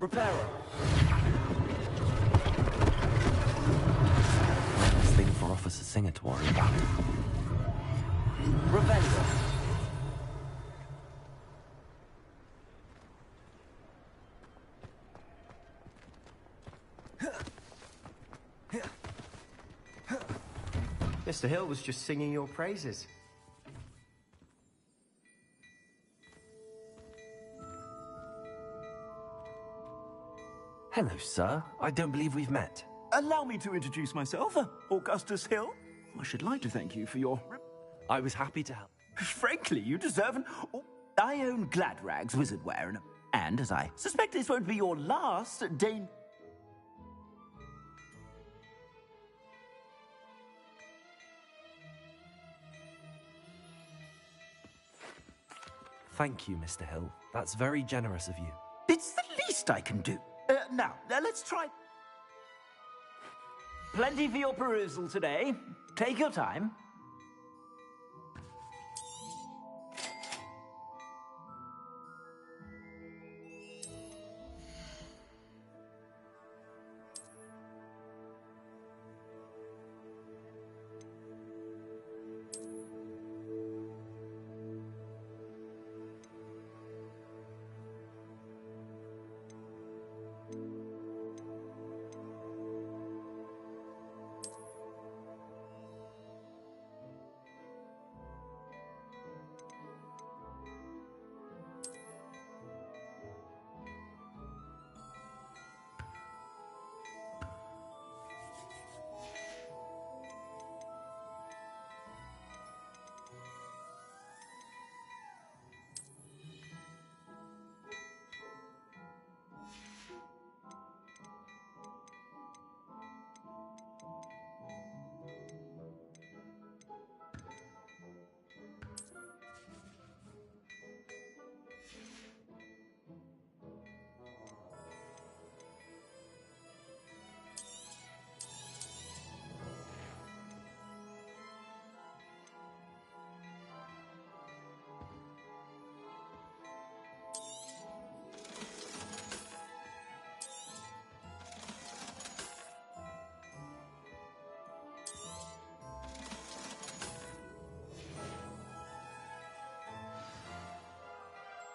Reparo. Best thing for Officer Singer to worry about. Revelio. Mr. Hill was just singing your praises. Hello, sir. I don't believe we've met. Allow me to introduce myself, Augustus Hill. I should like to thank you for your... I was happy to help. Frankly, you deserve an... Oh, I own Gladrags Wizardwear, and as I suspect this won't be your last day... Thank you, Mr. Hill. That's very generous of you. It's the least I can do. Now, let's try... Plenty for your perusal today. Take your time.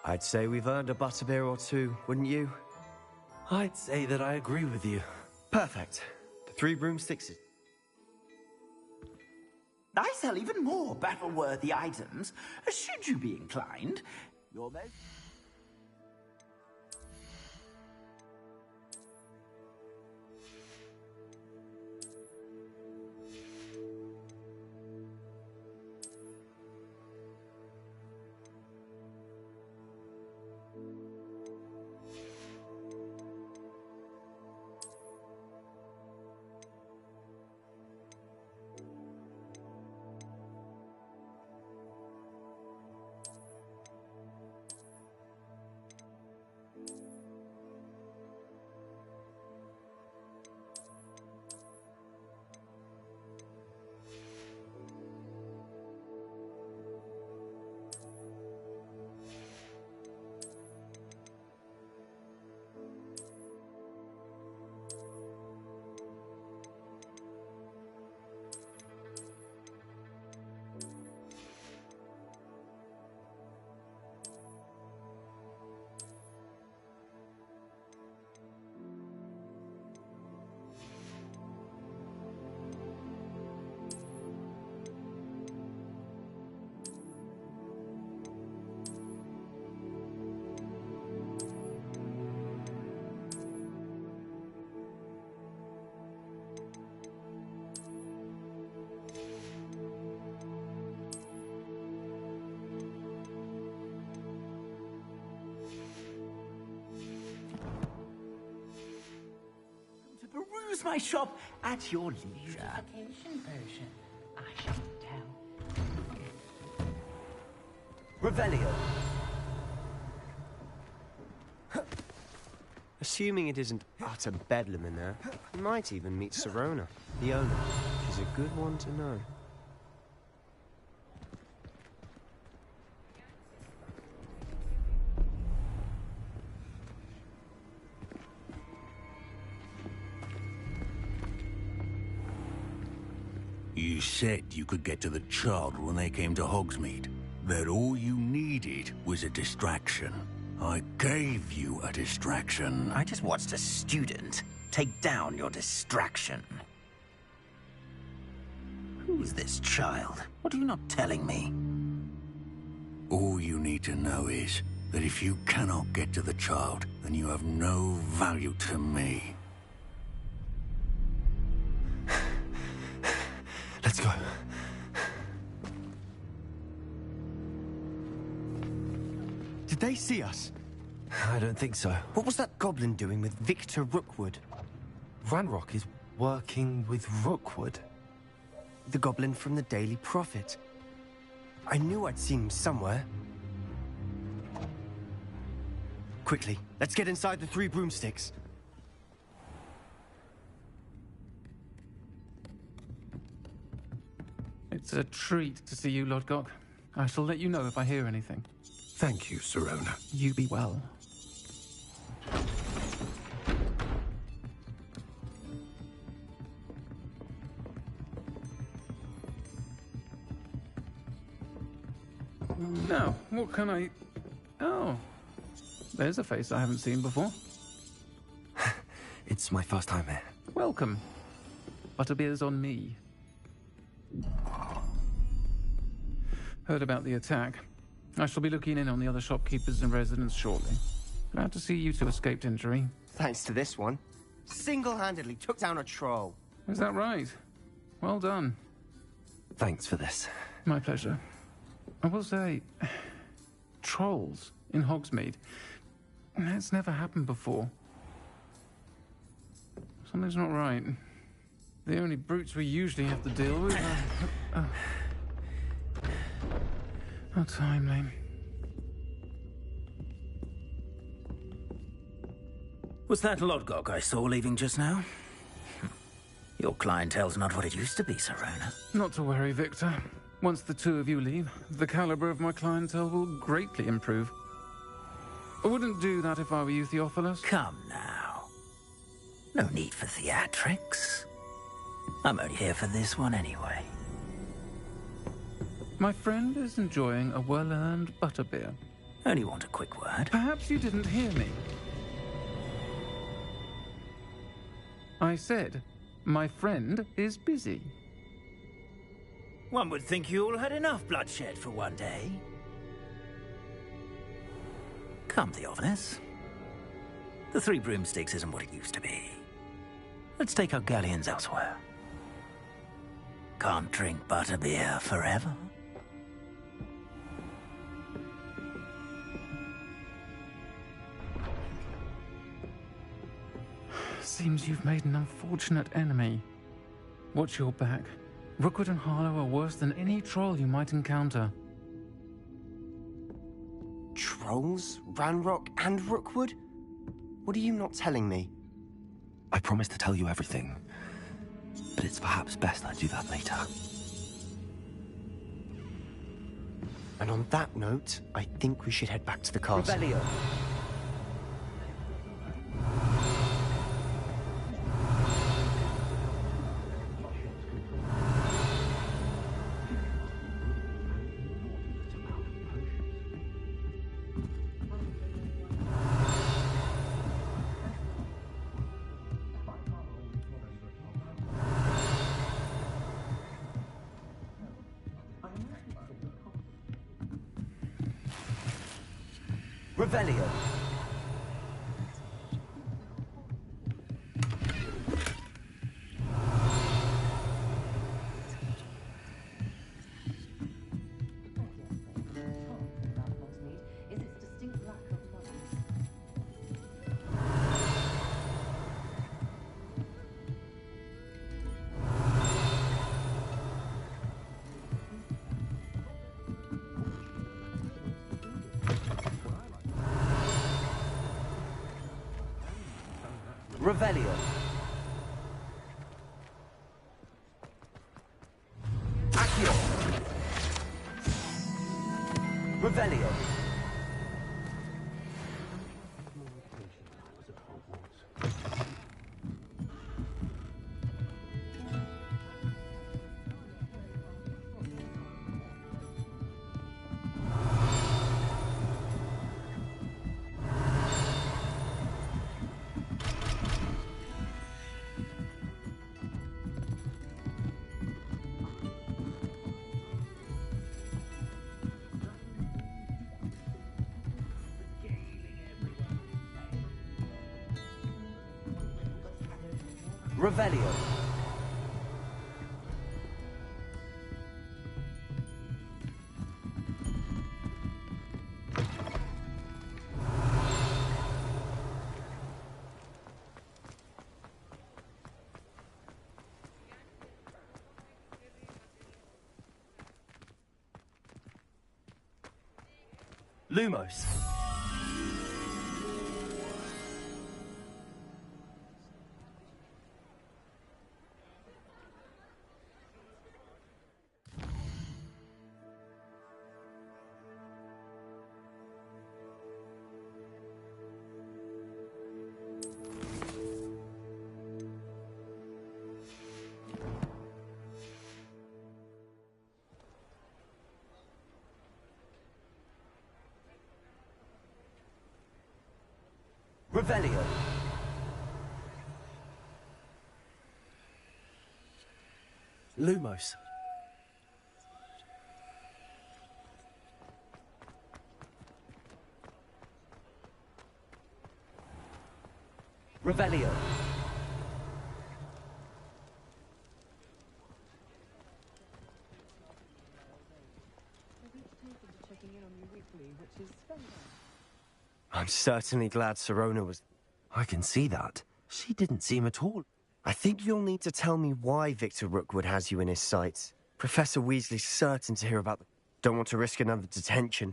I'd say we've earned a butterbeer or two, wouldn't you? I'd say that I agree with you. Perfect. The 3 broomsticks is... I sell even more battle-worthy items, should you be inclined. Your most... Peruse my shop at your leisure. Beautification version. I shall tell. Revelio. Assuming it isn't utter bedlam in there, you might even meet Sirona, the owner. She's a good one to know. You said you could get to the child when they came to Hogsmeade. That all you needed was a distraction. I gave you a distraction. I just watched a student take down your distraction. Who's this child? What are you not telling me? All you need to know is that if you cannot get to the child, then you have no value to me. Let's go. Did they see us? I don't think so. What was that goblin doing with Victor Rookwood? Ranrock is working with Rookwood. The goblin from the Daily Prophet. I knew I'd seen him somewhere. Quickly, let's get inside the 3 broomsticks. It's a treat to see you, Lodgok. I shall let you know if I hear anything. Thank you, Sirona. You be well. Now, what can I... Oh, there's a face I haven't seen before. It's my first time here. Welcome. Butterbeer's on me. Heard about the attack. I shall be looking in on the other shopkeepers and residents shortly. Glad to see you two escaped injury. Thanks to this one. Single-handedly took down a troll. Is that right? Well done. Thanks for this. My pleasure. I will say, trolls in Hogsmeade. That's never happened before. Something's not right. The only brutes we usually have to deal with are... How timely. Was that Lodgok I saw leaving just now? Your clientele's not what it used to be, Sirona. Not to worry, Victor. Once the two of you leave, the caliber of my clientele will greatly improve. I wouldn't do that if I were you, Theophilus. Come now. No need for theatrics. I'm only here for this one anyway. My friend is enjoying a well-earned butterbeer. Only want a quick word. Perhaps you didn't hear me. I said, my friend is busy. One would think you all had enough bloodshed for one day. Come, Theophilus. The Three Broomsticks isn't what it used to be. Let's take our galleons elsewhere. Can't drink butterbeer forever. Seems you've made an unfortunate enemy. Watch your back. Rookwood and Harlow are worse than any troll you might encounter. Trolls? Ranrock and Rookwood? What are you not telling me? I promised to tell you everything, but it's perhaps best I do that later. And on that note, I think we should head back to the castle. Revelio. Revelio. Revelio. Accio. Revelio. Revelio. Lumos. Revelio. Lumos. Revelio. I'm certainly glad Sirona was... I can see that. She didn't seem at all. I think you'll need to tell me why Victor Rookwood has you in his sights. Professor Weasley's certain to hear about... Don't want to risk another detention.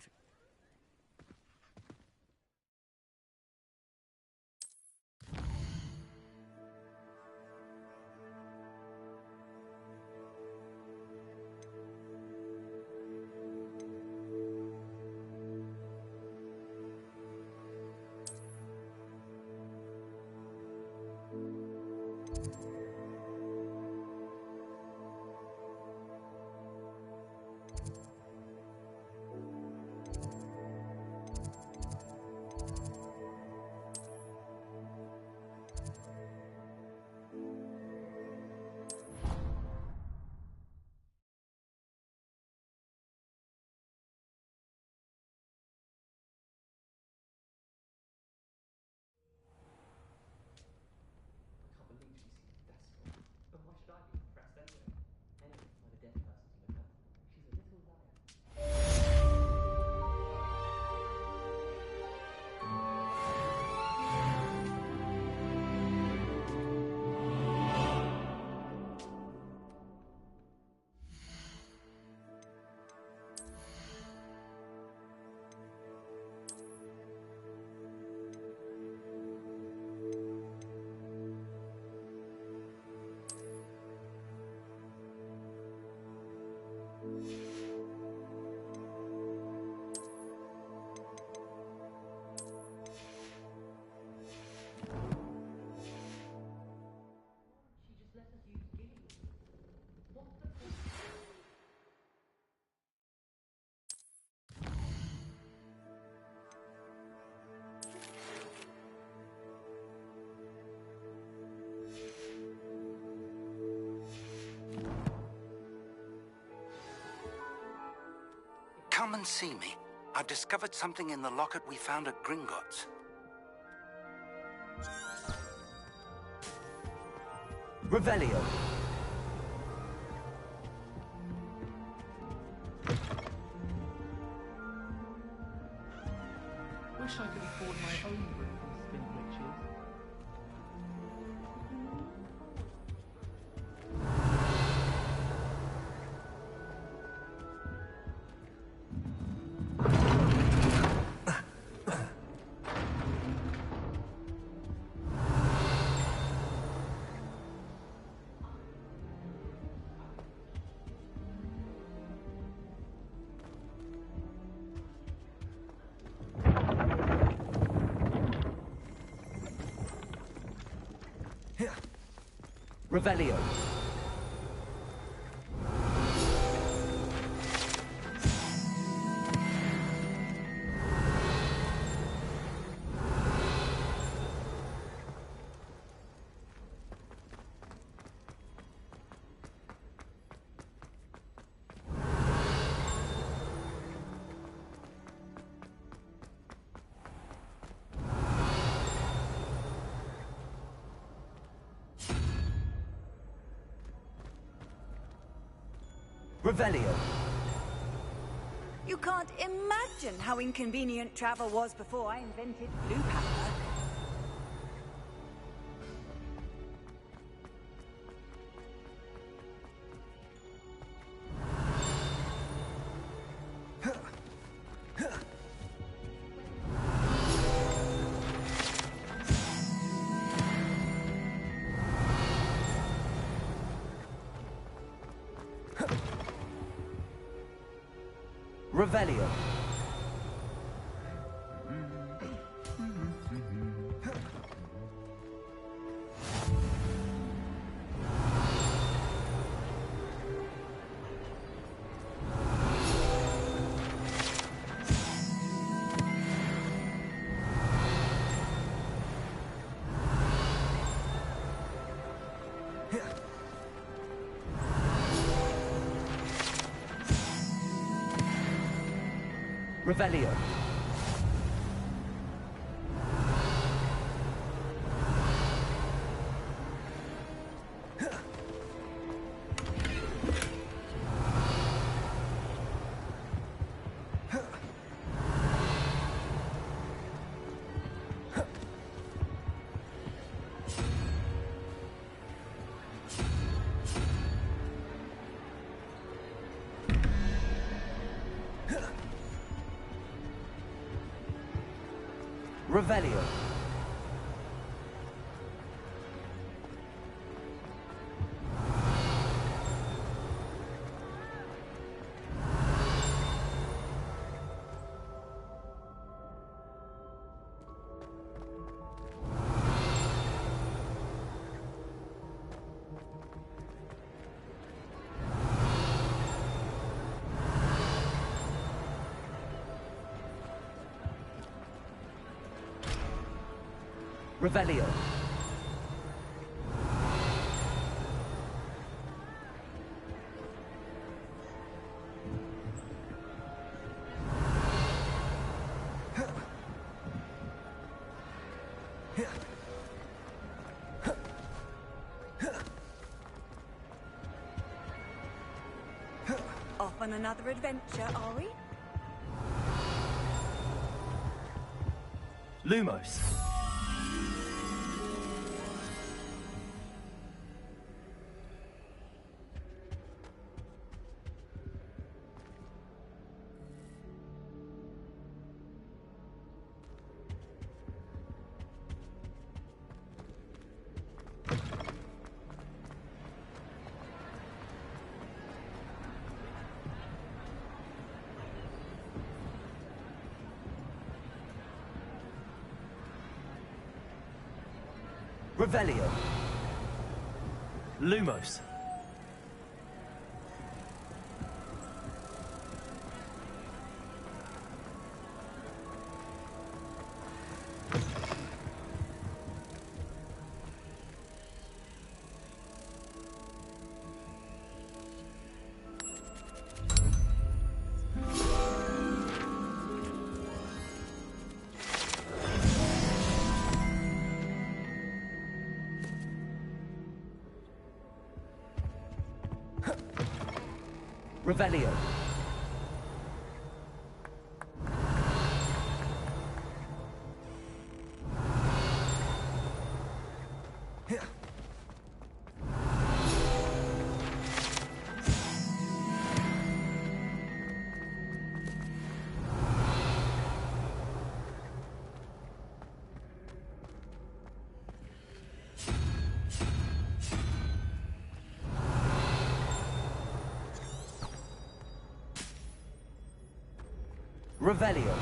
Come and see me. I've discovered something in the locket we found at Gringotts. Revelio. Wish I could afford my own room for spin witches. Revelio. Revelio. You can't imagine how inconvenient travel was before I invented Blue Panther. Revelio. Revelio. Revelio. Revelio. Off on another adventure, are we? Lumos. Revelio. Lumos. Revelio. Revelio.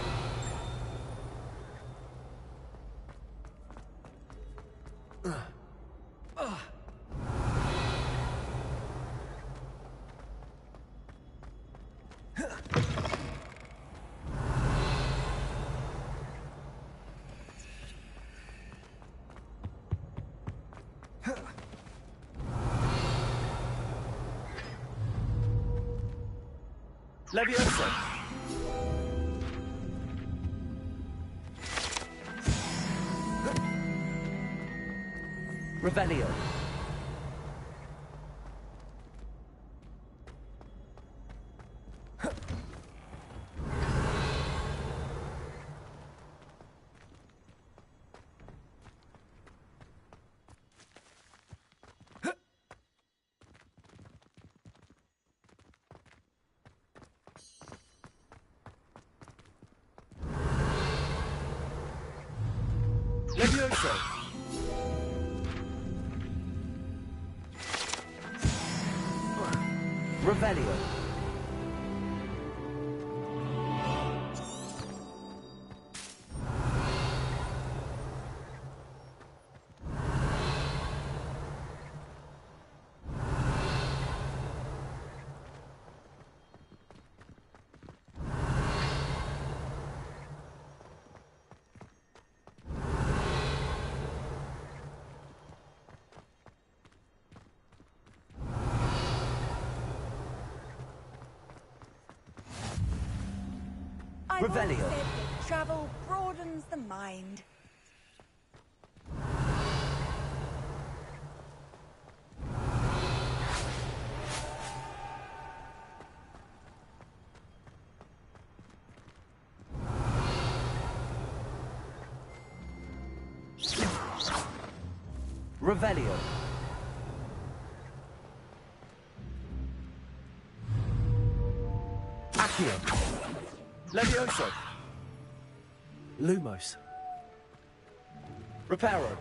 Levioso. Revelio. Levioso. Revelio. Revelio. said that travel broadens the mind. Revelio. Accio. Levioso. Lumos. Reparo.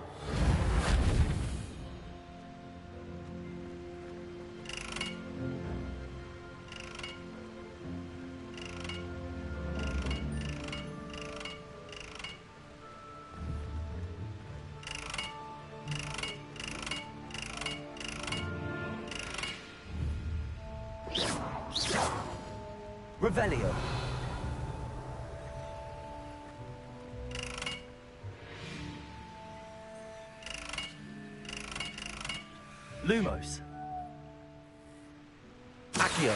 Revelio. Lumos. Accio.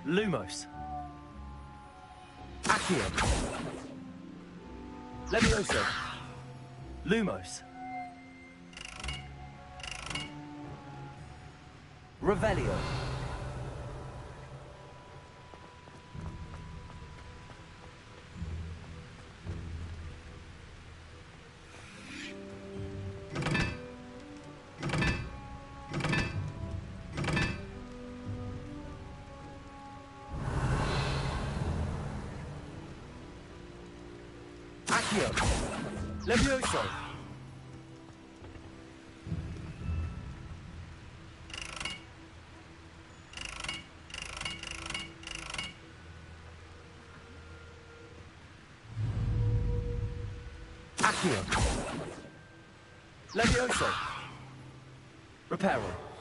Lumos. Accio. Levioso. Lumos. Revelio. Accio. Levioso. Accio. Levioso. Reparo.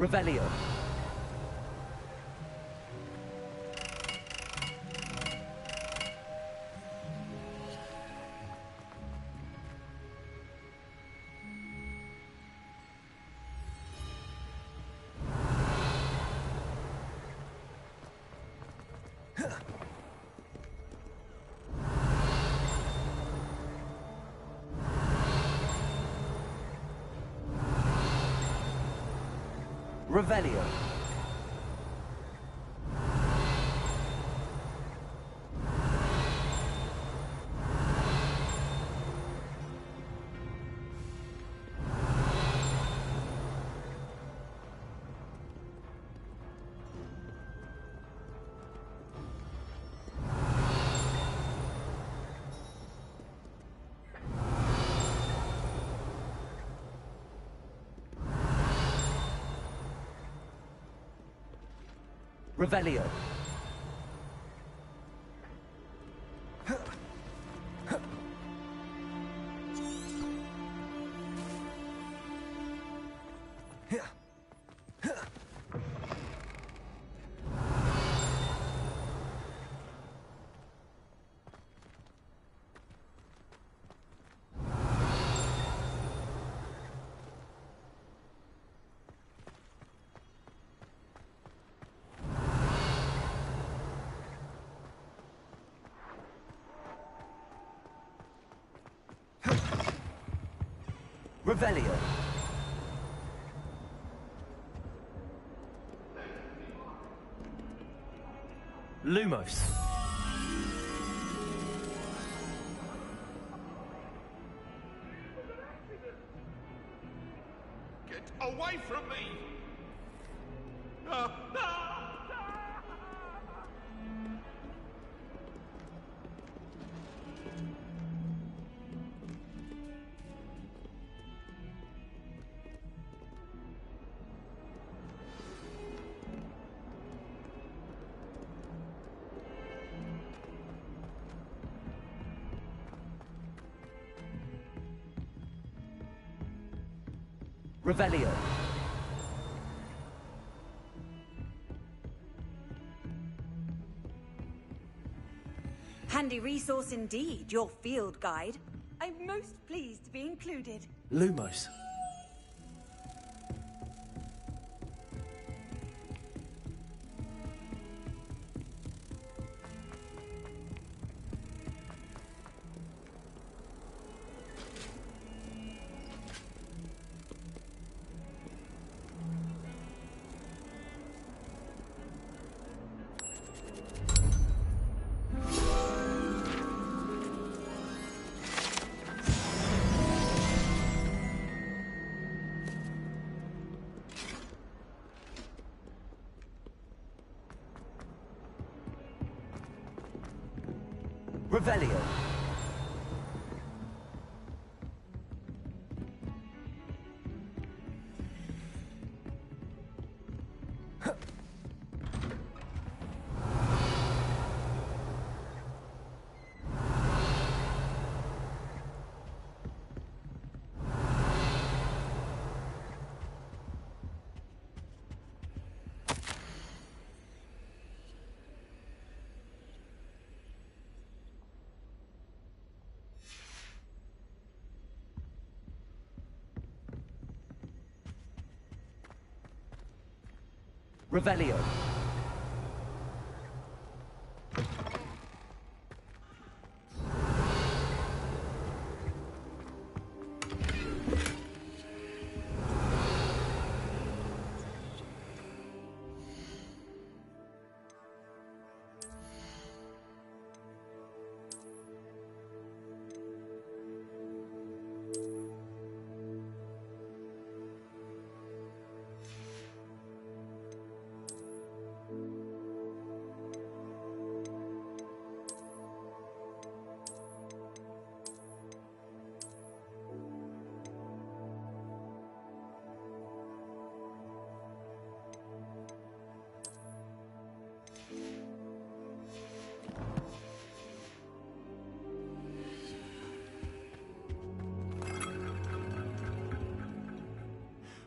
Revelio. Revelio. Revelio. Revelio. Lumos. Get away from me! Revelio. Handy resource indeed, your field guide. I'm most pleased to be included. Lumos. Revelio. Revelio.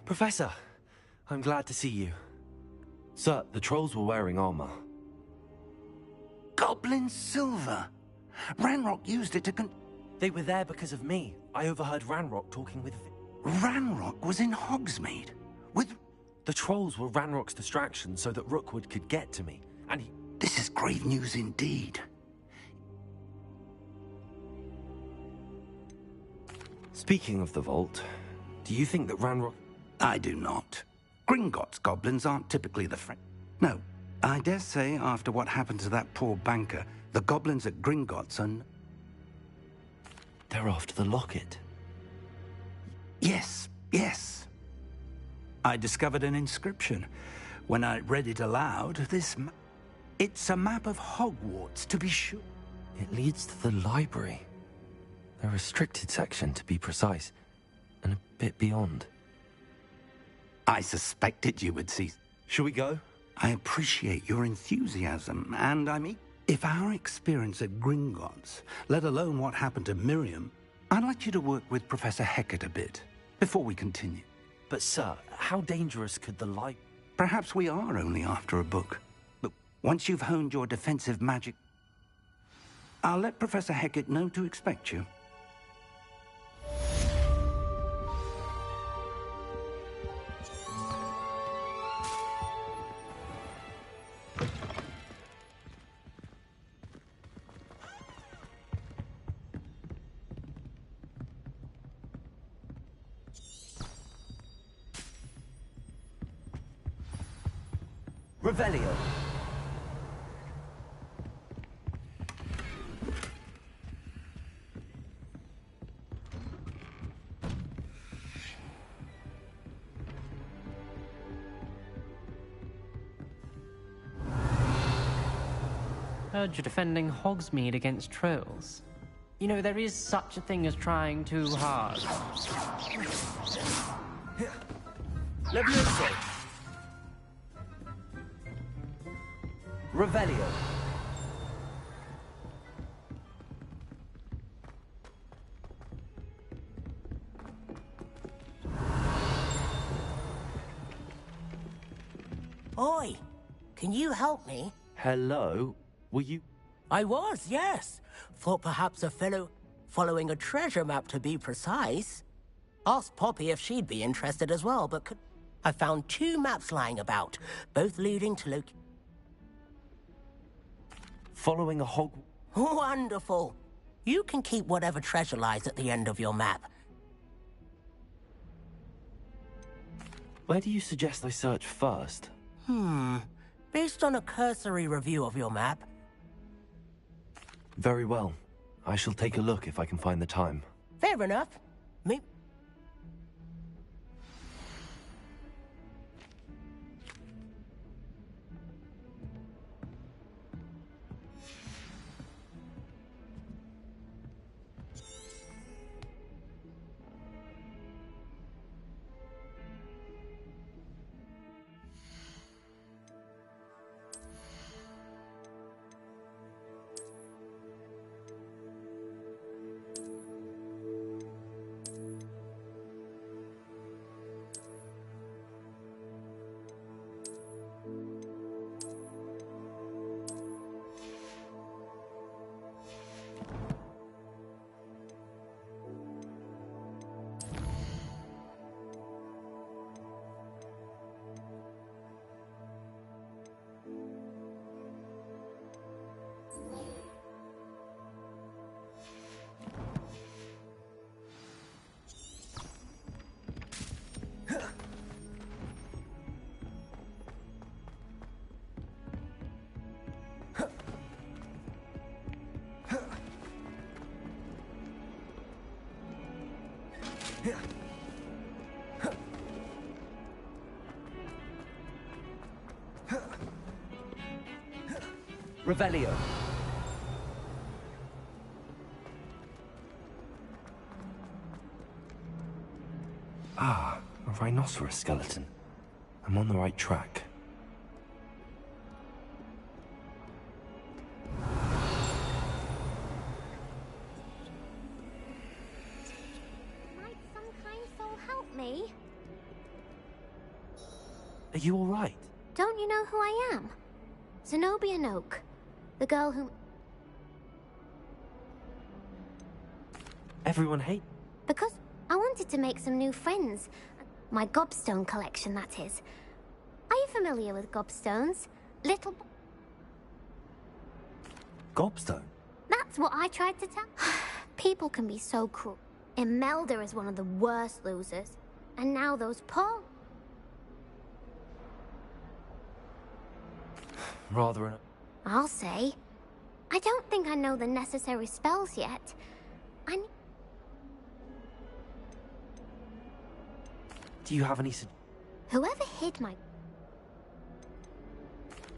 Professor, I'm glad to see you. Sir, the trolls were wearing armor. Goblin silver! Ranrock used it to They were there because of me. I overheard Ranrock talking with... Ranrock was in Hogsmeade? With... The trolls were Ranrock's distraction so that Rookwood could get to me, and he... This is grave news indeed. Speaking of the vault, do you think that Ranrock... I do not. Gringotts goblins aren't typically the friend. No, I dare say after what happened to that poor banker, the goblins at Gringotts are... They're after the locket. Yes, yes. I discovered an inscription. When I read it aloud, it's a map of Hogwarts, to be sure. It leads to the library. The restricted section, to be precise, and a bit beyond. I suspected you would see. Shall we go? I appreciate your enthusiasm, and I mean, if our experience at Gringotts, let alone what happened to Miriam, I'd like you to work with Professor Hecat a bit, before we continue. But sir, how dangerous could the light... Perhaps we are only after a book. But once you've honed your defensive magic, I'll let Professor Hecat know to expect you. Revelio. Heard you're defending Hogsmeade against trolls. You know, there is such a thing as trying too hard. Levioso. Revelio. you help me? Hello? Were you... I was, yes. Thought perhaps a fellow following a treasure map, to be precise. Asked Poppy if she'd be interested as well, but I found 2 maps lying about, both leading to Following a hog... Wonderful. You can keep whatever treasure lies at the end of your map. Where do you suggest I search first? Based on a cursory review of your map. Very well. I shall take a look if I can find the time. Fair enough. Me... Revelio. Ah, a rhinoceros skeleton. I'm on the right track. Might some kind soul help me? Are you all right? Don't you know who I am? Zenobia Noak. The girl who... Everyone hate... Because I wanted to make some new friends. My gobstone collection, that is. Are you familiar with gobstones? Little... Gobstone? That's what I tried to tell... People can be so cruel. Imelda is one of the worst losers. And now those poor... Rather an... I'll say. I don't think I know the necessary spells yet. Do you have any... Whoever hid my...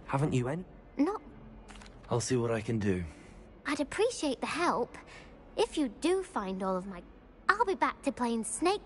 Haven't you any? No. I'll see what I can do. I'd appreciate the help. If you do find all of my... I'll be back to playing Snake...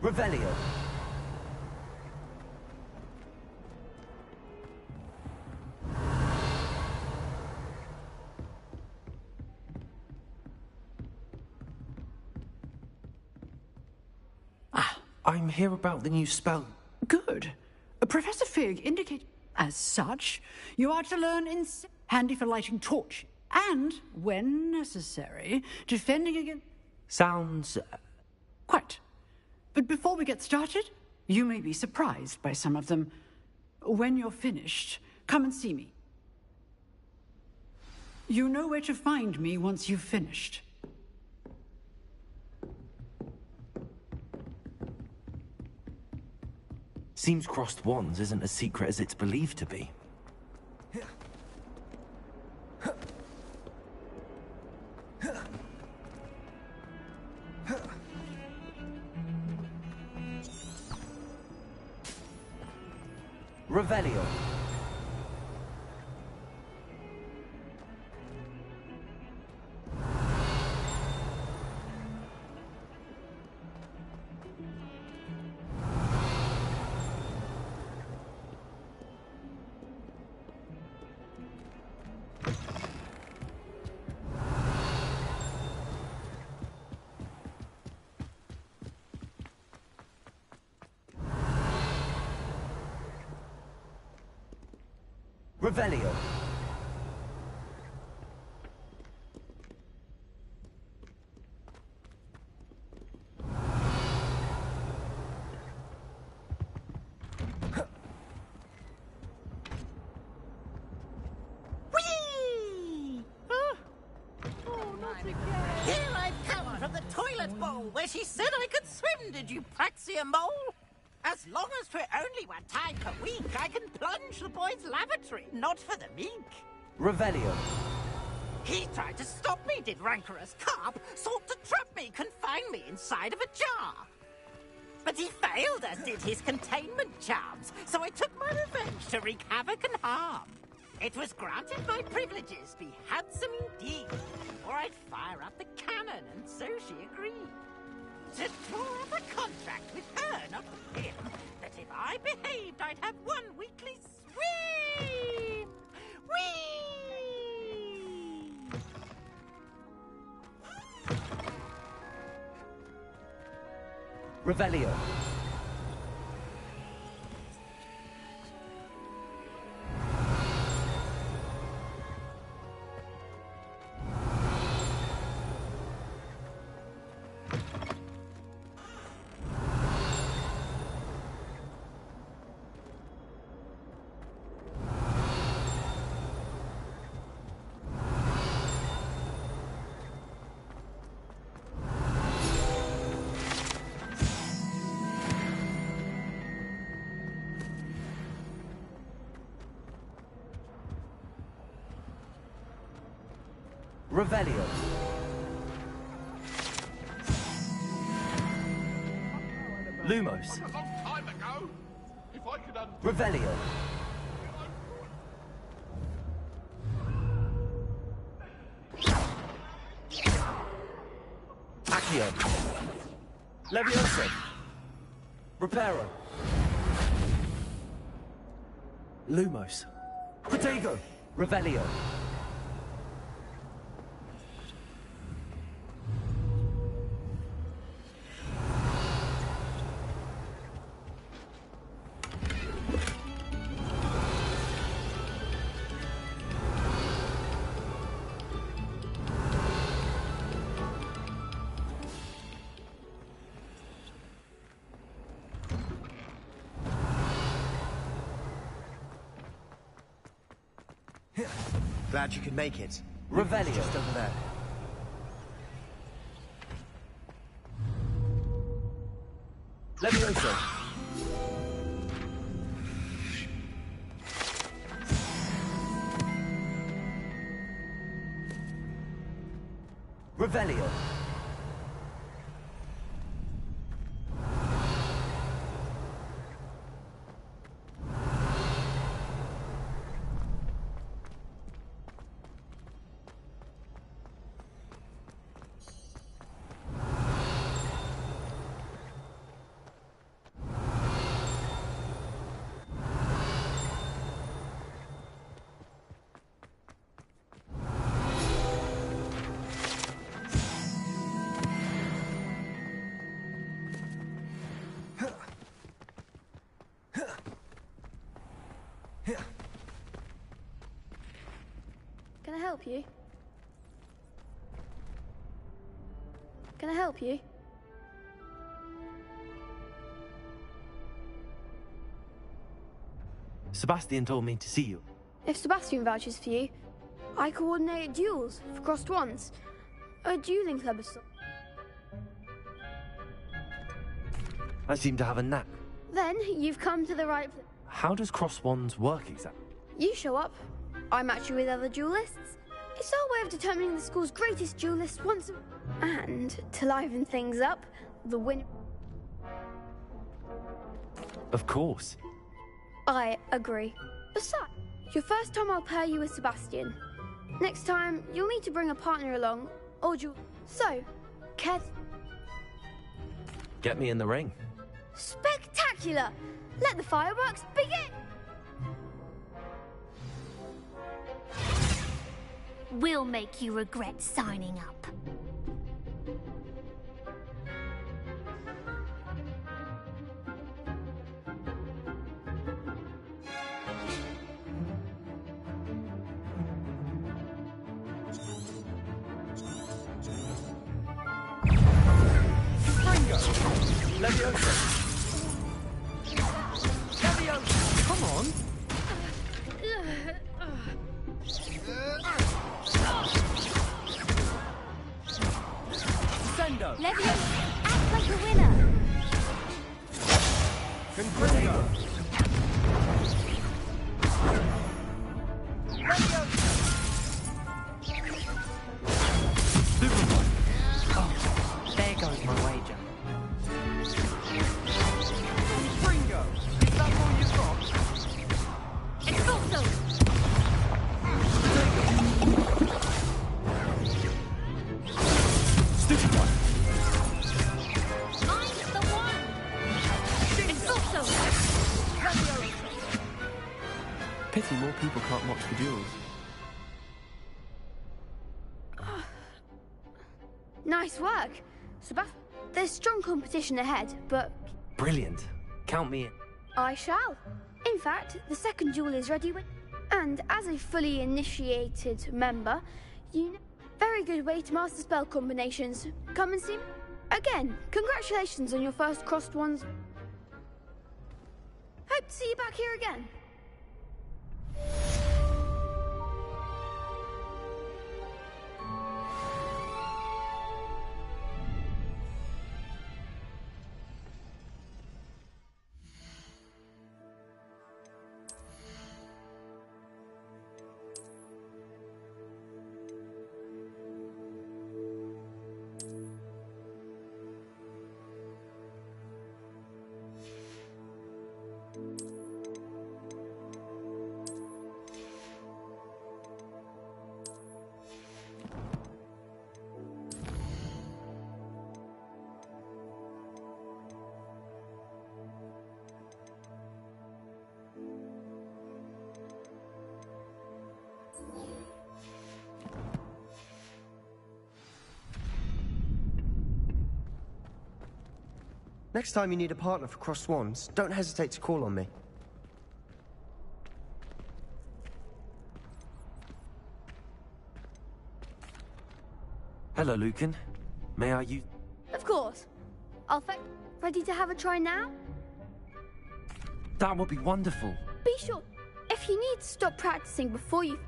Revelio. I'm here about the new spell. Good. Professor Fig indicated... As such, you are to learn handy for lighting torch, and, when necessary, defending against... Sounds... Quite. But before we get started, you may be surprised by some of them. When you're finished, come and see me. You know where to find me once you've finished. Seems crossed wands isn't as secret as it's believed to be. Revelio. Revelio. Whee! Here I've come from the toilet bowl where she said I could swim, did you praxia mole? As long as for only 1 time per week, I can plunge the boy's lavatory, not for the mink. Revelio. He tried to stop me, did rancorous carp, sought to trap me, confine me inside of a jar. But he failed, as did his containment charms, so I took my revenge to wreak havoc and harm. It was granted my privileges, be handsome indeed, or I'd fire up the cannon, and so she agreed. To draw up a contract with her, not with him, that if I behaved, I'd have 1 weekly swim! Whee! Revelio. Revelio. Lumos. A long time ago. If I could Revelio. Accio. Levioso. Reparo. Lumos. Protego. Revelio. Glad you could make it. Revelio. Just over there. Levioso. Revelio. Can I help you? Can I help you? Sebastian told me to see you. If Sebastian vouches for you, I coordinate duels for crossed wands. A dueling club of sorts. I seem to have a knack. Then you've come to the right place. How does cross wands work exactly? You show up, I match you with other duelists. It's our way of determining the school's greatest duelist once a... And, to liven things up, the winner... Of course. I agree. Besides, your first time I'll pair you with Sebastian. Next time, you'll need to bring a partner along, or So, Kev... Get me in the ring. Spectacular! Let the fireworks begin! We'll make you regret signing up. Leviosa! Leviosa! Come on! Sendo! Leviosa, act like a winner! Confringo! Oh, there goes my wager. Confringo! Is that all you've got? Expulso! Stupid one! Mine's the one! Expulso! Pity more people can't watch the duels. Nice work. Sebastian, there's strong competition ahead, but Brilliant. Count me in. I shall. In fact, the second duel is ready with... And as a fully initiated member, you know... Very good way to master spell combinations. Come and see me. Again, congratulations on your first crossed ones. Hope to see you back here again. Next time you need a partner for Cross Swans, don't hesitate to call on me. Hello, Lucan. May I use... Of course. Ready to have a try now? That would be wonderful. Be sure, if you need to stop practicing before you...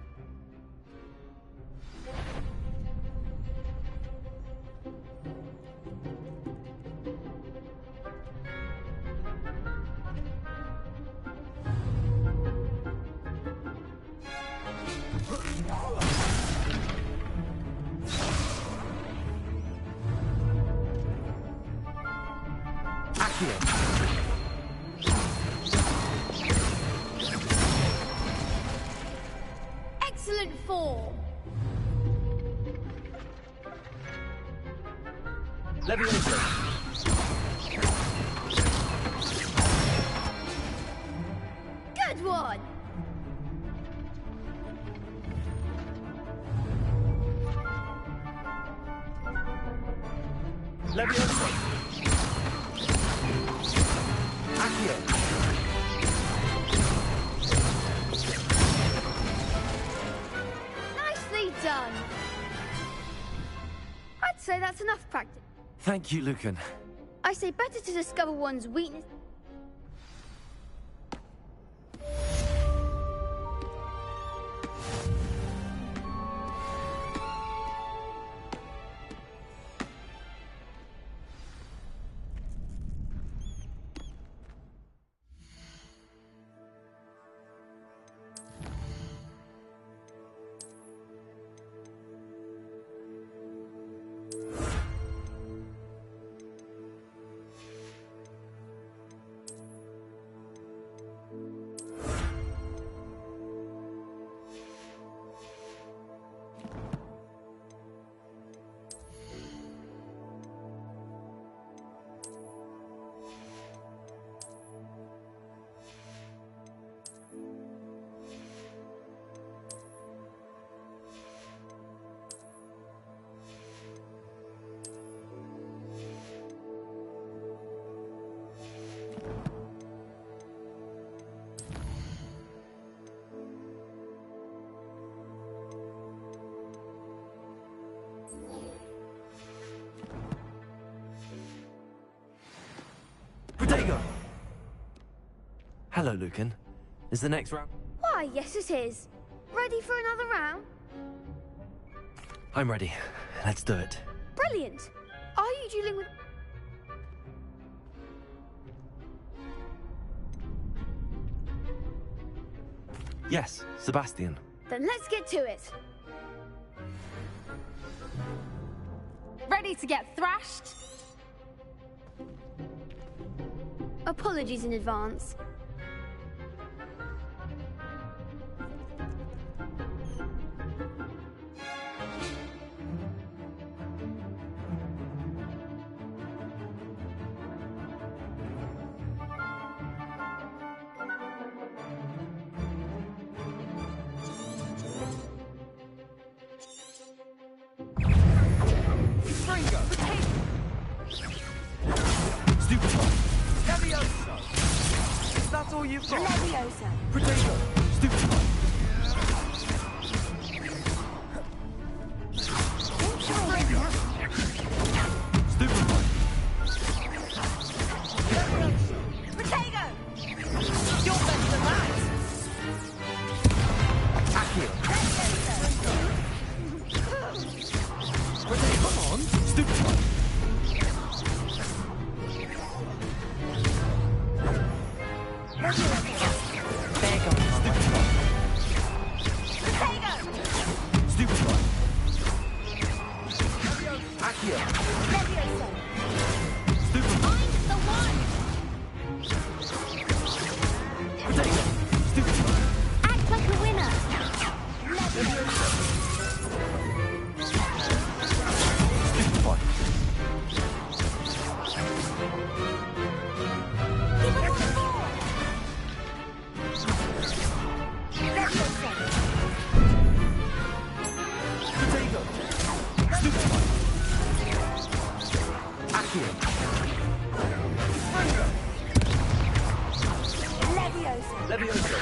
Excellent form. Leviosa! Good one. Leviosa! Accio! Nicely done. I'd say that's enough practice. Thank you, Lucan. I say better to discover one's weakness. Hello, Lucan. Is the next round? Why, yes it is. Ready for another round? I'm ready. Let's do it. Brilliant. Are you dealing with... Yes, Sebastian. Then let's get to it. Ready to get thrashed? Apologies in advance. Stringo! Stupefy! Levioso! Is that all you've got? Leviosa. Potato! Stupefy! Stupefy! Potato! You're better than that! Attack here! Come on! Stupefy! There goes Potato! Stupefy! Accio! Leviosa! Stupefy! I'm the one! Potato! Stupefy! Act like a winner. Stupefy! Potato! Stupefy! Accio! Stringo! Leviosa! Levioso!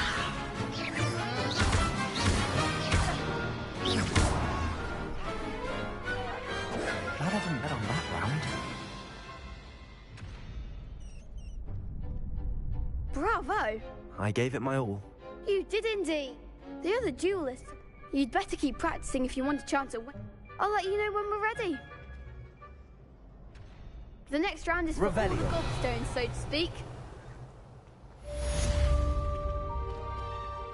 Glad I didn't bet on that round. Bravo. I gave it my all. You did indeed. The other duelists. You'd better keep practicing if you want a chance at win. I'll let you know when we're ready. The next round is for all the Revelio. gobstones, so to speak.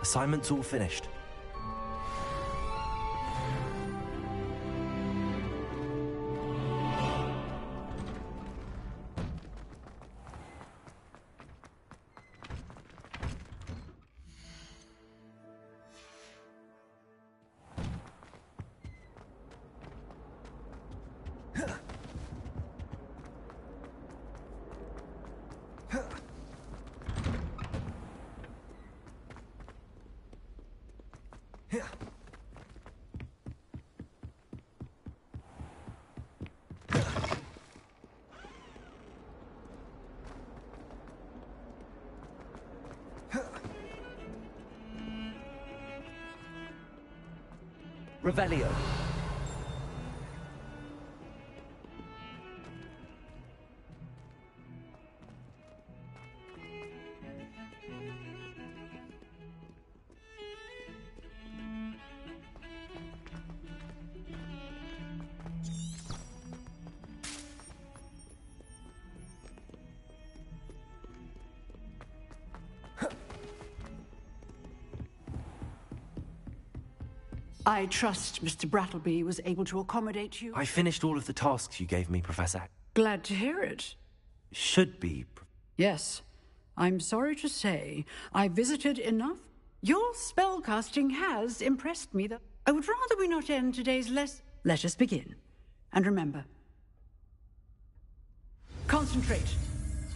Assignment's all finished. Revelio. I trust Mr. Brattleby was able to accommodate you. I finished all of the tasks you gave me, Professor. Glad to hear it. Should be. Yes. I'm sorry to say, I visited enough. Your spellcasting has impressed me, though. I would rather we not end today's lesson. Let us begin. And remember, concentrate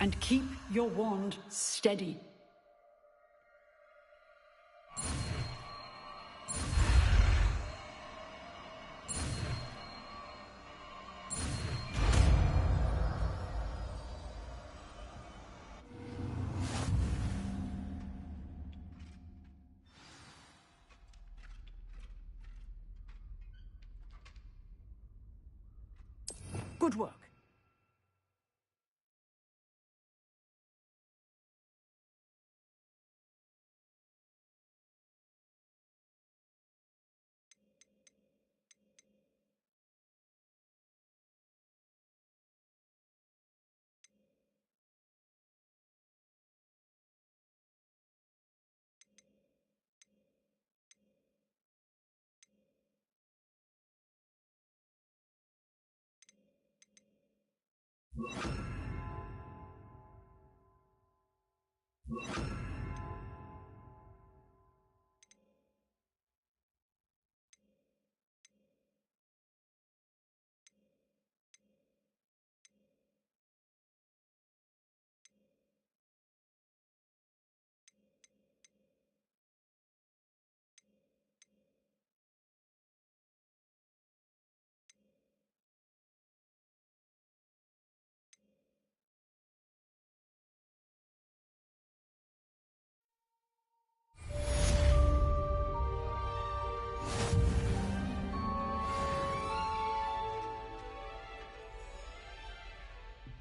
and keep your wand steady. Good work.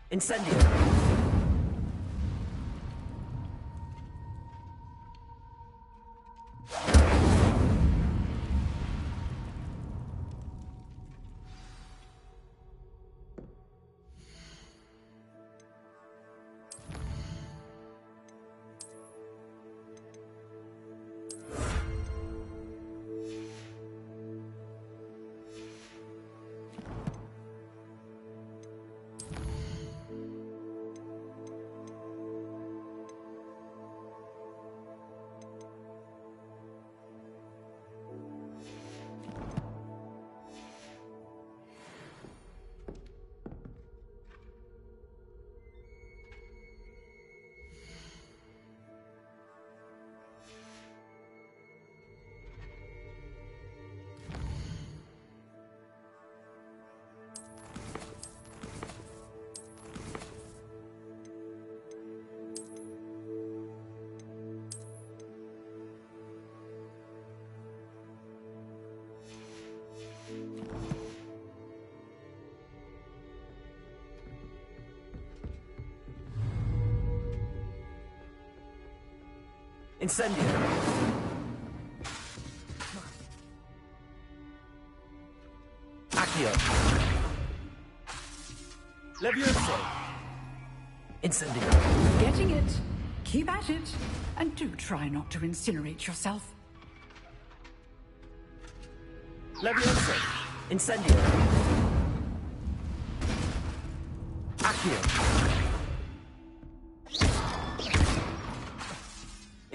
Incendio. Incendio. Accio. Levioso. Incendio. Getting it. Keep at it. And do try not to incinerate yourself. Levioso. Incendio. Accio.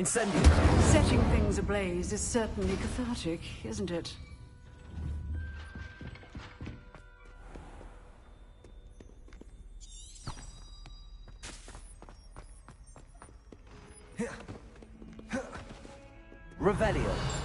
Incendio. Setting things ablaze is certainly cathartic, isn't it? Revelio.